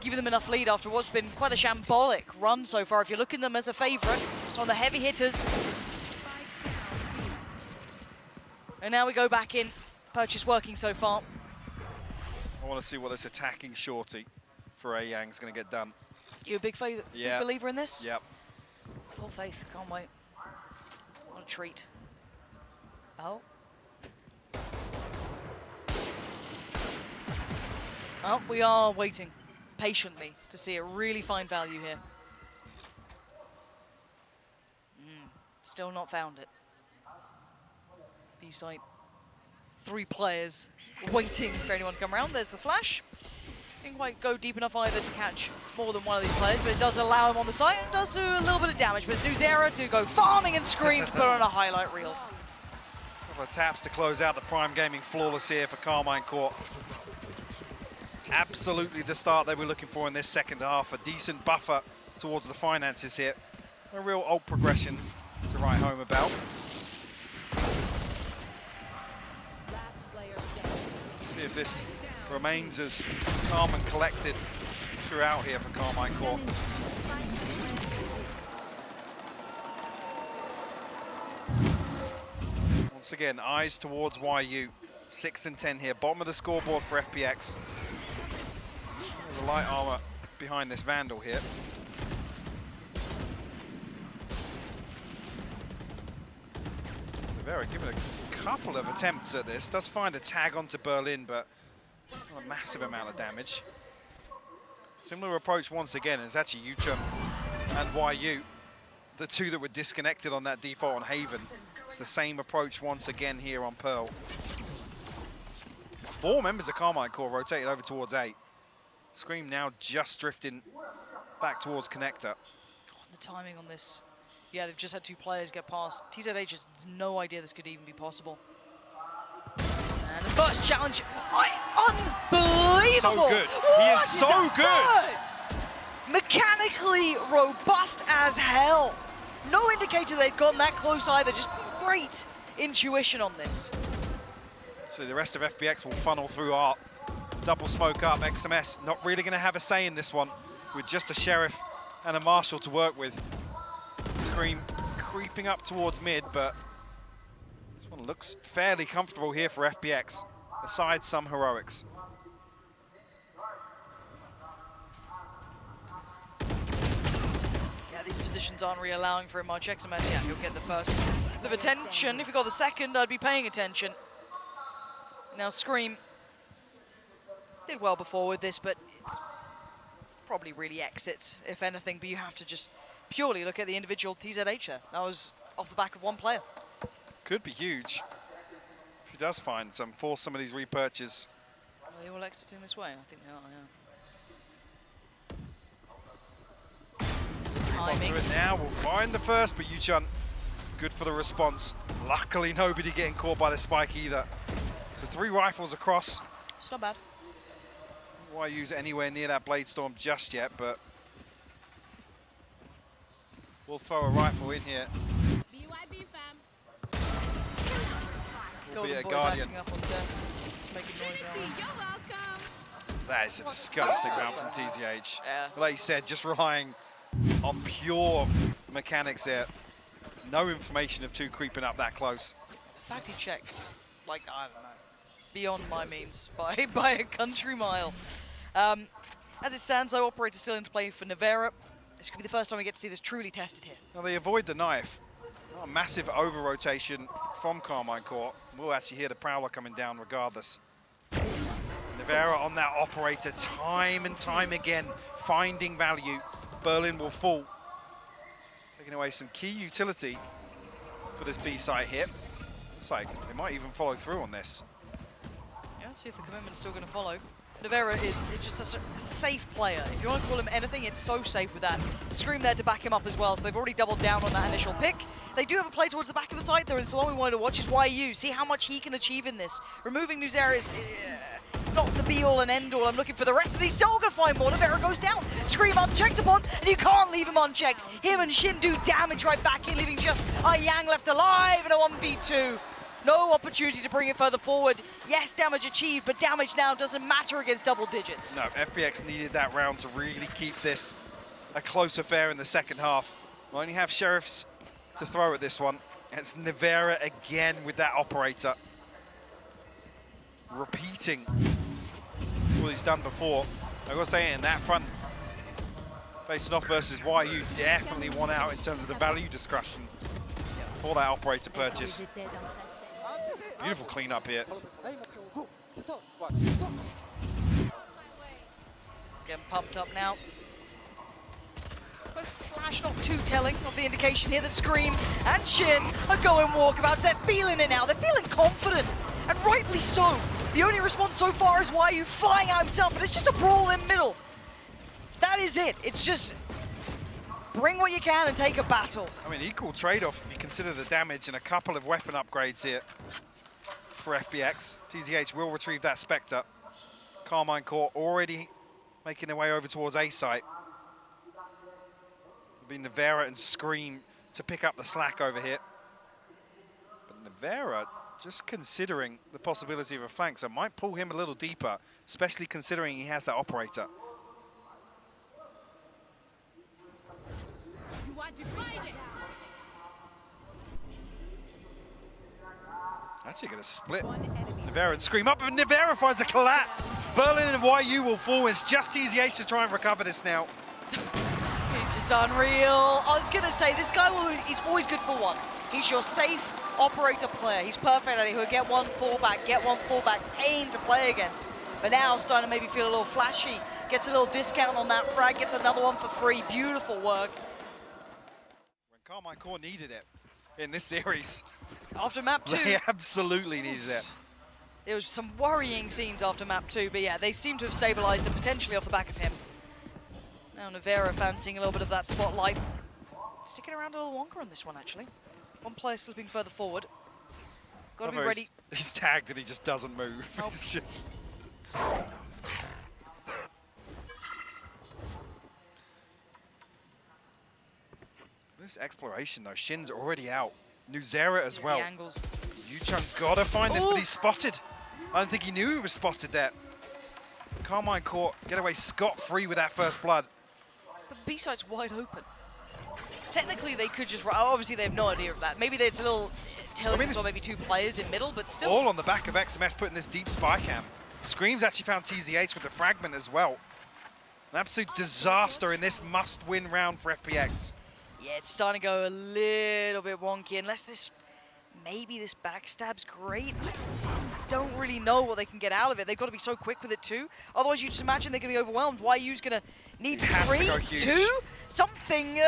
Giving them enough lead after what's been quite a shambolic run so far. If you're looking at them as a favorite, it's on the heavy hitters. And now we go back in. Purchase working so far. I want to see what this attacking shorty for Ayang's going to get done. You a big believer in this? Yep. Full faith, can't wait. What a treat. Oh. Well, we are waiting patiently to see a really fine value here. Still not found it. B-site, 3 players waiting for anyone to come around. There's the flash. Didn't quite go deep enough either to catch more than one of these players, but it does allow him on the site and does do a little bit of damage. But it's Nuzera to go farming and Scream to put on a highlight reel. Couple of taps to close out the Prime Gaming flawless here for Carmine Corp. Absolutely the start they were looking for in this second half. A decent buffer towards the finances here. A real old progression to write home about. See if this remains as calm and collected throughout here for Carmine Corp. Once again, eyes towards YU. 6 and 10 here, bottom of the scoreboard for FPX. There's a light armor behind this Vandal here. Rivera giving a couple of attempts at this. Does find a tag onto Berlin, but not a massive amount of damage. Similar approach once again. It's actually Yuchun and YU, the two that were disconnected on that default on Haven. It's the same approach once again here on Pearl. 4 members of Carmine Corp rotated over towards A. Scream now just drifting back towards Connector. God, the timing on this. Yeah, they've just had 2 players get past. TZH has no idea this could even be possible. And the first challenge, unbelievable! So good. He is so good. Mechanically robust as hell. No indicator they've gotten that close either. Just great intuition on this. So the rest of FPX will funnel through Art. Double smoke up. XMS not really going to have a say in this one with just a Sheriff and a Marshal to work with. Scream creeping up towards mid, but this one looks fairly comfortable here for FPX, aside some heroics. Yeah, these positions aren't really allowing very much. XMS, yeah, he'll get the first bit of attention. If he got the second, I'd be paying attention. Now Scream Did well before with this, but it's probably really exits, if anything. But you have to just purely look at the individual TZH there. That was off the back of one player. Could be huge. If he does find some, force some of these repurchases. Are they all exiting this way? I think they are, yeah. Onto it now, we'll find the first, but Yuchun, good for the response. Luckily, nobody getting caught by the spike either. So 3 rifles across. It's not bad. Why use anywhere near that Blade Storm just yet, but we'll throw a rifle in here. BYB fam. Golden Albeit a Boy's Guardian. acting up on desk. Just making noise out. You're welcome. That is a disgusting round from TZH. Yeah. Like you said, just relying on pure mechanics here. No information of 2 creeping up that close. The fact he checks, like, I don't know, beyond my means by a country mile. As it stands, though, Operator still into play for Nevera. This could be the first time we get to see this truly tested here. Now they avoid the knife. Not a massive over-rotation from Carmine Court. We'll actually hear the Prowler coming down regardless. Nevera on that Operator time and time again, finding value. Berlin will fall. Taking away some key utility for this B site hit. Looks like they might even follow through on this. Yeah, see if the commitment's still going to follow. Nevera is just a safe player. If you want to call him anything, it's so safe with that. Scream there to back him up as well, so they've already doubled down on that initial pick. They do have a play towards the back of the site, though, and so what we wanted to watch is YU. See how much he can achieve in this. Removing Nuzera is it's not the be-all and end-all. I'm looking for the rest of these. Still going to find more. Nevera goes down. Scream unchecked upon, and you can't leave him unchecked. Him and Shin do damage right back here, leaving just Yang left alive in a 1v2. No opportunity to bring it further forward. Yes, damage achieved, but damage now doesn't matter against double digits. No, FPX needed that round to really keep this a close affair in the second half. We only have Sheriffs to throw at this one. It's Nevera again with that Operator. Repeating what he's done before. I've got to say, in that front, facing off versus YU, definitely won out in terms of the value discussion for that Operator purchase. Beautiful cleanup here. Getting pumped up now. But Flash not too telling of the indication here that Scream and Shin are going walkabouts. They're feeling it now. They're feeling confident, and rightly so. The only response so far is YU flying out himself, but it's just a brawl in middle. That is it. It's just bring what you can and take a battle. I mean, equal trade-off if you consider the damage and a couple of weapon upgrades here for FPX. TZH will retrieve that Spectre. Carmine Court already making their way over towards A site. It'll be Nevera and Scream to pick up the slack over here. But Nevera just considering the possibility of a flank, so might pull him a little deeper, especially considering he has that Operator. You want to find it? Actually going to split. One enemy. Nevera and Scream up, and Nevera finds a collapse. Berlin and YU will fall. It's just TZH to try and recover this now. He's just unreal. I was going to say, this guy, he's always good for one. He's your safe Operator player. He's perfect at it. He'll get one fallback, pain to play against. But now starting to maybe feel a little flashy. Gets a little discount on that frag, gets another one for free. Beautiful work. When Carmine Court needed it in this series. After map 2. They absolutely needed it. There was some worrying scenes after map 2, but yeah, they seem to have stabilized and potentially off the back of him. Now Nevera fancying a little bit of that spotlight. Sticking around a little longer on this one, actually. One player slipping further forward. Got to be ready. He's tagged and he just doesn't move. Nope. It's just... This exploration though, Shin's already out. Nuzera as well. The angles. Yuchun gotta find this, but Ooh. he's spotted. I don't think he knew he was spotted there. Carmine Court get away scot-free with that first blood. The B-site's wide open. Technically, they could just... Obviously, they have no idea of that. Maybe it's a little telling us, or maybe 2 players in middle, but still... All on the back of XMS putting this deep spy cam. Scream's actually found TZH with the fragment as well. An absolute disaster in this must-win round for FPX. Yeah, it's starting to go a little bit wonky, unless this... Maybe this backstab's great. don't really know what they can get out of it. They've got to be so quick with it too. Otherwise, you just imagine they're going to be overwhelmed. YU's going to need It has to 3, go huge. 2, something. You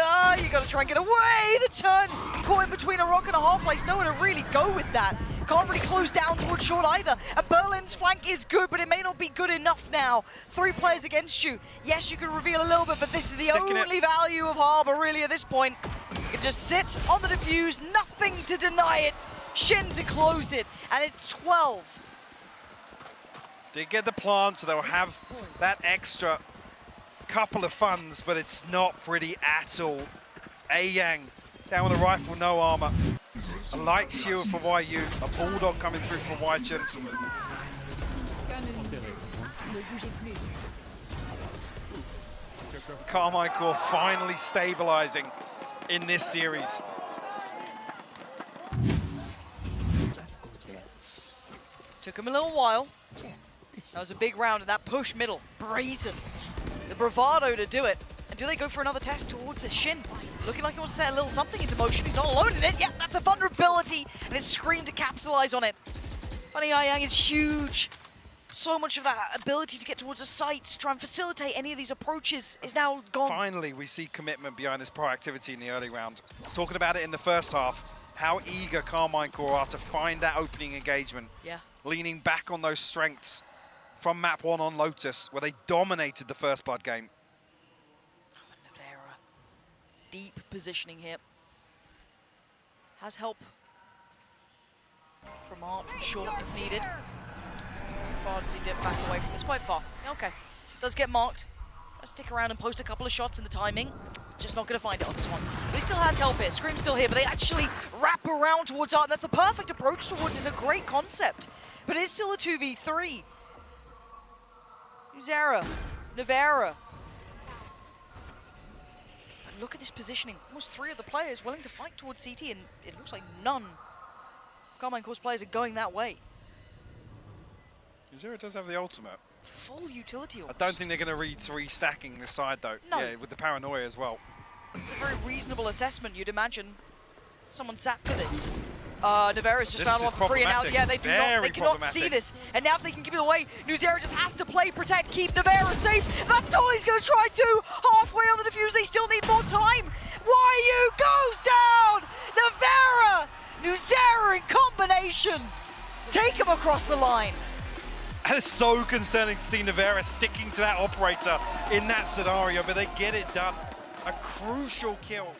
got to try and get away. The turn caught in between a rock and a hard place. Nowhere to really go with that. Can't really close down towards short either. And Berlin's flank is good, but it may not be good enough now. 3 players against you. Yes, you can reveal a little bit, but this is the only value of Harbor really at this point. You can just sit on the defuse, nothing to deny it. Shin to close it, and it's 12. They get the plant, so they'll have that extra couple of funds, but it's not pretty at all. Yang down with a rifle, no armor. A light shield for YU, a bulldog coming through from YChin. Carmine Core finally stabilizing in this series. Took him a little while. That was a big round, and that push middle, brazen. The bravado to do it. And do they go for another test towards the Shin? Looking like he wants to set a little something into motion. He's not alone in it. Yeah, that's a vulnerability, and it's Scream to capitalize on it. Funny Yang is huge. So much of that ability to get towards the sites, try and facilitate any of these approaches is now gone. Finally, we see commitment behind this proactivity in the early round. I was talking about it in the first half, how eager Carmine Core are to find that opening engagement. Yeah. Leaning back on those strengths from map 1 on Lotus, where they dominated the first blood game. Navera. Deep positioning here. Has help from Art from short if needed. How far does he dip back away from this? Quite far. Okay. Does get marked. I'll stick around and post a couple of shots in the timing. Just not going to find it on this one. But he still has help here. Scream's still here, but they actually wrap around towards Art. And that's the perfect approach towards. It's a great concept. But it's still a 2v3. Zara, Navera. And look at this positioning. Almost 3 of the players willing to fight towards CT, and it looks like none of Carmine Core's players are going that way. Zero does have the ultimate. Full utility almost. I don't think they're going to read 3 stacking this side though. No. Yeah, with the paranoia as well. It's a very reasonable assessment, you'd imagine. Someone sat for this. Navera's just found one for free, and now, yeah, they cannot see this. And now if they can give it away, Nuzera just has to play, protect, keep Navera safe. That's all he's going to try to do. Halfway on the defuse, they still need more time. YU goes down! Navera! Nuzera in combination. Take him across the line. And it's so concerning to see Navera sticking to that operator in that scenario, but they get it done. A crucial kill